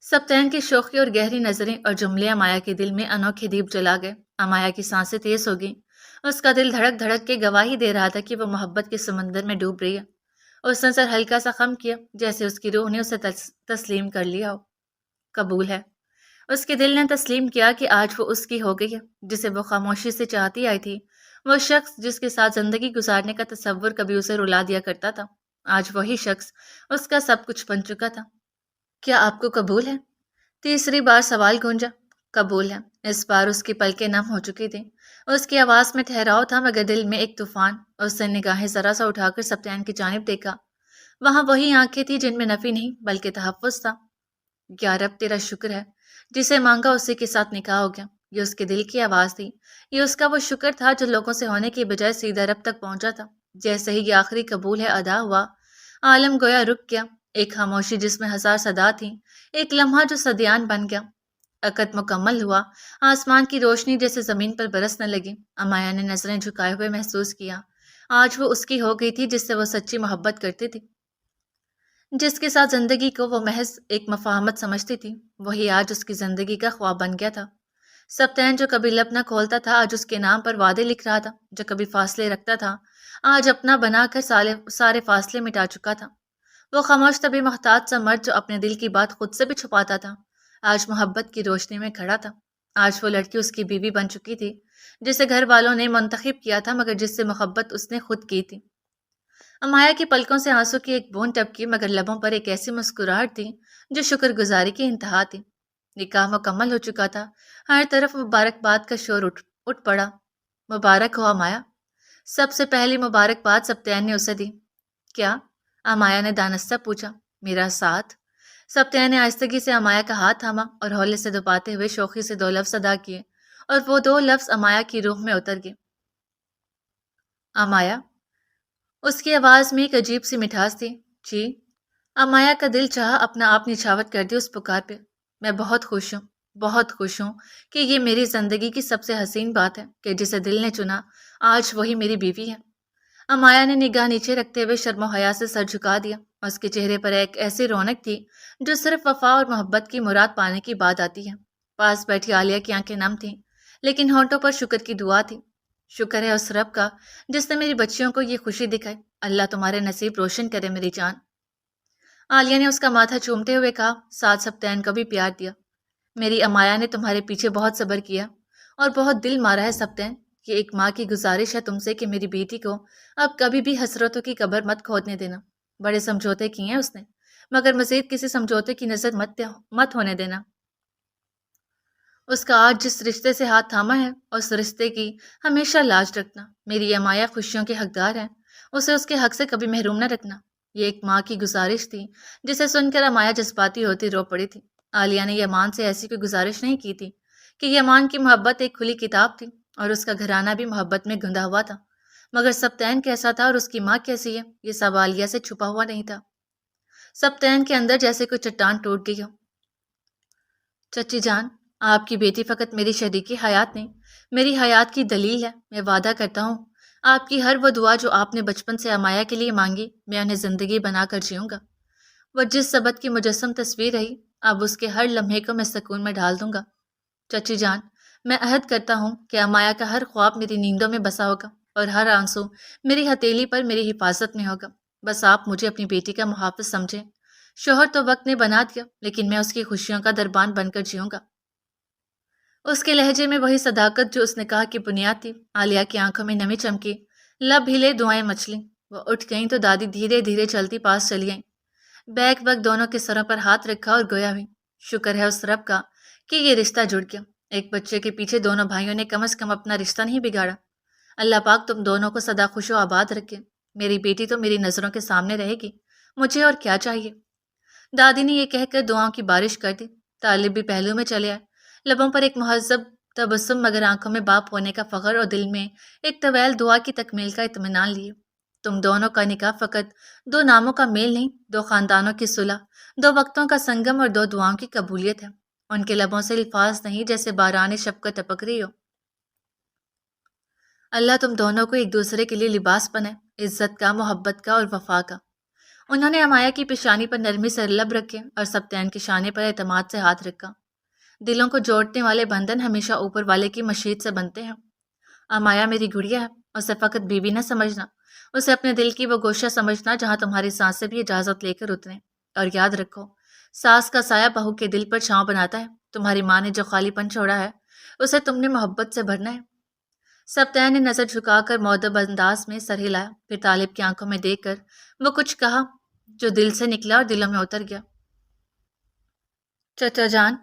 سبطین کی شوخی اور گہری نظریں اور جملے امایا کے دل میں انوکھے دیپ جلا گئے۔ امایا کی سانسیں تیز ہو گئیں، اس کا دل دھڑک دھڑک کے گواہی دے رہا تھا کہ وہ محبت کے سمندر میں ڈوب رہی ہے۔ اس نے سر ہلکا سا خم کیا، جیسے اس کی روح نے اسے تسلیم کر لیا ہو۔ قبول ہے۔ اس کے دل نے تسلیم کیا کہ آج وہ اس کی ہو گئی ہے، جسے وہ خاموشی سے چاہتی آئی تھی۔ وہ شخص جس کے ساتھ زندگی گزارنے کا تصور کبھی اسے رلا دیا کرتا تھا، آج وہی شخص اس کا سب کچھ بن چکا تھا۔ کیا آپ کو قبول ہے؟ تیسری بار سوال گونجا۔ قبول ہے۔ اس بار اس کی پلکیں نم ہو چکی تھیں، اس کی آواز میں ٹھہراؤ تھا مگر دل میں ایک طوفان۔ اس نے نگاہیں ذرا سا اٹھا کر سبطین کی جانب دیکھا، وہاں وہی آنکھیں تھیں جن میں نفی نہیں بلکہ تحفظ تھا۔ یا رب تیرا شکر ہے، جسے مانگا اسی کے ساتھ نکاح ہو گیا۔ یہ اس کے دل کی آواز تھی، یہ اس کا وہ شکر تھا جو لوگوں سے ہونے کی بجائے سیدھا رب تک پہنچا تھا۔ جیسے ہی یہ آخری قبول ہے ادا ہوا، عالم گویا رک گیا۔ ایک خاموشی جس میں ہزار صدا تھی، ایک لمحہ جو صدیان بن گیا۔ عقد مکمل ہوا، آسمان کی روشنی جیسے زمین پر برسنے لگی۔ امایا نے نظریں جھکائے ہوئے محسوس کیا، آج وہ اس کی ہو گئی تھی جس سے وہ سچی محبت کرتی تھی، جس کے ساتھ زندگی کو وہ محض ایک مفاہمت سمجھتی تھی، وہی آج اس کی زندگی کا خواب بن گیا تھا۔ سبطین جو کبھی لب نہ کھولتا تھا، آج اس کے نام پر وعدے لکھ رہا تھا۔ جو کبھی فاصلے رکھتا تھا، آج اپنا بنا کر سارے فاصلے مٹا چکا تھا۔ وہ خاموش طبی محتاط سا مرد جو اپنے دل کی بات خود سے بھی چھپاتا تھا، آج محبت کی روشنی میں کھڑا تھا۔ آج وہ لڑکی اس کی بیوی بن چکی تھی، جسے گھر والوں نے منتخب کیا تھا مگر جس سے محبت اس نے خود کی تھی۔ امایا کی پلکوں سے آنسو کی ایک بوند ٹپکی، مگر لبوں پر ایک ایسی مسکراہٹ تھی جو شکر گزاری کی انتہا تھی۔ نکاح مکمل ہو چکا تھا۔ ہر طرف مبارکباد کا شور اٹھ پڑا۔ مبارک ہو امایا۔ سب سے پہلی مبارکباد سبتین نے اسے دی۔ کیا؟ امایا نے دانستہ پوچھا۔ میرا ساتھ۔ سبتین نے آہستگی سے امایا کا ہاتھ تھاما اور ہولے سے دباتے ہوئے شوخی سے 2 لفظ ادا کیے اور وہ 2 لفظ امایا کی روح میں اتر گئے۔ امایا۔ اس کی آواز میں ایک عجیب سی مٹھاس تھی۔ جی؟ امایا کا دل چاہا اپنا آپ نچھاور کر دی اس پکار پہ۔ میں بہت خوش ہوں کہ یہ میری زندگی کی سب سے حسین بات ہے کہ جسے دل نے چنا آج وہی میری بیوی ہے۔ امایا نے نگاہ نیچے رکھتے ہوئے شرم و حیا سے سر جھکا دیا۔ اس کے چہرے پر ایک ایسی رونق تھی جو صرف وفا اور محبت کی مراد پانے کی بات آتی ہے۔ پاس بیٹھی عالیہ کی آنکھیں نم تھیں لیکن ہونٹوں پر شکر کی دعا تھی۔ شکر ہے اس رب کا جس نے میری بچیوں کو یہ خوشی دکھائی۔ اللہ تمہارے نصیب روشن کرے میری جان۔ عالیہ نے اس کا ماتھا چومتے ہوئے کہا، ساتھ سبتین کو بھی پیار دیا۔ میری امایا نے تمہارے پیچھے بہت صبر کیا اور بہت دل مارا ہے سبتین۔ یہ ایک ماں کی گزارش ہے تم سے کہ میری بیٹی کو اب کبھی بھی حسرتوں کی قبر مت کھودنے دینا۔ بڑے سمجھوتے کیے ہیں اس نے، مگر مزید کسی سمجھوتے کی نظر مت ہونے دینا۔ اس کا آج جس رشتے سے ہاتھ تھاما ہے اس رشتے کی ہمیشہ لاج رکھنا۔ میری امایا خوشیوں کے حقدار ہیں، اسے اس کے حق سے کبھی محروم نہ رکھنا۔ یہ ایک ماں کی گزارش تھی جسے سن کر امایا جذباتی ہوتی رو پڑی تھی۔ عالیہ نے یمان سے ایسی کوئی گزارش نہیں کی تھی کہ یمان کی محبت ایک کھلی کتاب تھی اور اس کا گھرانہ بھی محبت میں گندھا ہوا تھا، مگر سبتین کیسا تھا اور اس کی ماں کیسی ہے یہ سب عالیہ سے چھپا ہوا نہیں تھا۔ سبتین کے اندر جیسے کوئی چٹان ٹوٹ گئی ہو۔ چچی جان، آپ کی بیٹی فقط میری شریکی حیات نہیں، میری حیات کی دلیل ہے۔ میں وعدہ کرتا ہوں آپ کی ہر وہ دعا جو آپ نے بچپن سے امایا کے لیے مانگی میں انہیں زندگی بنا کر جیوں گا۔ وہ جس سبت کی مجسم تصویر رہی اب اس کے ہر لمحے کو میں سکون میں ڈھال دوں گا۔ چچی جان، میں عہد کرتا ہوں کہ امایا کا ہر خواب میری نیندوں میں بسا ہوگا اور ہر آنسو میری ہتھیلی پر میری حفاظت میں ہوگا۔ بس آپ مجھے اپنی بیٹی کا محافظ سمجھیں۔ شوہر تو وقت نے بنا دیا لیکن میں اس کی خوشیوں کا دربان بن کر جیوں گا۔ اس کے لہجے میں وہی صداقت جو اس نے کہا کہ بنیاد تھی۔ عالیہ کی آنکھوں میں نمی چمکی، لب ہلے، دعائیں مچلیں۔ وہ اٹھ گئیں تو دادی دھیرے دھیرے چلتی پاس چلی گئیں۔ بیک وقت دونوں کے سروں پر ہاتھ رکھا اور گویا ہوئی، شکر ہے اس رب کا کہ یہ رشتہ جڑ گیا۔ ایک بچے کے پیچھے دونوں بھائیوں نے کم از کم اپنا رشتہ نہیں بگاڑا۔ اللہ پاک تم دونوں کو سدا خوش و آباد رکھے۔ میری بیٹی تو میری نظروں کے سامنے رہے گی، مجھے اور کیا چاہیے۔ دادی نے یہ کہہ کر دعاؤں کی بارش کر دی۔ طالب بھی پہلو میں چلے آئے، لبوں پر ایک مہذب تبسم مگر آنکھوں میں باپ ہونے کا فخر اور دل میں ایک طویل دعا کی تکمیل کا اطمینان لیے۔ تم دونوں کا نکاح فقط 2 ناموں کا میل نہیں، 2 خاندانوں کی صلح، 2 وقتوں کا سنگم اور 2 دعاؤں کی قبولیت ہے۔ ان کے لبوں سے الفاظ نہیں جیسے باران شب کا ٹپک رہی ہو۔ اللہ تم دونوں کو ایک دوسرے کے لیے لباس بنائے، عزت کا، محبت کا اور وفا کا۔ انہوں نے امایا کی پیشانی پر نرمی سے لب رکھے اور سبتین کے شانے پر اعتماد سے ہاتھ رکھا۔ دلوں کو جوڑنے والے بندھن ہمیشہ اوپر والے کی مشیت سے بنتے ہیں۔ امایا میری گڑیا ہے، اسے فقط بیوی نہ سمجھنا، اسے اپنے دل کی وہ گوشہ سمجھنا جہاں تمہاری سانسیں بھی اجازت لے کر اتریں۔ اور یاد رکھو، ساس کا سایہ بہو کے دل پر چھاؤں بناتا ہے۔ تمہاری ماں نے جو خالی پن چھوڑا ہے اسے تم نے محبت سے بھرنا ہے۔ سبتین نے نظر جھکا کر مؤدب انداز میں سر ہلایا، پھر طالب کی آنکھوں میں دیکھ کر وہ کچھ کہا جو دل سے نکلا اور دلوں میں اتر گیا۔ چچا جان،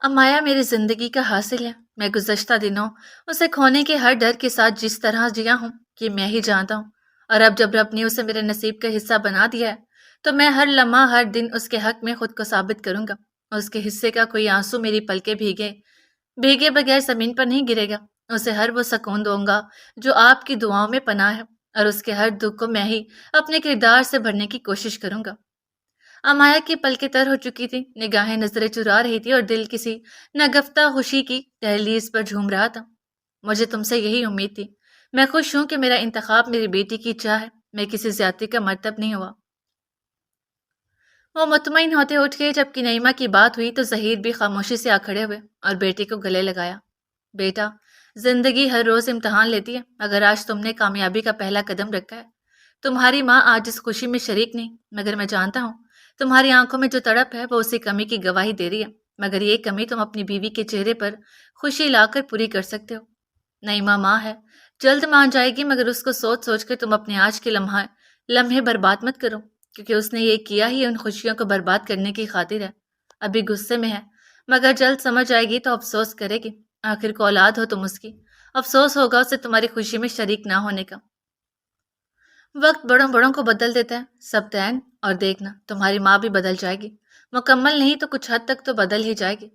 امایا میری زندگی کا حاصل ہے۔ میں گزشتہ دنوں اسے کھونے کے ہر ڈر کے ساتھ جس طرح جیا ہوں کہ میں ہی جانتا ہوں، اور اب جب رب نے اسے میرے نصیب کا حصہ بنا دیا ہے تو میں ہر لمحہ ہر دن اس کے حق میں خود کو ثابت کروں گا۔ اس کے حصے کا کوئی آنسو میری پلکیں بھیگے بغیر زمین پر نہیں گرے گا۔ اسے ہر وہ سکون دوں گا جو آپ کی دعاؤں میں پناہ ہے، اور اس کے ہر دکھ کو میں ہی اپنے کردار سے بھرنے کی کوشش کروں گا۔ امایا کی پلکیں تر ہو چکی تھی، نگاہیں نظریں چرا رہی تھی اور دل کسی نگفتہ خوشی کی دہلیز پر جھوم رہا تھا۔ مجھے تم سے یہی امید تھی۔ میں خوش ہوں کہ میرا انتخاب میری بیٹی کی چاہ ہے، میں کسی زیادتی کا مرتب نہیں ہوا۔ وہ مطمئن ہوتے اٹھ گئے۔ جبکہ نعیمہ کی بات ہوئی تو ظہیر بھی خاموشی سے آ کھڑے ہوئے اور بیٹی کو گلے لگایا۔ بیٹا، زندگی ہر روز امتحان لیتی ہے، مگر آج تم نے کامیابی کا پہلا قدم رکھا ہے۔ تمہاری ماں آج اس خوشی میں شریک نہیں، مگر میں جانتا ہوں تمہاری آنکھوں میں جو تڑپ ہے وہ اسی کمی کی گواہی دے رہی ہے، مگر یہ کمی تم اپنی بیوی کے چہرے پر خوشی لا کر پوری کر سکتے ہو۔ نعیمہ ماں ہے، جلد مان جائے گی، مگر اس کو سوچ سوچ کر تم اپنے آج کے لمحے برباد مت کرو، کیونکہ اس نے یہ کیا ہی ان خوشیوں کو برباد کرنے کی خاطر ہے۔ ابھی غصے میں ہے، مگر جلد سمجھ آئے گی تو افسوس کرے گی۔ آخر کو اولاد ہو تم اس کی، افسوس ہوگا اسے تمہاری خوشی میں شریک نہ ہونے کا۔ وقت بڑوں بڑوں کو بدل دیتا ہے سبتین، اور دیکھنا تمہاری ماں بھی بدل جائے گی، مکمل نہیں تو کچھ حد تک تو بدل ہی جائے گی۔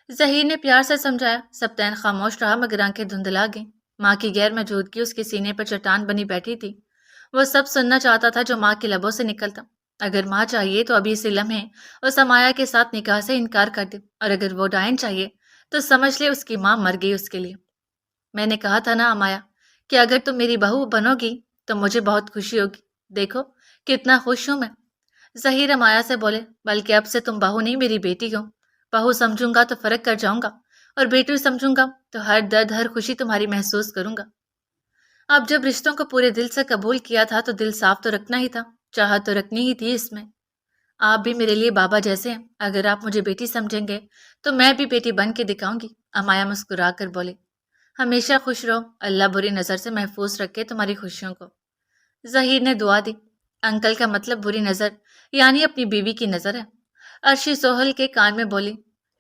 ظہیر نے پیار سے سمجھایا۔ سبتین خاموش رہا مگر آنکھیں دھندلا گئیں۔ ماں کی غیر موجودگی اس کے سینے پر چٹان بنی بیٹھی تھی۔ وہ سب سننا چاہتا تھا جو ماں کے لبوں سے نکلتا۔ اگر ماں چاہیے تو ابھی اسی لمحے اس امایا کے ساتھ نکاح سے انکار کر دے، اور اگر وہ ڈائن چاہیے تو سمجھ لے اس کی ماں مر گئی اس کے لیے۔ میں نے کہا تھا نا امایا کہ اگر تم میری بہو بنو گی تو مجھے بہت خوشی ہوگی، دیکھو کتنا خوش ہوں میں۔ ظہیر امایا سے بولے، بلکہ اب سے تم بہو نہیں میری بیٹی ہو۔ بہو سمجھوں گا تو فرق کر جاؤں گا، اور بیٹی سمجھوں گا تو ہر درد ہر خوشی تمہاری محسوس کروں گا۔ اب جب رشتوں کو پورے دل سے قبول کیا تھا تو دل صاف تو رکھنا ہی تھا، چاہت تو رکھنی ہی تھی اس میں۔ آپ بھی میرے لیے بابا جیسے ہیں، اگر آپ مجھے بیٹی سمجھیں گے تو میں بھی بیٹی بن کے دکھاؤں گی۔ امایا مسکرا کر بولے، ہمیشہ خوش رہو، اللہ بری نظر سے محفوظ رکھے تمہاری خوشیوں کو۔ ظہیر نے دعا دی۔ انکل کا مطلب بری نظر یعنی اپنی بیوی کی نظر ہے؟ عرشی سہیل کے کان میں بولی۔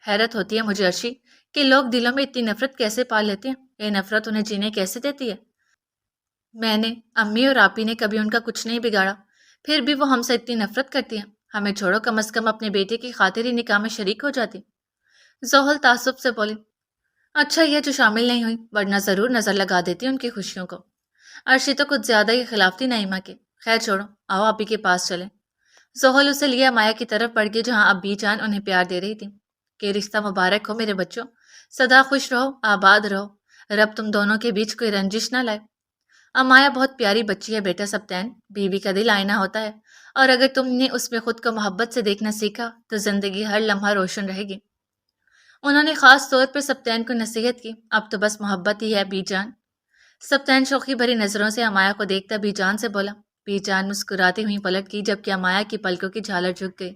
حیرت ہوتی ہے مجھے عرشی کہ لوگ دلوں میں اتنی نفرت کیسے پال لیتے ہیں، یہ نفرت انہیں جینے کیسے دیتی ہے۔ میں نے، امی اور آپی نے کبھی ان کا کچھ نہیں بگاڑا، پھر بھی وہ ہم سے اتنی نفرت کرتی ہیں۔ ہمیں چھوڑو، کم از کم اپنے بیٹے کی خاطر ہی نکاح میں شریک ہو جاتی۔ زحل تعصب سے بولی، اچھا یہ جو شامل نہیں ہوئی، ورنہ ضرور نظر لگا دیتی ان کی خوشیوں کو۔ عرشی تو کچھ زیادہ ہی خلاف تھی نعیمہ کے۔ خیر چھوڑو، آؤ آپی کے پاس چلیں۔ زحل اسے لیا مایا کی طرف بڑھ گئی جہاں ابی جان انہیں پیار دے رہی تھی کہ رشتہ مبارک ہو میرے بچوں، سدا خوش رہو، آباد رہو، رب تم دونوں کے بیچ کوئی رنجش نہ لائے۔ امایا بہت پیاری بچی ہے بیٹا سبتین، بیوی کا دل آئینہ ہوتا ہے، اور اگر تم نے اس میں خود کو محبت سے دیکھنا سیکھا تو زندگی ہر لمحہ روشن رہے گی۔ انہوں نے خاص طور پر سبتین کو نصیحت کی، اب تو بس محبت ہی ہے بی جان۔ سبتین شوخی بھری نظروں سے امایا کو دیکھتا بی جان سے بولا۔ بی جان مسکراتی ہوئی پلٹ گئی جبکہ امایا کی پلکوں کی جھالر جھک گئی۔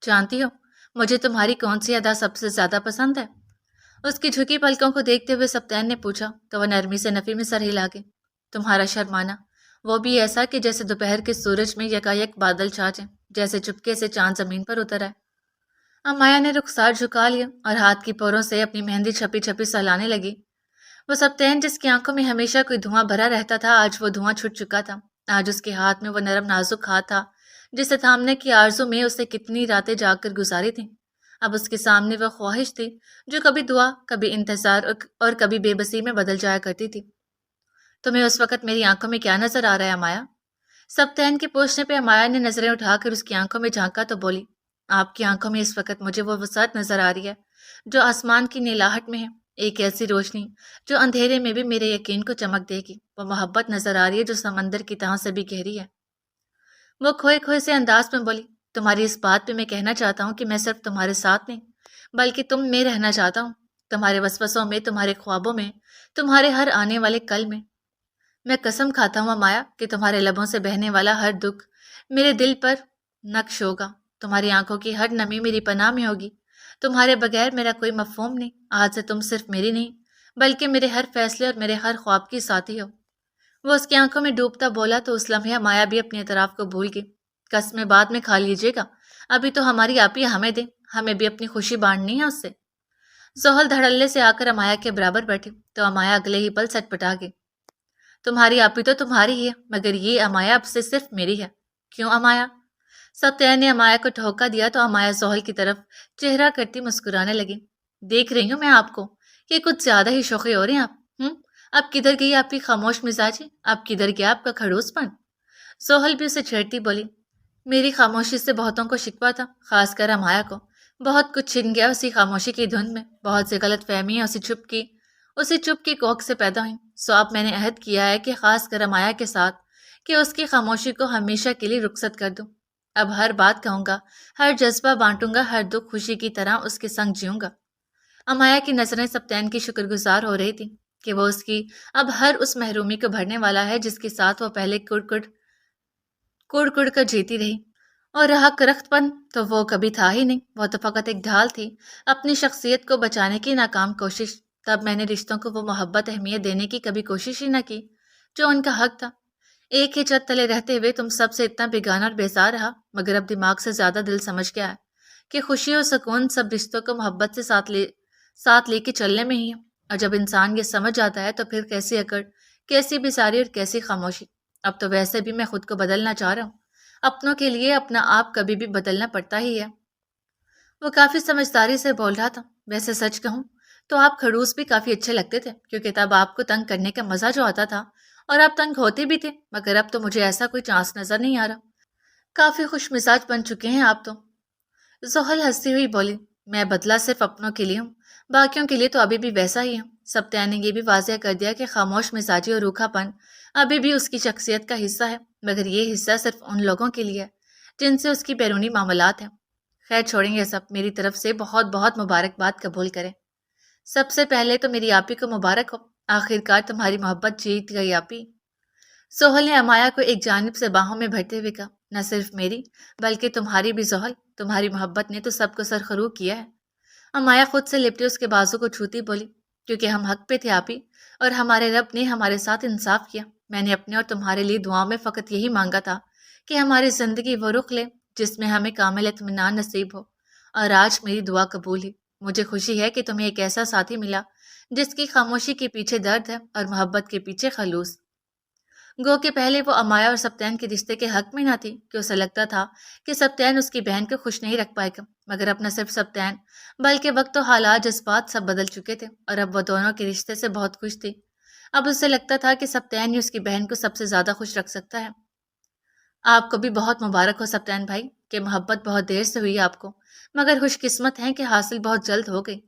جانتی ہو مجھے تمہاری کون سی ادا سب سے زیادہ پسند ہے؟ اس کی جھکی پلکوں کو دیکھتے ہوئے سبتین نے پوچھا تو وہ نرمی سے نفی میں سر ہلا گئی۔ تمہارا شرمانا، وہ بھی ایسا کہ جیسے دوپہر کے سورج میں یکایک بادل چھا جائیں، جیسے چپکے سے چاند زمین پر اتر آئے۔ امایا نے رخسار جھکا لیا اور ہاتھ کی پوروں سے اپنی مہندی چھپی چھپی سہلانے لگی۔ وہ سبتین جس کی آنکھوں میں ہمیشہ کوئی دھواں بھرا رہتا تھا، آج وہ دھواں چھٹ چکا تھا۔ آج اس کے ہاتھ میں وہ نرم نازک ہاتھ تھا جسے تھامنے کی آرزو میں اسے کتنی راتیں جاگ کر گزاری تھیں۔ اب اس کے سامنے وہ خواہش تھی جو کبھی دعا، کبھی انتظار اور کبھی بے بسی میں بدل جایا کرتی تھی۔ تمہیں اس وقت میری آنکھوں میں کیا نظر آ رہا ہے امایا؟ سبتین کے پوچھنے پہ امایا نے نظریں اٹھا کر اس کی آنکھوں میں جھانکا تو بولی، آپ کی آنکھوں میں اس وقت مجھے وہ وسعت نظر آ رہی ہے جو آسمان کی نیلاہٹ میں ہے، ایک ایسی روشنی جو اندھیرے میں بھی میرے یقین کو چمک دے گی۔ وہ محبت نظر آ رہی ہے جو سمندر کی تہوں سے بھی گہری ہے۔ وہ کھوئے کھوئے سے انداز میں بولی، تمہاری اس بات پہ میں کہنا چاہتا ہوں کہ میں صرف تمہارے ساتھ نہیں بلکہ تم میں رہنا چاہتا ہوں، تمہارے وسوسوں میں، تمہارے خوابوں میں، تمہارے ہر آنے والے کل میں۔ میں قسم کھاتا ہوں امایا کہ تمہارے لبوں سے بہنے والا ہر دکھ میرے دل پر نقش ہوگا، تمہاری آنکھوں کی ہر نمی میری پناہ میں ہوگی۔ تمہارے بغیر میرا کوئی مفہوم نہیں، آج سے تم صرف میری نہیں بلکہ میرے ہر فیصلے اور میرے ہر خواب کی ساتھی ہو۔ وہ اس کی آنکھوں میں ڈوبتا بولا تو اس لمحے مایا بھی اپنے اعتراف کو بھول گئی۔ قسمیں بعد میں کھا لیجیے گا، ابھی تو ہماری آپی ہمیں دیں، ہمیں بھی اپنی خوشی بانٹنی ہے اس سے۔ زحل دھڑلے سے آ کر امایا کے برابر بیٹھی تو امایا اگلے ہی پل سٹ پٹا گئی۔ تمہاری آپی تو تمہاری ہی ہے مگر یہ امایا اب سے صرف میری ہے۔ کیوں امایا؟ سبتین نے امایا کو ٹھوکا دیا تو امایا زحل کی طرف چہرہ کرتی مسکرانے لگی۔ دیکھ رہی ہوں میں آپ کو کہ کچھ زیادہ ہی شوخی ہو رہے ہیں آپ۔ اب کدھر گئی آپ کی خاموش مزاجی؟ اب کدھر گیا آپ کا کھڑوس پن؟ زحل بھی اسے چھیڑتی بولی، میری خاموشی سے بہتوں کو شکوہ تھا، خاص کر امایا کو۔ بہت کچھ چھن گیا اسی خاموشی کی دھند میں، بہت سی غلط فہمیاں اسی چپ کی کوکھ سے پیدا ہوئیں۔ سو اب میں نے عہد کیا ہے کہ خاص کر امایا کے ساتھ کہ اس کی خاموشی کو ہمیشہ کے لیے رخصت کر دوں۔ اب ہر بات کہوں گا، ہر جذبہ بانٹوں گا، ہر دکھ خوشی کی طرح اس کے سنگ جیوں گا۔ امایا کی نظریں سبتین کی شکر گزار ہو رہی تھی کہ وہ اس کی اب ہر اس محرومی کو بھرنے والا ہے جس کے ساتھ وہ پہلے کڑ کر جیتی رہی۔ اور رہا کرخت پن تو وہ کبھی تھا ہی نہیں، وہ تو فقط ایک ڈھال تھی اپنی شخصیت کو بچانے کی ناکام کوشش۔ تب میں نے رشتوں کو وہ محبت اہمیت دینے کی کبھی کوشش ہی نہ کی جو ان کا حق تھا۔ ایک ہی چھت تلے رہتے ہوئے تم سب سے اتنا بیگانہ اور بیزار رہا، مگر اب دماغ سے زیادہ دل سمجھ گیا ہے کہ خوشی اور سکون سب رشتوں کو محبت سے ساتھ لے کے چلنے میں ہی ہے، اور جب انسان یہ سمجھ جاتا ہے تو پھر کیسی اکڑ، کیسی بیزاری اور کیسی خاموشی۔ اب تو ویسے بھی میں خود کو بدلنا چاہ رہا ہوں، اپنوں کے لیے اپنا آپ کبھی بھی بدلنا پڑتا ہی ہے۔ وہ کافی سمجھداری سے بول رہا تھا۔ ویسے سچ کہوں تو آپ خڑوس بھی کافی اچھے لگتے تھے، کیونکہ تب آپ کو تنگ کرنے کا مزہ جو آتا تھا اور آپ تنگ ہوتے بھی تھے، مگر اب تو مجھے ایسا کوئی چانس نظر نہیں آ رہا۔ کافی خوش مزاج بن چکے ہیں آپ تو۔ زحل ہنستی ہوئی بولی، میں بدلا صرف اپنوں کے لیے ہوں، باقیوں کے لیے تو ابھی بھی ویسا ہی ہوں۔ سبطین نے یہ بھی واضح کر دیا کہ خاموش مزاجی اور روکھا پن ابھی بھی اس کی شخصیت کا حصہ ہے، مگر یہ حصہ صرف ان لوگوں کے لیے ہے جن سے اس کی بیرونی معاملات ہیں۔ خیر چھوڑیں یہ سب، میری طرف سے بہت بہت مبارکباد قبول کریں۔ سب سے پہلے تو میری آپی کو مبارک ہو، آخرکار تمہاری محبت جیت گئی آپی۔ سہل نے امایا کو ایک جانب سے باہوں میں بھرتے ہوئے کہا، نہ صرف میری بلکہ تمہاری بھی سہل، تمہاری محبت نے تو سب کو سرخرو کیا ہے۔ امایا خود سے لپٹی اس کے بازو کو چھوتی بولی، کیونکہ ہم حق پہ تھے آپی، اور ہمارے رب نے ہمارے ساتھ انصاف کیا۔ میں نے اپنے اور تمہارے لیے دعاؤں میں فقط یہی مانگا تھا کہ ہماری زندگی وہ رخ لے جس میں ہمیں کامل اطمینان نصیب ہو، اور آج میری دعا قبول ہوئی۔ مجھے خوشی ہے کہ تمہیں ایک ایسا ساتھی ملا جس کی خاموشی کے پیچھے درد ہے اور محبت کے پیچھے خلوص۔ گو کہ پہلے وہ امایا اور سبطین کے رشتے کے حق میں نہ تھی، کہ اسے لگتا تھا کہ سبطین اس کی بہن کو خوش نہیں رکھ پائے گا، مگر اب نہ صرف سبطین بلکہ وقت و حالات جذبات سب بدل چکے تھے، اور اب وہ دونوں کے رشتے سے بہت خوش تھی۔ اب اسے لگتا تھا کہ سبطین ہی اس کی بہن کو سب سے زیادہ خوش رکھ سکتا ہے۔ آپ کو بھی بہت مبارک ہو سبطین بھائی، کہ محبت بہت دیر سے ہوئی آپ کو، مگر خوش قسمت ہیں کہ حاصل بہت جلد ہو گئی۔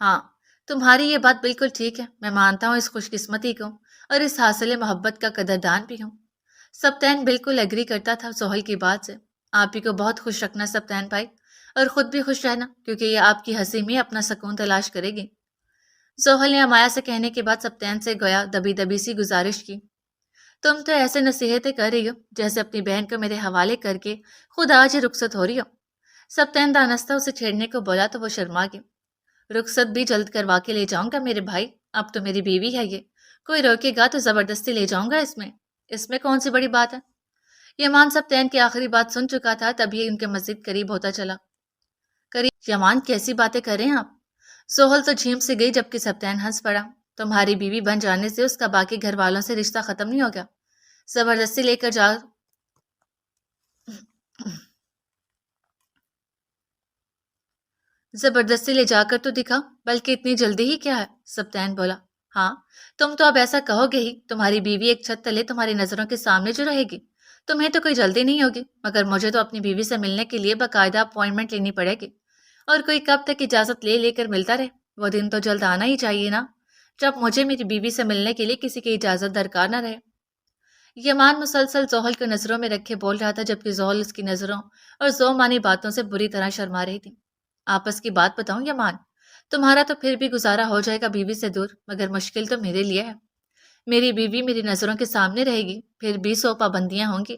ہاں، تمہاری یہ بات بالکل ٹھیک ہے، میں مانتا ہوں اس خوش قسمتی کو، اور اس حاصل محبت کا قدردان بھی ہوں۔ سبطین بالکل ایگری کرتا تھا سہل کی بات سے۔ آپ ہی کو بہت خوش رکھنا سبطین بھائی، اور خود بھی خوش رہنا، کیونکہ یہ آپ کی ہنسی میں اپنا سکون تلاش کرے گی۔ سہل نے امایا سے کہنے کے بعد سبطین سے گویا دبی دبی سی گزارش کی، تم تو ایسے نصیحتیں کر رہی ہو جیسے اپنی بہن کو میرے حوالے کر کے خود آج ہی رخصت ہو رہی ہو۔ سبطین دانستہ اسے چھیڑنے کو بولا تو وہ شرما گئی۔ رخصت بھی جلد کروا کے لے جاؤں گا میرے بھائی، اب تو میری بیوی ہے یہ، کوئی روکے گا تو زبردستی لے جاؤں گا، اس میں کون سی بڑی بات ہے۔ یمان سبطین کی آخری بات سن چکا تھا، تبھی ان کے مزید قریب ہوتا چلا۔ قریب یمان کیسی باتیں کر رہے ہیں آپ؟ سہل تو جھیم سے گئی جبکہ سبطین ہنس پڑا۔ تمہاری بیوی بن جانے سے اس کا باقی گھر والوں سے رشتہ ختم نہیں ہو گیا، زبردستی لے کر جا زبردستی لے جا کر تو دکھا، بلکہ اتنی جلدی ہی کیا ہے؟ سبطین بولا۔ ہاں، تم تو اب ایسا کہو گے ہی، تمہاری بیوی ایک چھت تلے تمہاری نظروں کے سامنے جو رہے گی، تمہیں تو کوئی جلدی نہیں ہوگی، مگر مجھے تو اپنی بیوی سے ملنے کے لیے باقاعدہ اپوائنٹمنٹ لینی پڑے گی، اور کوئی کب تک اجازت لے لے کر ملتا رہے، وہ دن تو جلد آنا ہی چاہیے نا، جب مجھے میری بیوی سے ملنے کے لیے کسی کی اجازت درکار نہ رہے۔ یمان مسلسل زحل کو نظروں میں رکھے بول رہا تھا، جبکہ زحل اس کی نظروں اور زو مانی باتوں سے بری طرح شرما رہی تھی۔ آپس کی بات بتاؤں یمان، تمہارا تو پھر بھی گزارا ہو جائے گا بیوی سے دور، مگر مشکل تو میرے لیے ہے۔ میری بیوی میری نظروں کے سامنے رہے گی، پھر بھی 100 پابندیاں ہوں گی،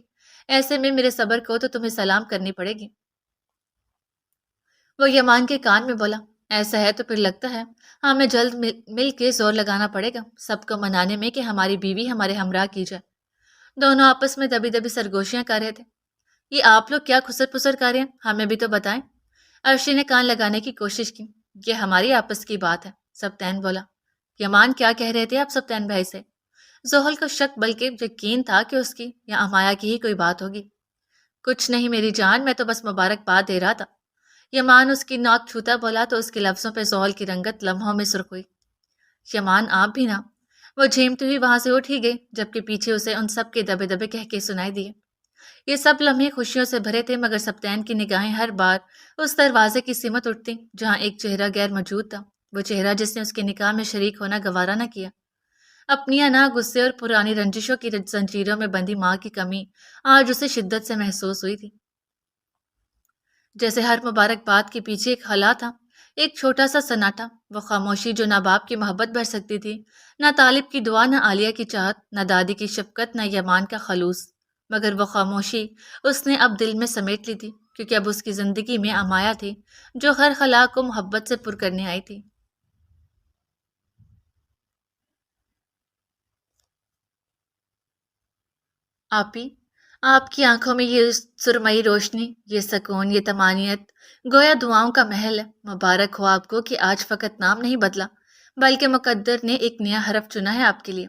ایسے میں میرے صبر کو تو تمہیں سلام کرنی پڑے گی۔ وہ یمان کے کان میں بولا، ایسا ہے تو پھر لگتا ہے ہمیں جلد مل کے زور لگانا پڑے گا سب کو منانے میں کہ ہماری بیوی ہمارے ہمراہ کی جائے۔ دونوں آپس میں دبی دبی سرگوشیاں کر رہے تھے۔ یہ آپ لوگ کیا خسر پسر کر رہے ہیں، ہمیں بھی تو بتائیں۔ عرشی نے کان لگانے کی کوشش کی۔ یہ ہماری آپس کی بات ہے، سبطین بولا۔ یمان کیا کہہ رہے تھے آپ سبطین بھائی سے؟ زحل کو شک بلکہ یقین تھا کہ اس کی یا امایا کی ہی کوئی بات ہوگی۔ کچھ نہیں میری جان، میں تو بس مبارکباد دے رہا تھا۔ یمان اس کی ناک چھوتا بولا تو اس کے لفظوں پہ زحل کی رنگت لمحوں میں سرخ ہوئی۔ یمان آپ بھی نہ، وہ جھیمتی ہوئی وہاں سے اٹھ ہی گئی، جبکہ پیچھے اسے ان سب کے دبے دبے کہہ کے سنائی دیے۔ یہ سب لمحے خوشیوں سے بھرے تھے، مگر سبطین کی نگاہیں ہر بار اس دروازے کی سمت اٹھتی جہاں ایک چہرہ غیر موجود تھا، وہ چہرہ جس نے اس کے نکاح میں شریک ہونا گوارا نہ کیا۔ اپنی انا، غصے اور پرانی رنجشوں کی زنجیروں میں بندھی ماں کی کمی آج اسے شدت سے محسوس ہوئی تھی۔ جیسے ہر مبارکباد کے پیچھے ایک خلا تھا، ایک چھوٹا سا سناٹا، وہ خاموشی جو نہ باپ کی محبت بھر سکتی تھی، نہ طالب کی دعا، نہ عالیہ کی چاہت، نہ دادی کی شفقت، نہ یمان کا خلوص، مگر وہ خاموشی اس نے اب دل میں سمیٹ لی تھی، کیونکہ اب اس کی زندگی میں امایا تھی جو ہر خلا کو محبت سے پر کرنے آئی تھی۔ آپی، آپ کی آنکھوں میں یہ سرمئی روشنی، یہ سکون، یہ طمانینت گویا دعاؤں کا محل ہے۔ مبارک ہو آپ کو کہ آج فقط نام نہیں بدلا بلکہ مقدر نے ایک نیا حرف چنا ہے آپ کے لیے۔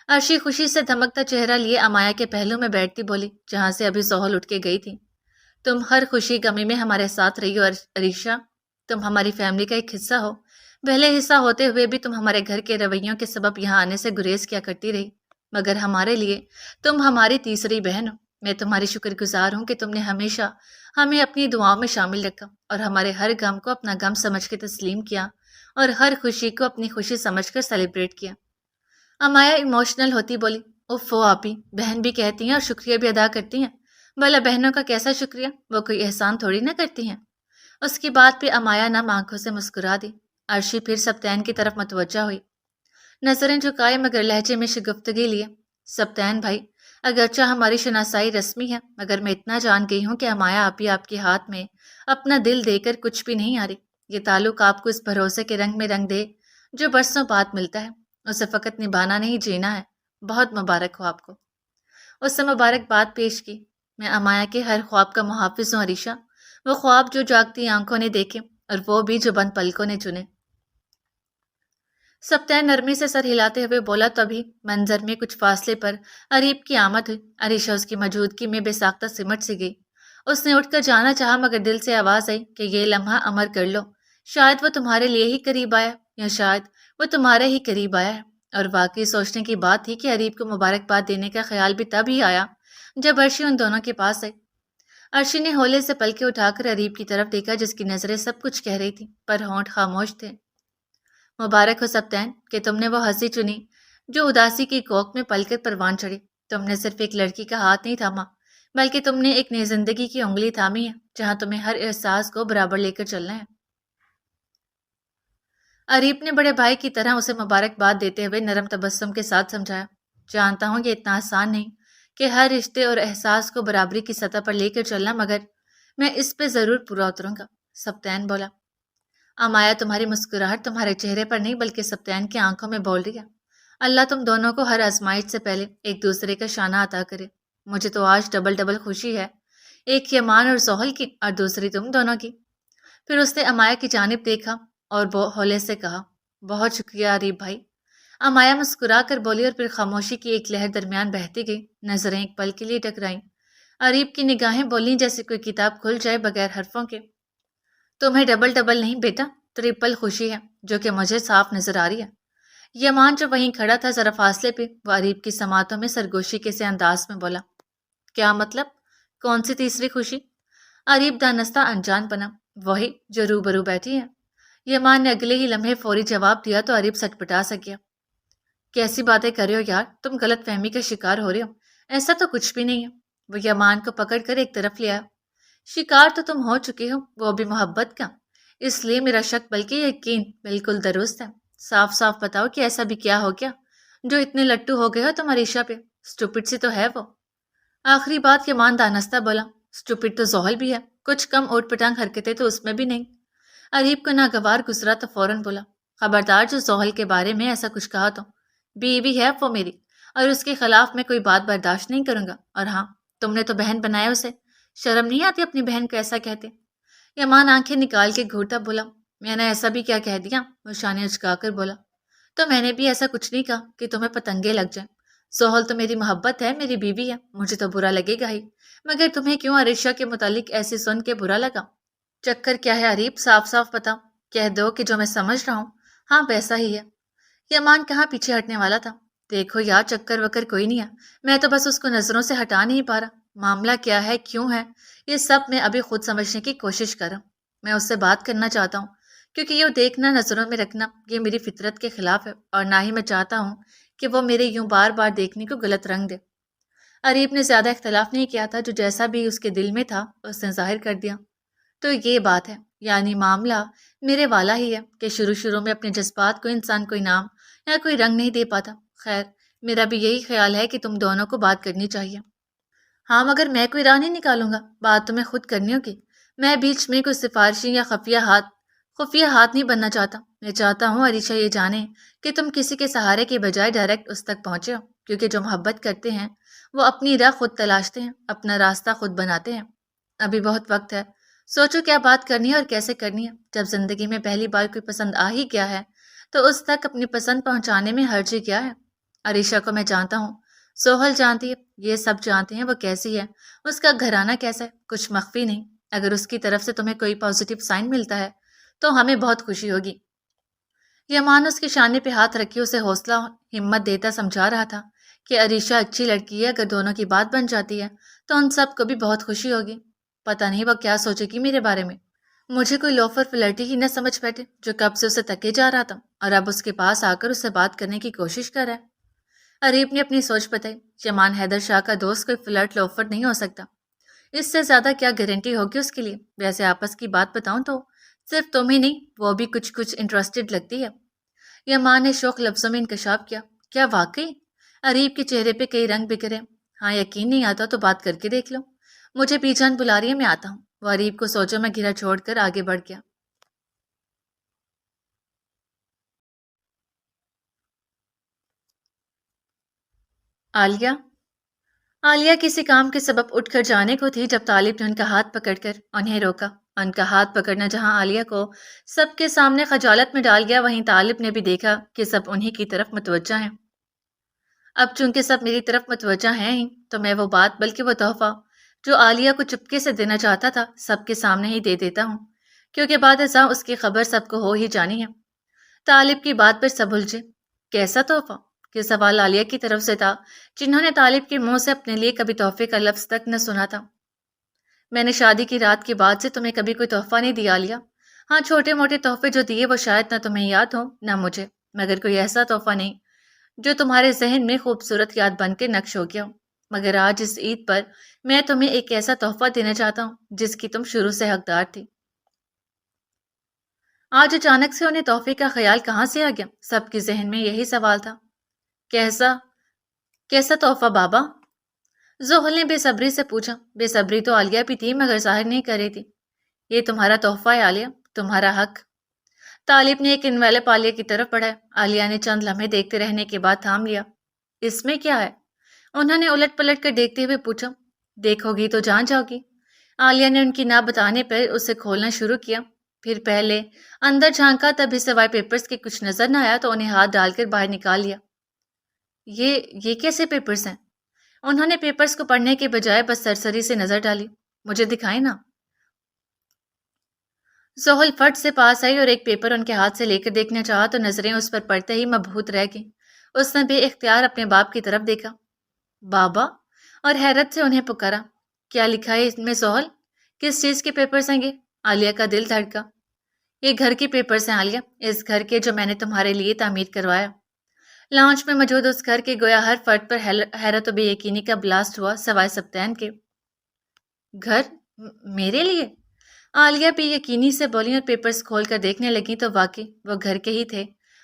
عرشی خوشی سے دھمکتا چہرہ لیے امایا کے پہلو میں بیٹھتی بولی، جہاں سے ابھی سہل اٹھ کے گئی تھی۔ تم ہر خوشی غمی میں ہمارے ساتھ رہی ہو عریشہ، تم ہماری فیملی کا ایک حصہ ہو، پہلے حصہ ہوتے ہوئے بھی تم ہمارے گھر کے رویوں کے سبب یہاں آنے سے گریز کیا کرتی رہی، مگر ہمارے لیے تم ہماری تیسری بہن ہو۔ میں تمہاری شکر گزار ہوں کہ تم نے ہمیشہ ہمیں اپنی دعاؤں میں شامل رکھا اور ہمارے ہر غم کو اپنا غم سمجھ کے تسلیم کیا اور ہر خوشی کو اپنی خوشی سمجھ کر سیلیبریٹ کیا۔ امایا ایموشنل ہوتی بولی، اوف آپی، بہن بھی کہتی ہیں اور شکریہ بھی ادا کرتی ہیں، بھلا بہنوں کا کیسا شکریہ، وہ کوئی احسان تھوڑی نہ کرتی ہیں۔ اس کی بات پہ امایا نم آنکھوں سے مسکرا دی۔ عرشی پھر سبتین کی طرف متوجہ ہوئی، نظریں جھکائے مگر لہجے میں شگفتگی لیے، سبتین بھائی، اگرچہ ہماری شناسائی رسمی ہے مگر میں اتنا جان گئی ہوں کہ امایا آپی آپ کے ہاتھ میں اپنا دل دے کر کچھ بھی نہیں آ رہی۔ یہ تعلق آپ کو اس بھروسے کے رنگ میں رنگ دے جو برسوں بعد ملتا ہے، اسے فقط نبھانا نہیں جینا ہے۔ بہت مبارک ہو آپ کو۔ اس سے مبارکباد پیش کی۔ میں امایا کے ہر خواب کا محافظ ہوں عریشہ، وہ خواب جو جاگتی آنکھوں نے دیکھے اور وہ بھی جو بند پلکوں نے چنے۔ سبتین نرمی سے سر ہلاتے ہوئے بولا، تبھی منظر میں کچھ فاصلے پر اریب کی آمد ہوئی۔ عریشہ اس کی موجودگی میں بے ساختہ سمٹ سی گئی۔ اس نے اٹھ کر جانا چاہا مگر دل سے آواز آئی کہ یہ لمحہ امر کر لو، شاید وہ تمہارے لیے ہی قریب آیا یا شاید وہ تمہارے ہی قریب آیا ہے۔ اور واقعی سوچنے کی بات تھی کہ اریب کو مبارکباد دینے کا خیال بھی تب ہی آیا جب عرشی ان دونوں کے پاس آئی۔ عرشی نے ہولے سے پلکیں اٹھا کر اریب کی طرف دیکھا جس کی نظریں سب کچھ کہہ رہی تھی پر ہونٹ خاموش تھے۔ مبارک ہو سبتین کہ تم نے وہ ہنسی چنی جو اداسی کی کوکھ میں پل کر پروان چڑھی۔ تم نے صرف ایک لڑکی کا ہاتھ نہیں تھاما بلکہ تم نے ایک نئی زندگی کی انگلی تھامی ہے جہاں تمہیں ہر احساس کو برابر لے کر چلنا ہے۔ اریب نے بڑے بھائی کی طرح اسے مبارکباد دیتے ہوئے نرم تبسم کے ساتھ سمجھایا، جانتا ہوں یہ اتنا آسان نہیں کہ ہر رشتے اور احساس کو برابری کی سطح پر لے کر چلنا، مگر میں اس پہ ضرور پورا اتروں گا۔ سبتین بولا۔ امایا تمہاری مسکراہٹ تمہارے چہرے پر نہیں بلکہ سبتین کی آنکھوں میں بول رہی ہے۔ اللہ تم دونوں کو ہر آزمائش سے پہلے ایک دوسرے کا شانہ عطا کرے۔ مجھے تو آج ڈبل ڈبل خوشی ہے، ایک یمان اور زحل کی اور دوسری تم دونوں کی۔ پھر اس نے امایا کی جانب دیکھا اور ہولے سے کہا، بہت شکریہ اریب بھائی۔ امایا مسکرا کر بولی اور پھر خاموشی کی ایک لہر درمیان بہتی گئی، نظریں ایک پل کے لیے ٹکرائیں۔ اریب کی نگاہیں بولیں جیسے کوئی کتاب کھل جائے بغیر حرفوں کے، تمہیں ڈبل ڈبل نہیں بیٹا، ٹرپل خوشی ہے جو کہ مجھے صاف نظر آ رہی ہے۔ یمان جو وہیں کھڑا تھا ذرا فاصلے پہ، وہ اریب کی سماعتوں میں سرگوشی کے سے انداز میں بولا، کیا مطلب؟ کون سی تیسری خوشی؟ اریب دانستہ انجان بنا، وہی جو روبرو بیٹھی ہے۔ یمان نے اگلے ہی لمحے فوری جواب دیا تو اریب سٹپٹا سکیا، کیسی باتیں کر رہے ہو یار، تم غلط فہمی کا شکار ہو رہے ہو، ایسا تو کچھ بھی نہیں ہے۔ وہ یمان کو پکڑ کر ایک طرف لے آیا، شکار تو تم ہو چکے ہو، وہ بھی محبت کا، اس لیے میرا شک بلکہ یقین بالکل درست ہے۔ صاف صاف بتاؤ کہ ایسا بھی کیا ہو گیا جو اتنے لٹو ہو گئے ہو تم عریشہ پہ، اسٹوپڈ سی تو ہے وہ۔ آخری بات یمان دانستہ بولا، اسٹوپڈ تو زحل بھی ہے، کچھ کم اوٹ پٹانگ حرکتیں تو اس میں بھی نہیں۔ اریب کو ناگوار گزرا تو فوراً بولا، خبردار جو زحل کے بارے میں ایسا کچھ کہا تو، بیوی ہے وہ میری اور اس کے خلاف میں کوئی بات برداشت نہیں کروں گا۔ اور ہاں، تم نے تو بہن بنایا اسے، شرم نہیں آتی اپنی بہن کو ایسا کہتے؟ یمان آنکھیں نکال کے گھوٹا بولا، میں نے ایسا بھی کیا کہہ دیا؟ وہ شانے اچکا کر بولا، تو میں نے بھی ایسا کچھ نہیں کہا کہ تمہیں پتنگے لگ جائیں۔ زحل تو میری محبت ہے، میری بیوی ہے، مجھے تو برا لگے گا ہی، مگر تمہیں کیوں عریشہ کے متعلق ایسی سن کے برا لگا؟ چکر کیا ہے اریب، صاف صاف بتاؤ، کہہ دو کہ جو میں سمجھ رہا ہوں ہاں ویسا ہی ہے۔ یمان کہاں پیچھے ہٹنے والا تھا، دیکھو یار چکر وکر کوئی نہیں ہے، میں تو بس اس کو نظروں سے ہٹا نہیں پا رہا، معاملہ کیا ہے کیوں ہے یہ سب میں ابھی خود سمجھنے کی کوشش کر رہا ہوں۔ میں اس سے بات کرنا چاہتا ہوں کیونکہ یہ دیکھنا نظروں میں رکھنا یہ میری فطرت کے خلاف ہے اور نہ ہی میں چاہتا ہوں کہ وہ میرے یوں بار بار دیکھنے کو غلط رنگ دے۔ اریب نے زیادہ اختلاف نہیں کیا تھا، جو جیسا بھی اس کے دل میں تھا اس نے ظاہر کر دیا۔ تو یہ بات ہے، یعنی معاملہ میرے والا ہی ہے کہ شروع میں اپنے جذبات کو انسان کوئی نام یا کوئی رنگ نہیں دے پاتا۔ خیر میرا بھی یہی خیال ہے کہ تم دونوں کو بات کرنی چاہیے۔ ہاں مگر میں کوئی راہ نہیں نکالوں گا، بات تمہیں خود کرنی ہوگی، میں بیچ میں کوئی سفارشی یا خفیہ ہاتھ نہیں بننا چاہتا۔ میں چاہتا ہوں عریشہ یہ جانے کہ تم کسی کے سہارے کے بجائے ڈائریکٹ اس تک پہنچے ہو۔ کیونکہ جو محبت کرتے ہیں وہ اپنی راہ خود تلاشتے ہیں، اپنا راستہ خود بناتے ہیں۔ ابھی بہت وقت ہے، سوچو کیا بات کرنی ہے اور کیسے کرنی ہے۔ جب زندگی میں پہلی بار کوئی پسند آ ہی گیا ہے تو اس تک اپنی پسند پہنچانے میں حرج ہی کیا ہے؟ عریشہ کو میں جانتا ہوں، سوہل جانتی ہے، یہ سب جانتے ہیں وہ کیسی ہے، اس کا گھرانہ کیسا ہے، کچھ مخفی نہیں۔ اگر اس کی طرف سے تمہیں کوئی پازیٹیو سائن ملتا ہے تو ہمیں بہت خوشی ہوگی۔ یمان اس کے شانے پہ ہاتھ رکھے اسے حوصلہ ہمت دیتا سمجھا رہا تھا کہ عریشہ اچھی لڑکی ہے، اگر دونوں کی بات بن جاتی ہے تو ان سب کو بھی بہت خوشی ہوگی۔ پتہ نہیں وہ کیا سوچے گی میرے بارے میں۔ مجھے کوئی لوفر فلرٹی ہی نہ سمجھ بیٹھے جو کب سے اسے تکے جا رہا تھا اور اب اس کے پاس آ کر اسے بات کرنے کی کوشش کر رہا ہے۔ عریب نے اپنی سوچ بتائی، یمان حیدر شاہ کا دوست کوئی فلرٹ لوفر نہیں ہو سکتا، اس سے زیادہ کیا گارنٹی ہوگی اس کے لیے؟ ویسے آپس کی بات بتاؤں تو صرف تم ہی نہیں، وہ بھی کچھ انٹرسٹڈ لگتی ہے۔ یمان نے شوق لفظوں میں انکشاف کیا، کیا واقعی؟ عریب کے چہرے پہ کئی رنگ بکھرے۔ ہاں، یقین نہیں آتا تو بات کر کے دیکھ لو۔ مجھے پی جان بلا رہی ہے، میں آتا ہوں۔ وہ عریب کو سوچوں میں گھرا چھوڑ کر آگے بڑھ گیا۔ عالیہ عالیہ کسی کام کے سبب اٹھ کر جانے کو تھی جب طالب نے ان کا ہاتھ پکڑ کر انہیں روکا۔ ان کا ہاتھ پکڑنا جہاں عالیہ کو سب کے سامنے خجالت میں ڈال گیا، وہیں طالب نے بھی دیکھا کہ سب انہی کی طرف متوجہ ہیں۔ اب چونکہ سب میری طرف متوجہ ہیں ہی تو میں وہ بات بلکہ وہ تحفہ جو عالیہ کو چپکے سے دینا چاہتا تھا سب کے سامنے ہی دے دیتا ہوں، کیونکہ بعد ازاں اس کی خبر سب کو ہو ہی جانی ہے۔ طالب کی بات پر سب الجھے۔ کیسا تحفہ؟ یہ سوال عالیہ کی طرف سے تھا، جنہوں نے طالب کے منہ سے اپنے لیے کبھی تحفے کا لفظ تک نہ سنا تھا۔ میں نے شادی کی رات کے بعد سے تمہیں کبھی کوئی تحفہ نہیں دیا عالیہ۔ ہاں، چھوٹے موٹے تحفے جو دیے وہ شاید نہ تمہیں یاد ہو نہ مجھے، مگر کوئی ایسا تحفہ نہیں جو تمہارے ذہن میں خوبصورت یاد بن کے نقش ہو گیا ہو۔ مگر آج اس عید پر میں تمہیں ایک ایسا تحفہ دینا چاہتا ہوں جس کی تم شروع سے حقدار تھی۔ آج اچانک سے انہیں تحفے کا خیال کہاں سے آ گیا؟ سب کے ذہن میں یہی سوال تھا۔ کیسا کیسا تحفہ بابا؟ زحل نے بے صبری سے پوچھا۔ بے صبری تو عالیہ بھی تھی مگر ظاہر نہیں کر رہی تھی۔ یہ تمہارا تحفہ ہے عالیہ، تمہارا حق۔ طالب نے ایک انویلپ عالیہ کی طرف بڑھایا۔ عالیہ نے چند لمحے دیکھتے رہنے کے بعد تھام لیا۔ اس میں کیا ہے؟ انہوں نے الٹ پلٹ کر دیکھتے ہوئے پوچھا۔ دیکھو گی تو جان جاؤ گی۔ عالیہ نے ان کی نہ بتانے پر اسے کھولنا شروع کیا، پھر پہلے اندر جھانکا، تب اس سوائے پیپرز کے کچھ نظر نہ آیا تو انہیں ہاتھ ڈال کر باہر نکال لیا۔ یہ کیسے پیپرز ہیں؟ انہوں نے پیپرز کو پڑھنے کے بجائے بس سرسری سے نظر ڈالی۔ مجھے دکھائیں نا۔ زحل فٹ سے پاس آئی اور ایک پیپر ان کے ہاتھ سے لے کر دیکھنا چاہا تو نظریں اس پر پڑتے ہی مبہوت رہ گئیں۔ اس نے بے اختیار اپنے باپ کی طرف دیکھا۔ بابا؟ اور حیرت سے انہیں پکارا۔ کیا لکھا ہے اس میں زحل؟ کس چیز کے پیپرز ہیں یہ؟ عالیہ کا دل دھڑکا۔ یہ گھر کے پیپرز ہیں عالیہ، اس گھر کے جو میں نے تمہارے لیے تعمیر کروایا۔ لانچ میں موجود اس گھر کے گویا ہر فرد پر حیرت و بے یقینی کا بلاسٹ ہوا، سوائے سبتین کے۔ گھر؟ میرے لیے؟ عالیہ بے یقینی سے بولی اور پیپرز کھول کر دیکھنے لگی تو واقعی وہ گھر کے ہی تھے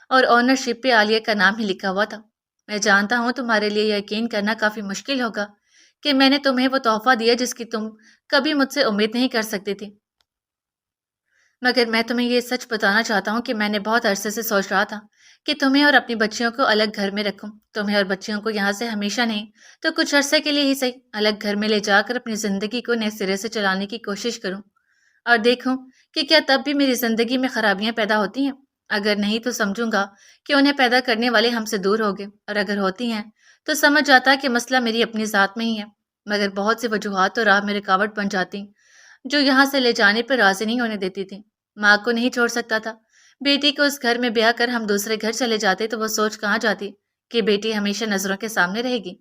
اور آنرشپ پہ عالیہ کا نام ہی لکھا ہوا تھا۔ میں جانتا ہوں تمہارے لیے یقین کرنا کافی مشکل ہوگا کہ میں نے تمہیں وہ تحفہ دیا جس کی تم کبھی مجھ سے امید نہیں کر سکتی تھی، مگر میں تمہیں یہ سچ بتانا چاہتا ہوں کہ میں نے بہت عرصے سے سوچ رہا تھا کہ تمہیں اور اپنی بچیوں کو الگ گھر میں رکھوں، تمہیں اور بچیوں کو یہاں سے ہمیشہ نہیں تو کچھ عرصے کے لیے ہی صحیح الگ گھر میں لے جا کر اپنی زندگی کو نئے سرے سے چلانے کی کوشش کروں اور دیکھوں کہ کیا تب بھی میری زندگی میں خرابیاں پیدا ہوتی ہیں۔ اگر نہیں تو سمجھوں گا کہ انہیں پیدا کرنے والے ہم سے دور ہو گئے، اور اگر ہوتی ہیں تو سمجھ جاتا کہ مسئلہ میری اپنی ذات میں ہی ہے، مگر بہت سی وجوہات تو راہ میں رکاوٹ بن جاتی جو یہاں سے لے جانے پر راضی نہیں ہونے دیتی تھی۔ ماں کو نہیں چھوڑ سکتا تھا، بیٹی کو اس گھر میں بیاہ کر ہم دوسرے گھر چلے جاتے تو وہ سوچ کہاں جاتی کہ بیٹی ہمیشہ نظروں کے سامنے رہے گی۔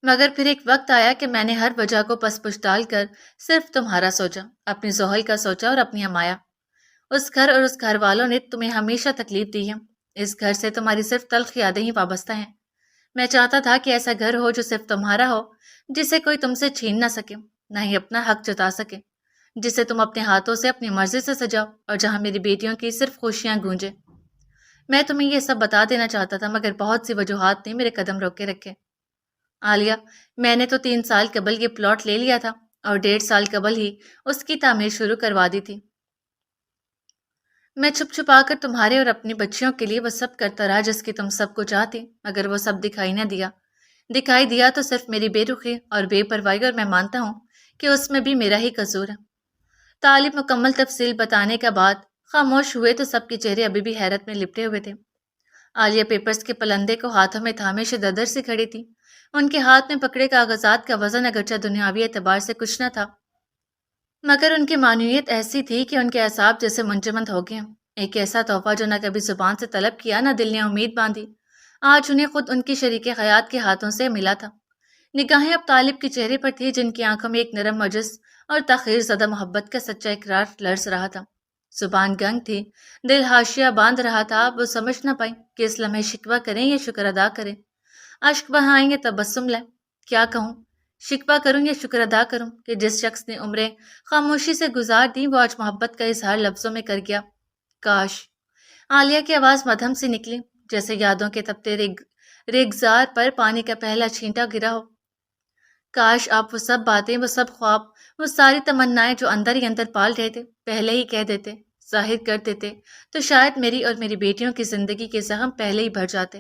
مگر پھر ایک وقت آیا کہ میں نے ہر وجہ کو پس پش ڈال کر صرف تمہارا سوچا، اپنی زحل کا سوچا اور اپنی امایا۔ اس گھر اور اس گھر والوں نے تمہیں ہمیشہ تکلیف دی ہے، اس گھر سے تمہاری صرف تلخ یادیں ہی وابستہ ہیں۔ میں چاہتا تھا کہ ایسا گھر ہو جو صرف تمہارا ہو، جسے کوئی تم سے چھین نہ سکے، نہ ہی اپنا حق جتا سکے، جسے تم اپنے ہاتھوں سے اپنی مرضی سے سجاؤ اور جہاں میری بیٹیوں کی صرف خوشیاں گونجے۔ میں تمہیں یہ سب بتا دینا چاہتا تھا مگر بہت سی وجوہات نے میرے قدم روکے رکھے۔ عالیہ، میں نے تو 3 سال قبل یہ پلاٹ لے لیا تھا اور 1.5 سال قبل ہی اس کی تعمیر شروع کروا دی تھی۔ میں چھپ چھپا کر تمہارے اور اپنی بچیوں کے لیے وہ سب کرتا رہا جس کی تم سب کو چاہتی، مگر وہ سب دکھائی نہ دیا۔ دکھائی دیا تو صرف میری بے رخی اور بے پرواہی، اور میں مانتا ہوں کہ اس میں بھی میرا ہی قصور ہے۔ طالب مکمل تفصیل بتانے کے بعد خاموش ہوئے تو سب کے چہرے ابھی بھی حیرت میں لپٹے ہوئے تھے۔ عالیہ پیپرز کے پلندے کو ہاتھوں میں تھامے شددر سے کھڑی تھی۔ ان کے ہاتھ میں پکڑے کاغذات کا وزن اگرچہ دنیاوی اعتبار سے کچھ نہ تھا، مگر ان کی معنویت ایسی تھی کہ ان کے اعصاب جیسے منجمد ہو گئے۔ ایک ایسا تحفہ جو نہ کبھی زبان سے طلب کیا، نہ دل نے امید باندھی، آج انہیں خود ان کی شریک حیات کے ہاتھوں سے ملا تھا۔ نگاہیں اب طالب کے چہرے پر تھی، جن کی آنکھوں میں ایک نرم مجس اور تاخیر زدہ محبت کا سچا اقرار لرز رہا تھا۔ زبان گنگ تھی، دل حاشیہ باندھ رہا تھا۔ اب وہ سمجھ نہ پائی کہ اس لمحے شکوہ کریں یا شکر ادا کریں، اشک بہائیں یا تبسم لائیں۔ کیا کہوں؟ شکوہ کروں یا شکر ادا کروں کہ جس شخص نے عمریں خاموشی سے گزار دی، وہ آج محبت کا اظہار لفظوں میں کر گیا۔ کاش! عالیہ کی آواز مدھم سی نکلی، جیسے یادوں کے تپتے ریگزار پر پانی کا پہلا چھینٹا گرا ہو۔ کاش آپ وہ سب باتیں، وہ سب خواب، وہ ساری تمنائیں جو اندر ہی اندر پال رہے تھے، پہلے ہی کہہ دیتے، ظاہر کر دیتے، تو شاید میری اور میری بیٹیوں کی زندگی کے زخم پہلے ہی بھر جاتے۔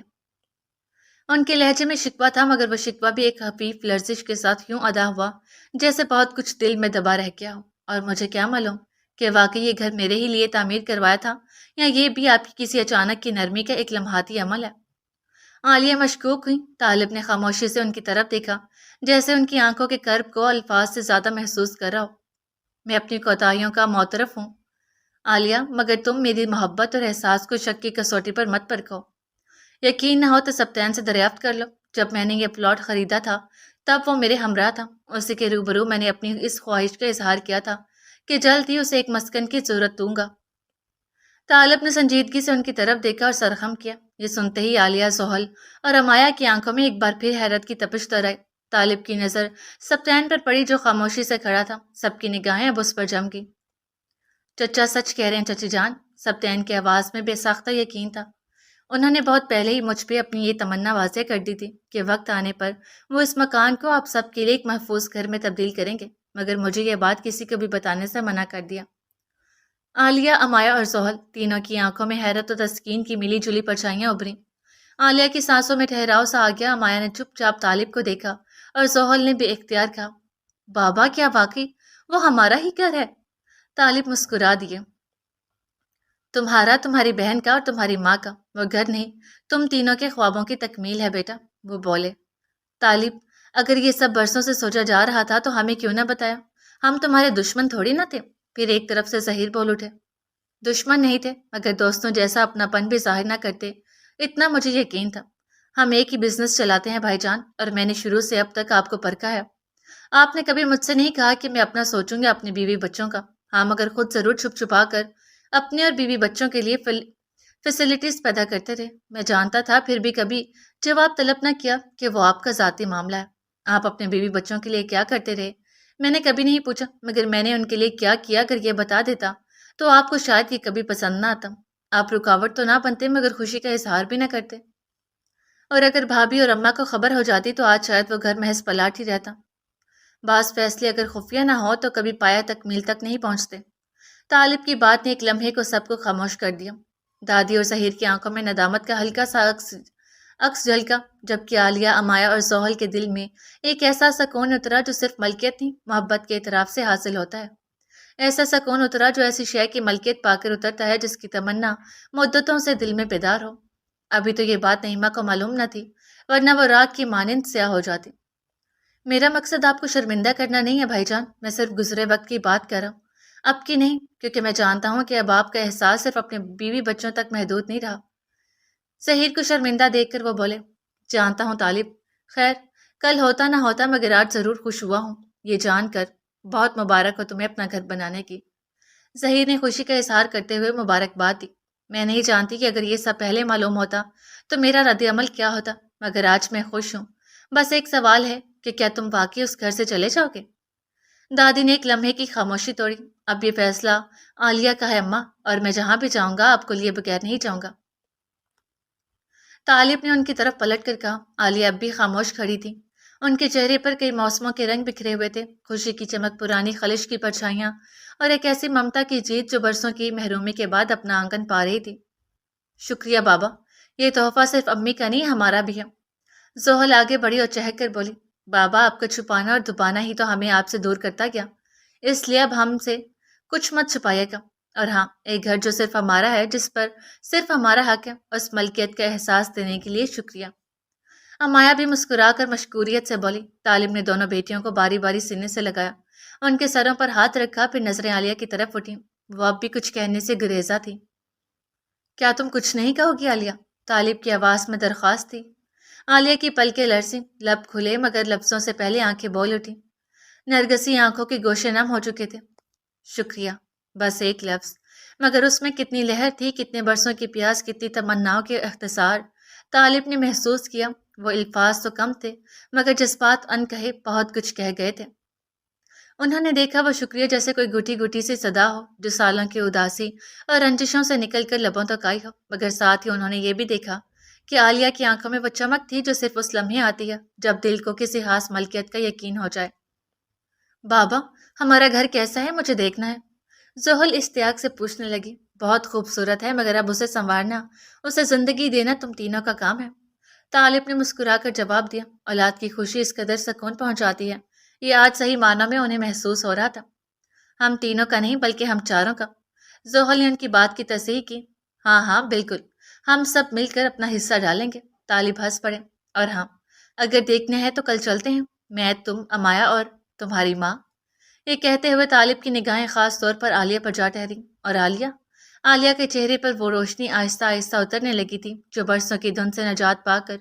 ان کے لہجے میں شکوہ تھا، مگر وہ شکوہ بھی ایک خفیف لرزش کے ساتھ یوں ادا ہوا جیسے بہت کچھ دل میں دبا رہ گیا ہو۔ اور مجھے کیا معلوم کہ واقعی یہ گھر میرے ہی لیے تعمیر کروایا تھا، یا یہ بھی آپ کی کسی اچانک کی نرمی کا ایک لمحاتی عمل ہے۔ عالیہ مشکوک ہوئی۔ طالب نے خاموشی سے ان کی طرف دیکھا، جیسے ان کی آنکھوں کے کرب کو الفاظ سے زیادہ محسوس کر رہا ہو۔ میں اپنی کوتاہیوں کا معترف ہوں عالیہ، مگر تم میری محبت اور احساس کو شک کی کسوٹی پر مت پرکھو۔ یقین نہ ہو تو سبتین سے دریافت کر لو۔ جب میں نے یہ پلاٹ خریدا تھا تب وہ میرے ہمراہ تھا۔ اسی کے روبرو میں نے اپنی اس خواہش کا اظہار کیا تھا کہ جلد ہی اسے ایک مسکن کی ضرورت دوں گا۔ طالب نے سنجیدگی سے ان کی طرف دیکھا اور سرخم کیا۔ یہ سنتے ہی عالیہ، سہل اور امایا کی آنکھوں میں ایک بار پھر حیرت کی تپش در آئی۔ طالب کی نظر سبتین پر پڑی جو خاموشی سے کھڑا تھا۔ سب کی نگاہیں اب اس پر جم گئی۔ چچا سچ کہہ رہے ہیں چچی جان، سبتین کی آواز میں بے ساختہ یقین تھا۔ انہوں نے بہت پہلے ہی مجھ پہ اپنی یہ تمنا واضح کر دی تھی کہ وقت آنے پر وہ اس مکان کو آپ سب کے لیے ایک محفوظ گھر میں تبدیل کریں گے، مگر مجھے یہ بات کسی کو بھی بتانے سے منع کر دیا۔ عالیہ، امایا اور سہل تینوں کی آنکھوں میں حیرت و تسکین کی ملی جلی پرچھائیاں ابھریں۔ عالیہ کی سانسوں میں ٹھہراؤ سا آ گیا۔ امایا نے چپ چاپ طالب کو دیکھا اور سہل نے بے اختیار کہا، بابا کیا واقعی وہ ہمارا ہی گھر ہے؟ طالب مسکرا دیے، تمہارا، تمہاری بہن کا اور تمہاری ماں کا۔ وہ گھر نہیں، تم تینوں کے خوابوں کی تکمیل ہے بیٹا، وہ بولے۔ طالب، اگر یہ سب برسوں سے سوچا جا رہا تھا تو ہمیں کیوں نہ بتایا؟ ہم تمہارے دشمن تھوڑی نہ تھے۔ پھر ایک طرف سے ظہیر بول اٹھے، دشمن نہیں تھے، مگر دوستوں جیسا اپنا پن بھی ظاہر نہ کرتے، اتنا مجھے یقین تھا۔ ہم ایک ہی بزنس چلاتے ہیں بھائی جان، اور میں نے شروع سے اب تک آپ کو پرکھا ہے۔ آپ نے کبھی مجھ سے نہیں کہا کہ میں اپنا سوچوں گا اپنی بیوی بچوں کا۔ ہاں، مگر خود ضرور چھپ چھپا کر اپنے اور بیوی بچوں کے لیے فیسلٹیز پیدا کرتے رہے۔ میں جانتا تھا، پھر بھی کبھی جواب طلب نہ کیا کہ وہ آپ کا ذاتی معاملہ ہے۔ آپ اپنے بیوی بچوں کے لیے کیا کرتے رہے میں نے کبھی نہیں پوچھا، مگر میں نے ان کے لیے کیا کیا اگر یہ بتا دیتا تو آپ کو شاید یہ کبھی پسند نہ آتا۔ آپ رکاوٹ تو نہ بنتے، مگر خوشی کا اظہار بھی نہ کرتے۔ اور اگر بھابھی اور اماں کو خبر ہو جاتی تو آج شاید وہ گھر محض پلاٹ ہی رہتا۔ بعض فیصلے اگر خفیہ نہ ہو تو کبھی پایا تکمیل تک نہیں پہنچتے۔ طالب کی بات نے ایک لمحے کو سب کو خاموش کر دیا۔ دادی اور ظہیر کی آنکھوں میں ندامت کا ہلکا سا عکس جھلکا، جبکہ عالیہ، امایا اور سہل کے دل میں ایک ایسا سکون اترا جو صرف ملکیت نہیں، محبت کے اعتراف سے حاصل ہوتا ہے۔ ایسا سکون اترا جو ایسی شے کی ملکیت پا کر اترتا ہے جس کی تمنا مدتوں سے دل میں بیدار ہو۔ ابھی تو یہ بات نعیمہ کو معلوم نہ تھی، ورنہ وہ راگ کی مانند سیاہ ہو جاتی۔ میرا مقصد آپ کو شرمندہ کرنا نہیں ہے بھائی جان، میں صرف گزرے وقت کی بات کر رہا ہوں، اب کی نہیں، کیونکہ میں جانتا ہوں کہ اب آپ کا احساس صرف اپنے بیوی بچوں تک محدود نہیں رہا۔ ظہیر کو شرمندہ دیکھ کر وہ بولے، جانتا ہوں طالب، خیر کل ہوتا نہ ہوتا، مگر آج ضرور خوش ہوا ہوں یہ جان کر۔ بہت مبارک ہو تمہیں اپنا گھر بنانے کی۔ ظہیر نے خوشی کا اظہار کرتے ہوئے مبارکباد دی۔ میں نہیں جانتی کہ اگر یہ سب پہلے معلوم ہوتا تو میرا رد عمل کیا ہوتا، مگر آج میں خوش ہوں۔ بس ایک سوال ہے کہ کیا تم واقعی اس گھر سے چلے جاؤ گے؟ دادی نے ایک لمحے کی خاموشی توڑی۔ اب یہ فیصلہ عالیہ کا ہے اماں، اور میں جہاں بھی جاؤں گا آپ کو لیے بغیر نہیں جاؤں گا۔ طالب نے ان کی طرف پلٹ کر کہا۔ عالیہ اب بھی خاموش کھڑی تھی۔ ان کے چہرے پر کئی موسموں کے رنگ بکھرے ہوئے تھے، خوشی کی چمک، پرانی خلش کی پرچھائیاں، اور ایک ایسی ممتا کی جیت جو برسوں کی محرومی کے بعد اپنا آنگن پا رہی تھی۔ شکریہ بابا، یہ تحفہ صرف امی کا نہیں ہمارا بھی ہے۔ زحل آگے بڑھی اور چہک کر بولی، بابا آپ کا چھپانا اور دبانا ہی تو ہمیں آپ سے دور کرتا گیا، اس لیے اب ہم سے کچھ مت چھپائیے گا۔ اور ہاں، ایک گھر جو صرف ہمارا ہے، جس پر صرف ہمارا حق ہے، اس ملکیت کا احساس دینے کے لیے شکریہ۔ امایا بھی مسکرا کر مشکوریت سے بولی۔ طالب نے دونوں بیٹیوں کو باری باری سینے سے لگایا، ان کے سروں پر ہاتھ رکھا، پھر نظریں عالیہ کی طرف اٹھی۔ وہ اب بھی کچھ کہنے سے گریزاں تھی۔ کیا تم کچھ نہیں کہو گی عالیہ؟ طالب کی آواز میں درخواست تھی۔ عالیہ کی پلکیں لرزیں، لب کھلے مگر لفظوں سے پہلے آنکھیں بول اٹھی۔ نرگسی آنکھوں کے گوشے نم ہو چکے تھے۔ شکریہ، بس ایک لفظ، مگر اس میں کتنی لہر تھی، کتنے برسوں کی پیاس، کتنی تمناؤں کے اختصار۔ طالب نے محسوس کیا وہ الفاظ تو کم تھے مگر جذبات ان کہے بہت کچھ کہہ گئے تھے۔ انہوں نے دیکھا وہ شکریہ جیسے کوئی گھٹی گھٹی سی صدا ہو جو سالوں کی اداسی اور رنجشوں سے نکل کر لبوں تک آئی ہو، مگر ساتھ ہی انہوں نے یہ بھی دیکھا کہ عالیہ کی آنکھوں میں وہ چمک تھی جو صرف اس لمحے آتی ہے جب دل کو کسی خاص ملکیت کا یقین ہو جائے۔ بابا، ہمارا گھر کیسا ہے؟ مجھے دیکھنا ہے۔ زحل اشتیاق سے پوچھنے لگی۔ بہت خوبصورت ہے، مگر اب اسے سنوارنا، اسے زندگی دینا تم تینوں کا کام ہے۔ طالب نے مسکرا کر جواب دیا۔ اولاد کی خوشی اس قدر سکون پہنچاتی ہے، یہ آج صحیح معنوں میں انہیں محسوس ہو رہا تھا۔ ہم تینوں کا نہیں بلکہ ہم چاروں کا۔ زحل نے ان کی بات کی تصحیح کی۔ ہاں ہاں بالکل، ہم سب مل کر اپنا حصہ ڈالیں گے۔ طالب ہنس پڑے۔ اور ہاں، اگر دیکھنا ہے تو کل چلتے ہیں، میں، تم، امایا اور تمہاری ماں۔ یہ کہتے ہوئے طالب کی نگاہیں خاص طور پر عالیہ پر جا ٹھہری۔ اور عالیہ؟ عالیہ کے چہرے پر وہ روشنی آہستہ آہستہ اترنے لگی تھی جو برسوں کی دھند سے نجات پا کر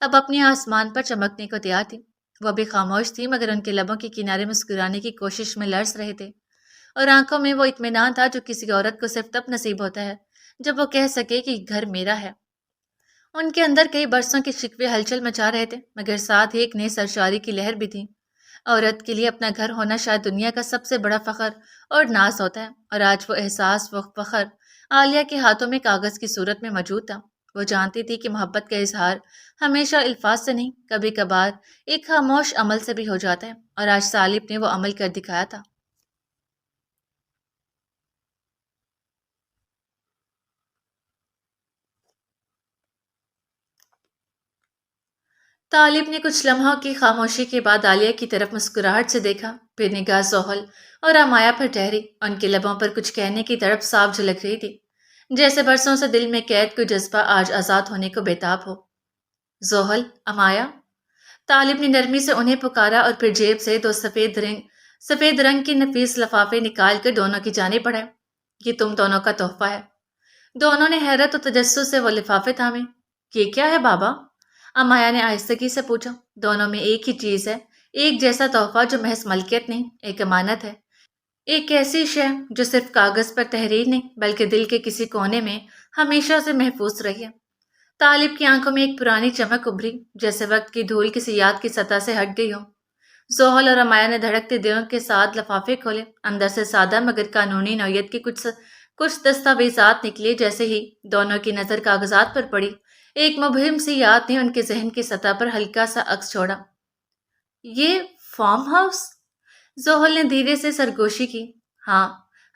اب اپنے آسمان پر چمکنے کو تیار تھی۔ وہ بھی خاموش تھی مگر ان کے لبوں کے کنارے مسکرانے کی کوشش میں لرز رہے تھے، اور آنکھوں میں وہ اطمینان تھا جو کسی عورت کو صرف تب نصیب ہوتا ہے جب وہ کہہ سکے کہ گھر میرا ہے۔ ان کے اندر کئی برسوں کے شکوے ہلچل مچا رہے تھے مگر ساتھ ہی ایک نئی سرشاری کی لہر بھی تھی۔ عورت کے لیے اپنا گھر ہونا شاید دنیا کا سب سے بڑا فخر اور ناز ہوتا ہے، اور آج وہ احساس، وہ فخر عالیہ کے ہاتھوں میں کاغذ کی صورت میں موجود تھا۔ وہ جانتی تھی کہ محبت کا اظہار ہمیشہ الفاظ سے نہیں، کبھی کبھار ایک خاموش عمل سے بھی ہو جاتا ہے، اور آج طالب نے وہ عمل کر دکھایا تھا۔ طالب نے کچھ لمحوں کی خاموشی کے بعد عالیہ کی طرف مسکراہٹ سے دیکھا، پھر نگاہ زحل اور امایا پر ٹھہری۔ ان کے لبوں پر کچھ کہنے کی تڑپ صاف جھلک رہی تھی، جیسے برسوں سے دل میں قید کوئی جذبہ آج آزاد ہونے کو بےتاب ہو۔ زحل، امایا؟ طالب نے نرمی سے انہیں پکارا اور پھر جیب سے دو سفید رنگ کے نفیس لفافے نکال کر دونوں کی جانب بڑھائے۔ یہ تم دونوں کا تحفہ ہے۔ دونوں نے حیرت و تجسس سے وہ لفافے تھامے۔ یہ کیا ہے بابا؟ امایا نے آہستگی سے پوچھا۔ دونوں میں ایک ہی چیز ہے، ایک جیسا تحفہ جو محض ملکیت نہیں، ایک امانت ہے، ایک ایسی شے جو صرف کاغذ پر تحریر نہیں بلکہ دل کے کسی کونے میں ہمیشہ سے محفوظ رہی ہے۔ طالب کی آنکھوں میں ایک پرانی چمک ابھری، جیسے وقت کی دھول کسی یاد کی سطح سے ہٹ گئی ہو۔ زحل اور امایا نے دھڑکتے دلوں کے ساتھ لفافے کھولے۔ اندر سے سادہ مگر قانونی نوعیت کی کچھ دستاویزات نکلی۔ جیسے ہی دونوں کی نظر کاغذات پر پڑی، ایک مبہم سی یاد نے ان کے ذہن کی سطح پر ہلکا سا عکس چھوڑا۔ یہ فارم ہاؤس؟ زحل نے دھیرے سے سرگوشی کی۔ ہاں،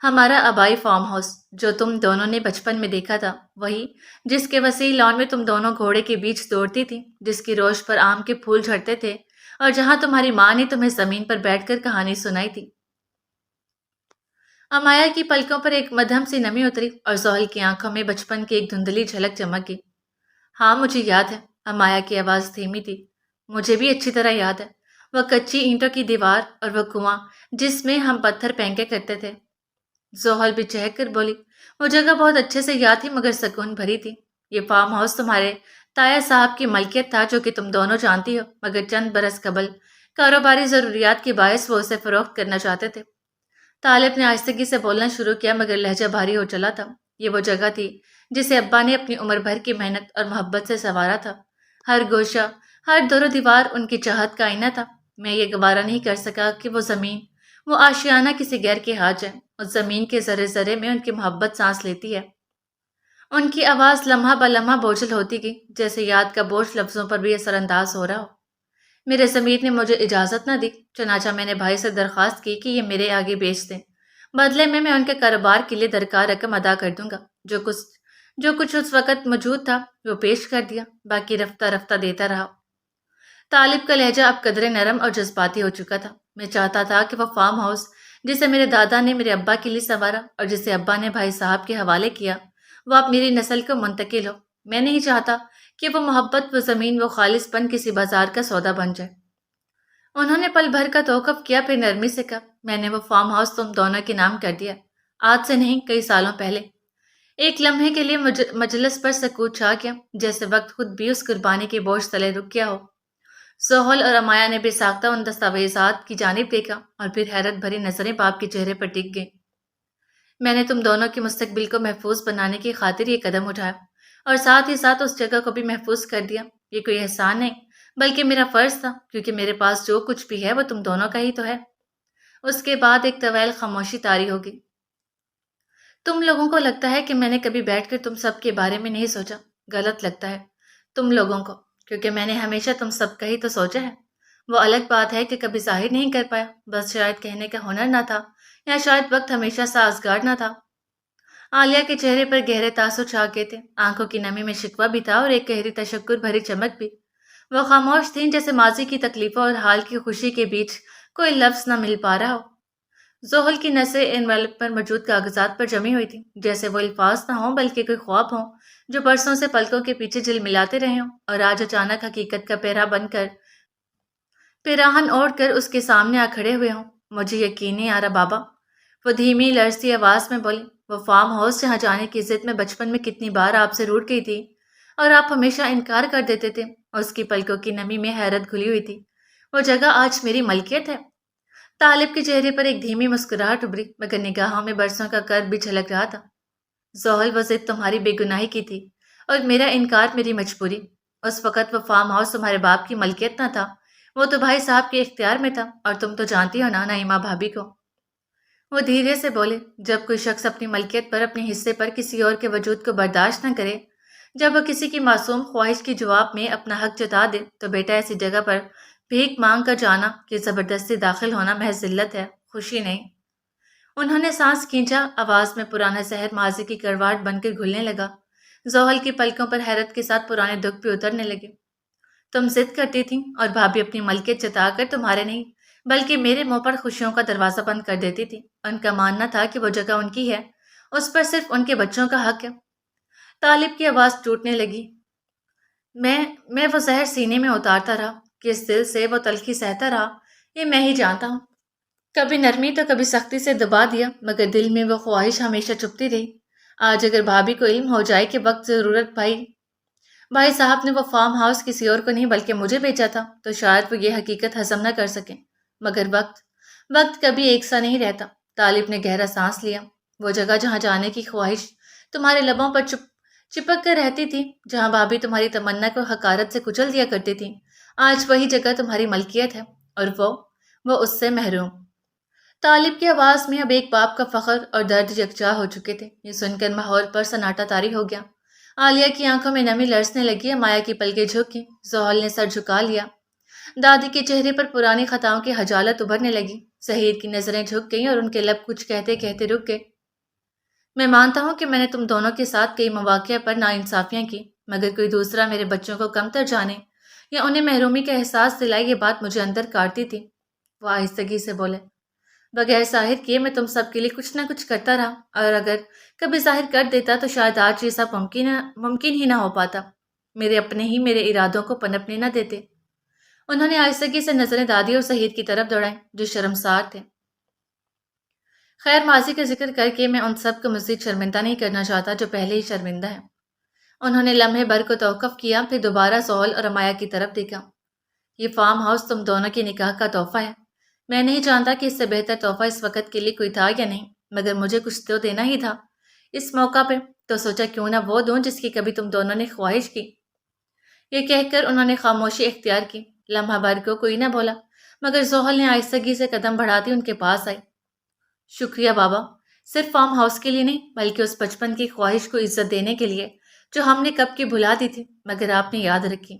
ہمارا آبائی فارم ہاؤس جو تم دونوں نے بچپن میں دیکھا تھا، وہی جس کے وسیع لان میں تم دونوں گھوڑے کے بیچ دوڑتی تھی، جس کی روش پر آم کے پھول جھڑتے تھے، اور جہاں تمہاری ماں نے تمہیں زمین پر بیٹھ کر کہانی سنائی تھی۔ امایا کی پلکوں پر ایک مدھم سی نمی اتری اور زحل کی آنکھوں میں بچپن کی ایک دھندلی جھلک چمک گئی۔ ہاں مجھے یاد ہے، امایا کی آواز دھیمی تھی۔ مجھے بھی اچھی طرح یاد ہے، وہ کچی اینٹوں کی دیوار اور وہ کنواں جس میں ہم پتھر پھینکے کرتے تھے۔ زحل بھی چہک کر بولی۔ وہ جگہ بہت اچھے سے یاد تھی مگر سکون بھری تھی۔ یہ فارم ہاؤس تمہارے تایا صاحب کی ملکیت تھا جو کہ تم دونوں جانتی ہو، مگر چند برس قبل کاروباری ضروریات کے باعث وہ اسے فروخت کرنا چاہتے تھے۔ طالب نے آہستگی سے بولنا شروع کیا مگر لہجہ بھاری ہو چلا تھا۔ یہ وہ جگہ تھی جسے ابا نے اپنی عمر بھر کی محنت اور محبت سے سنوارا تھا۔ ہر گوشہ، ہر در و دیوار ان کی چاہت کا آئینہ تھا۔ میں یہ گوارا نہیں کر سکا کہ وہ زمین، وہ آشیانہ کسی غیر کے ہاتھ جائے۔ اس زمین کے ذرے ذرے میں ان کی محبت سانس لیتی ہے۔ ان کی آواز لمحہ بہ لمحہ بوجھل ہوتی گئی، جیسے یاد کا بوجھ لفظوں پر بھی اثر انداز ہو رہا ہو۔ میرے ضمیر نے مجھے اجازت نہ دی، چنانچہ میں نے بھائی سے درخواست کی کہ یہ میرے آگے بیچ دیں۔ بدلے میں ان کے کاروبار کے لیے درکار رقم ادا کر دوں گا۔ جو کچھ اس وقت موجود تھا وہ پیش کر دیا، باقی رفتہ رفتہ دیتا رہا۔ طالب کا لہجہ اب قدرے نرم اور جذباتی ہو چکا تھا۔ میں چاہتا تھا کہ وہ فارم ہاؤس جسے میرے دادا نے میرے ابا کے لیے سنوارا اور جسے ابا نے بھائی صاحب کے حوالے کیا، وہ اب میری نسل کو منتقل ہو۔ میں نہیں چاہتا کہ وہ محبت، وہ زمین، وہ خالص پن کسی بازار کا سودا بن جائے۔ انہوں نے پل بھر کا توقف کیا، پھر نرمی سے کہا، میں نے وہ فارم ہاؤس تم دونوں کے نام کر دیا، آج سے نہیں، کئی سالوں پہلے۔ ایک لمحے کے لیے مجلس پر سکوت چھا گیا، جیسے وقت خود بھی اس قربانی کے بوجھ تلے رک گیا ہو۔ سہل اور امایا نے بے ساختہ ان دستاویزات کی جانب دیکھا اور پھر حیرت بھری نظریں باپ کے چہرے پر ٹک گئیں۔ میں نے تم دونوں کے مستقبل کو محفوظ بنانے کی خاطر یہ قدم اٹھایا اور ساتھ ہی ساتھ اس جگہ کو بھی محفوظ کر دیا۔ یہ کوئی احسان نہیں بلکہ میرا فرض تھا، کیونکہ میرے پاس جو کچھ بھی ہے وہ تم دونوں کا ہی تو ہے۔ اس کے بعد ایک طویل خاموشی طاری ہوگی۔ تم لوگوں کو لگتا ہے کہ میں نے کبھی بیٹھ کر تم سب کے بارے میں نہیں سوچا۔ غلط لگتا ہے تم لوگوں کو، کیونکہ میں نے ہمیشہ تم سب کا ہی تو سوچا ہے۔ وہ الگ بات ہے کہ کبھی ظاہر نہیں کر پایا، بس شاید کہنے کا ہنر نہ تھا، یا شاید وقت ہمیشہ سازگار نہ تھا۔ عالیہ کے چہرے پر گہرے تاثر چھا گئے تھے، آنکھوں کی نمی میں شکوہ بھی تھا اور ایک گہری تشکر بھری چمک بھی۔ وہ خاموش تھیں، جیسے ماضی کی تکلیفوں اور حال کی خوشی کے بیچ کوئی لفظ نہ مل پا رہا ہو۔ زحل کی نسیں انویلپ پر موجود کاغذات پر جمی ہوئی تھیں، جیسے وہ الفاظ نہ ہوں بلکہ کوئی خواب ہوں جو برسوں سے پلکوں کے پیچھے جھلملاتے رہے ہوں اور آج اچانک حقیقت کا پیرا بن کر پیراہن اوڑھ کر اس کے سامنے آ کھڑے ہوئے ہوں۔ مجھے یقین نہیں آ رہا بابا، وہ دھیمی لرزتی آواز میں بولی۔ وہ فارم ہاؤس جہاں جانے کی ضد میں بچپن میں کتنی بار آپ سے روٹھ گئی تھی اور آپ ہمیشہ انکار کر دیتے تھے، اس کی پلکوں کی نمی میں حیرت گھلی ہوئی تھی۔ وہ جگہ آج میری ملکیت ہے۔ طالب کے چہرے پر ایک دھیمی مسکراہٹ ابھری، مگر نگاہوں میں برسوں کا قرب بھی جھلک رہا تھا۔ زحل، وہ ضد تمہاری بے گناہی کی تھی اور میرا انکار میری مجبوری۔ اس وقت وہ فارم ہاؤس تمہارے باپ کی ملکیت نہ تھا، وہ تو بھائی صاحب کے اختیار میں تھا، اور تم تو جانتی ہو نا نعیمہ بھابھی کو۔ وہ دھیرے سے بولے، جب کوئی شخص اپنی ملکیت پر، اپنے حصے پر کسی اور کے وجود کو برداشت نہ کرے، جب وہ کسی کی معصوم خواہش کے جواب میں اپنا حق جتا دے، تو بیٹا ایسی جگہ پر بھیک مانگ کر جانا کہ زبردستی داخل ہونا محض ذلت ہے، خوشی نہیں۔ انہوں نے سانس کھینچا، آواز میں پرانا زہر ماضی کی کڑواہٹ بن کر گھلنے لگا۔ زحل کی پلکوں پر حیرت کے ساتھ پرانے دکھ بھی اترنے لگے۔ تم ضد کرتی تھی اور بھابھی اپنی ملکیت جتا کر تمہارے نہیں بلکہ میرے منہ پر خوشیوں کا دروازہ بند کر دیتی تھی۔ ان کا ماننا تھا کہ وہ جگہ ان کی ہے، اس پر صرف ان کے بچوں کا حق ہے۔ طالب کی آواز ٹوٹنے لگی۔ میں وہ زہر سینے میں اتارتا رہا، کس دل سے وہ تلخی سہتا رہا، یہ میں ہی جانتا ہوں۔ کبھی نرمی تو کبھی سختی سے دبا دیا، مگر دل میں وہ خواہش ہمیشہ چپتی رہی۔ آج اگر بھابھی کو علم ہو جائے کہ وقت ضرورت بھائی صاحب نے وہ فارم ہاؤس کسی اور کو نہیں بلکہ مجھے بیچا تھا، تو شاید وہ یہ حقیقت ہضم نہ کر سکیں۔ مگر وقت کبھی ایک سا نہیں رہتا۔ طالب نے گہرا سانس لیا۔ وہ جگہ جہاں جانے کی خواہش تمہارے لبوں پر چپک کر رہتی تھی، جہاں بھابھی تمہاری تمنا کو حقارت سے کچل دیا کرتی تھی، آج وہی جگہ تمہاری ملکیت ہے، اور وہ اس سے محروم۔ طالب کی آواز میں اب ایک باپ کا فخر اور درد یکجا ہو چکے تھے۔ یہ سن کر ماحول پر سناٹا طاری ہو گیا۔ عالیہ کی آنکھوں میں نمی لرزنے لگی، مایا کی پلکیں جھک گئیں، زحل نے سر جھکا لیا۔ دادی کے چہرے پر پرانی خطاؤں کی حجالت ابھرنے لگی۔ ظہیر کی نظریں جھک گئیں اور ان کے لب کچھ کہتے کہتے رک گئے۔ میں مانتا ہوں کہ میں نے تم دونوں کے ساتھ کئی مواقع پر ناانصافیاں کی، مگر کوئی دوسرا میرے بچوں کو کمتر جانے یا انہیں محرومی کا احساس دلائے، یہ بات مجھے اندر کاٹتی تھی۔ وہ آہستگی سے بولے، بغیر ظاہر کیے میں تم سب کے لیے کچھ نہ کچھ کرتا رہا، اور اگر کبھی ظاہر کر دیتا تو شاید آج یہ سب ممکن ہی نہ ہو پاتا۔ میرے اپنے ہی میرے ارادوں کو پنپنے نہ دیتے۔ انہوں نے آہستگی سے نظریں دادی اور ظہیر کی طرف دوڑائیں، جو شرمسار تھے۔ خیر، ماضی کا ذکر کر کے میں ان سب کو مزید شرمندہ نہیں کرنا چاہتا جو پہلے ہی شرمندہ ہیں۔ انہوں نے لمحے بھر کو توقف کیا، پھر دوبارہ زحل اور امایا کی طرف دیکھا۔ یہ فارم ہاؤس تم دونوں کی نکاح کا تحفہ ہے۔ میں نہیں جانتا کہ اس سے بہتر تحفہ اس وقت کے لیے کوئی تھا یا نہیں، مگر مجھے کچھ تو دینا ہی تھا اس موقع پہ، تو سوچا کیوں نہ وہ دوں جس کی کبھی تم دونوں نے خواہش کی۔ یہ کہہ کر انہوں نے خاموشی اختیار کی۔ لمحہ بھر کو کوئی نہ بولا، مگر زحل نے آہستگی سے قدم بڑھاتی ان کے پاس آئی۔ شکریہ بابا، صرف فارم ہاؤس کے لیے نہیں بلکہ اس بچپن کی خواہش کو عزت دینے کے لیے جو ہم نے کب کی بھلا دی تھی، مگر آپ نے یاد رکھی۔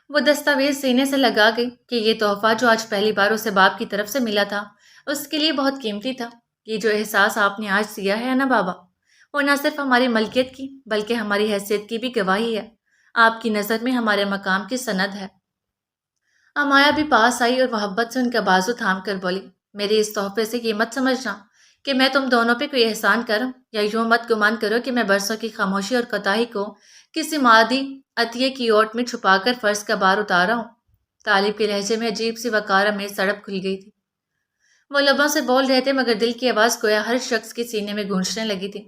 وہ دستاویز سینے سے لگا گئی کہ یہ تحفہ جو آج پہلی بار اسے باپ کی طرف سے ملا تھا اس کے لیے بہت قیمتی تھا۔ یہ جو احساس آپ نے آج دیا ہے نا بابا، وہ نہ صرف ہماری ملکیت کی بلکہ ہماری حیثیت کی بھی گواہی ہے۔ آپ کی نظر میں ہمارے مقام کی سند ہے۔ امایا بھی پاس آئی اور محبت سے ان کا بازو تھام کر بولی، میرے اس تحفے سے یہ مت سمجھنا کہ میں تم دونوں پہ کوئی احسان کروں، یا یوں مت گمان کرو کہ میں برسوں کی خاموشی اور کوتاہی کو کسی مادی عطیے کی اوٹ میں چھپا کر فرض کا بار اتارا ہوں۔ طالب کے لہجے میں عجیب سی وقار میں سڑپ کھل گئی تھی۔ وہ لبوں سے بول رہے تھے مگر دل کی آواز گویا ہر شخص کے سینے میں گونجنے لگی تھی۔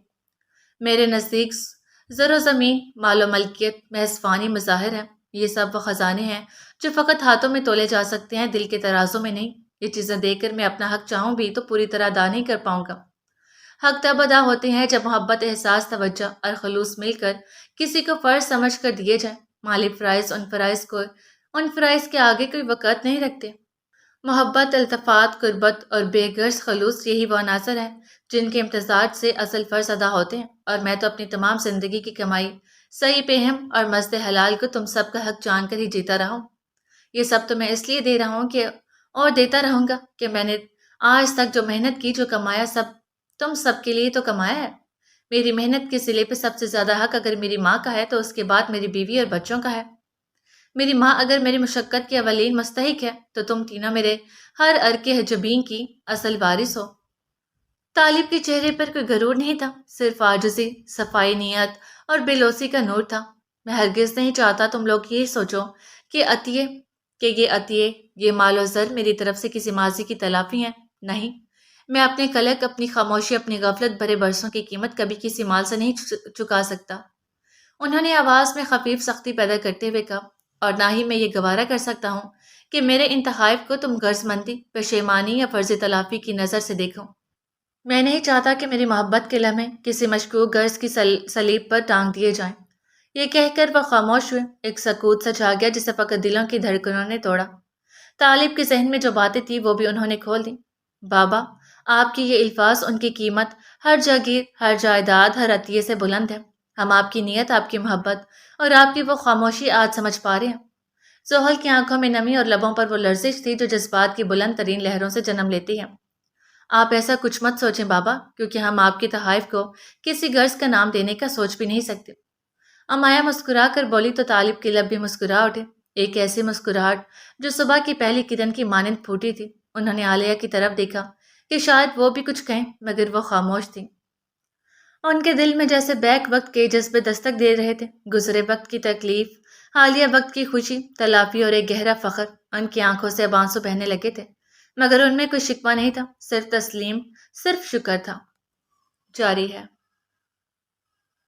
میرے نزدیک زر و زمین، مال و ملکیت محض فانی مظاہر ہیں۔ یہ سب وہ خزانے ہیں جو فقط ہاتھوں میں تولے جا سکتے ہیں، دل کے ترازوں میں نہیں۔ یہ چیزیں دیکھ کر میں اپنا حق چاہوں بھی تو پوری طرح ادا نہیں کر پاؤں گا۔ حق تب ادا ہوتے ہیں جب محبت، احساس، توجہ اور خلوص مل کر کسی کو فرض سمجھ کر دیے جائیں۔ مالی فرائض ان فرائض کے آگے کوئی وقت نہیں رکھتے۔ محبت، التفات، قربت اور بے غرض خلوص یہی وہ عناصر ہیں جن کے امتزاج سے اصل فرض ادا ہوتے ہیں، اور میں تو اپنی تمام زندگی کی کمائی، صحیح فہم اور مزد حلال کو تم سب کا حق جان کر ہی جیتا رہا ہوں۔ یہ سب تو میں اس لیے دے رہا ہوں کہ اور دیتا رہوں گا کہ میں نے آج تک جو محنت کی، جو کمایا، سب تم سب کے لیے تو کمایا ہے۔ میری محنت کے صلے پہ سب سے زیادہ حق اگر میری ماں کا ہے تو اس کے بعد میری بیوی اور بچوں کا ہے۔ میری ماں اگر میری مشقت کے اولین مستحق ہے تو تم تینوں میرے ہر عرق حجبین کی اصل وارث ہو۔ طالب کے چہرے پر کوئی غرور نہیں تھا، صرف عاجزی، صفائی نیت اور بے لوثی کا نور تھا۔ میں ہرگز نہیں چاہتا تم لوگ یہ سوچو کہ یہ عطیے، یہ مال و زر میری طرف سے کسی ماضی کی تلافی ہیں۔ نہیں، میں اپنے قلق، اپنی خاموشی، اپنی غفلت بھرے برسوں کی قیمت کبھی کسی مال سے نہیں چکا سکتا۔ انہوں نے آواز میں خفیف سختی پیدا کرتے ہوئے کہا، اور نہ ہی میں یہ گوارا کر سکتا ہوں کہ میرے ان تحائف کو تم غرض مندی، پشیمانی یا فرض تلافی کی نظر سے دیکھو۔ میں نہیں چاہتا کہ میری محبت کے لمحے کسی مشکوک غرض کی صلیب پر ٹانگ دیے جائیں۔ یہ کہہ کر وہ خاموش ہوئے۔ ایک سکوت سا چھا گیا جسے فقط دلوں کی دھڑکنوں نے توڑا۔ طالب کے ذہن میں جو باتیں تھیں وہ بھی انہوں نے کھول دیں۔ بابا، آپ کی یہ الفاظ، ان کی قیمت ہر جاگیر، ہر جائیداد، ہر عطیے سے بلند ہے۔ ہم آپ کی نیت، آپ کی محبت اور آپ کی وہ خاموشی آج سمجھ پا رہے ہیں۔ زحل کی آنکھوں میں نمی اور لبوں پر وہ لرزش تھی جو جذبات کی بلند ترین لہروں سے جنم لیتی ہے۔ آپ ایسا کچھ مت سوچیں بابا، کیونکہ ہم آپ کے تحائف کو کسی غرض کا نام دینے کا سوچ بھی نہیں سکتے۔ امایا مسکرا کر بولی تو طالب کے لب بھی مسکرا اٹھے، ایک ایسی مسکراہٹ جو صبح کی پہلی کرن کی مانند پھوٹی تھی۔ انہوں نے عالیہ کی طرف دیکھا کہ شاید وہ بھی کچھ کہیں، مگر وہ خاموش تھی۔ ان کے دل میں جیسے بیک وقت کے جذبے دستک دے رہے تھے، گزرے وقت کی تکلیف، حالیہ وقت کی خوشی، تلافی اور ایک گہرا فخر۔ ان کی آنکھوں سے اب آنسو بہنے لگے تھے، مگر ان میں کوئی شکوہ نہیں تھا، صرف تسلیم، صرف شکر تھا۔ جاری ہے۔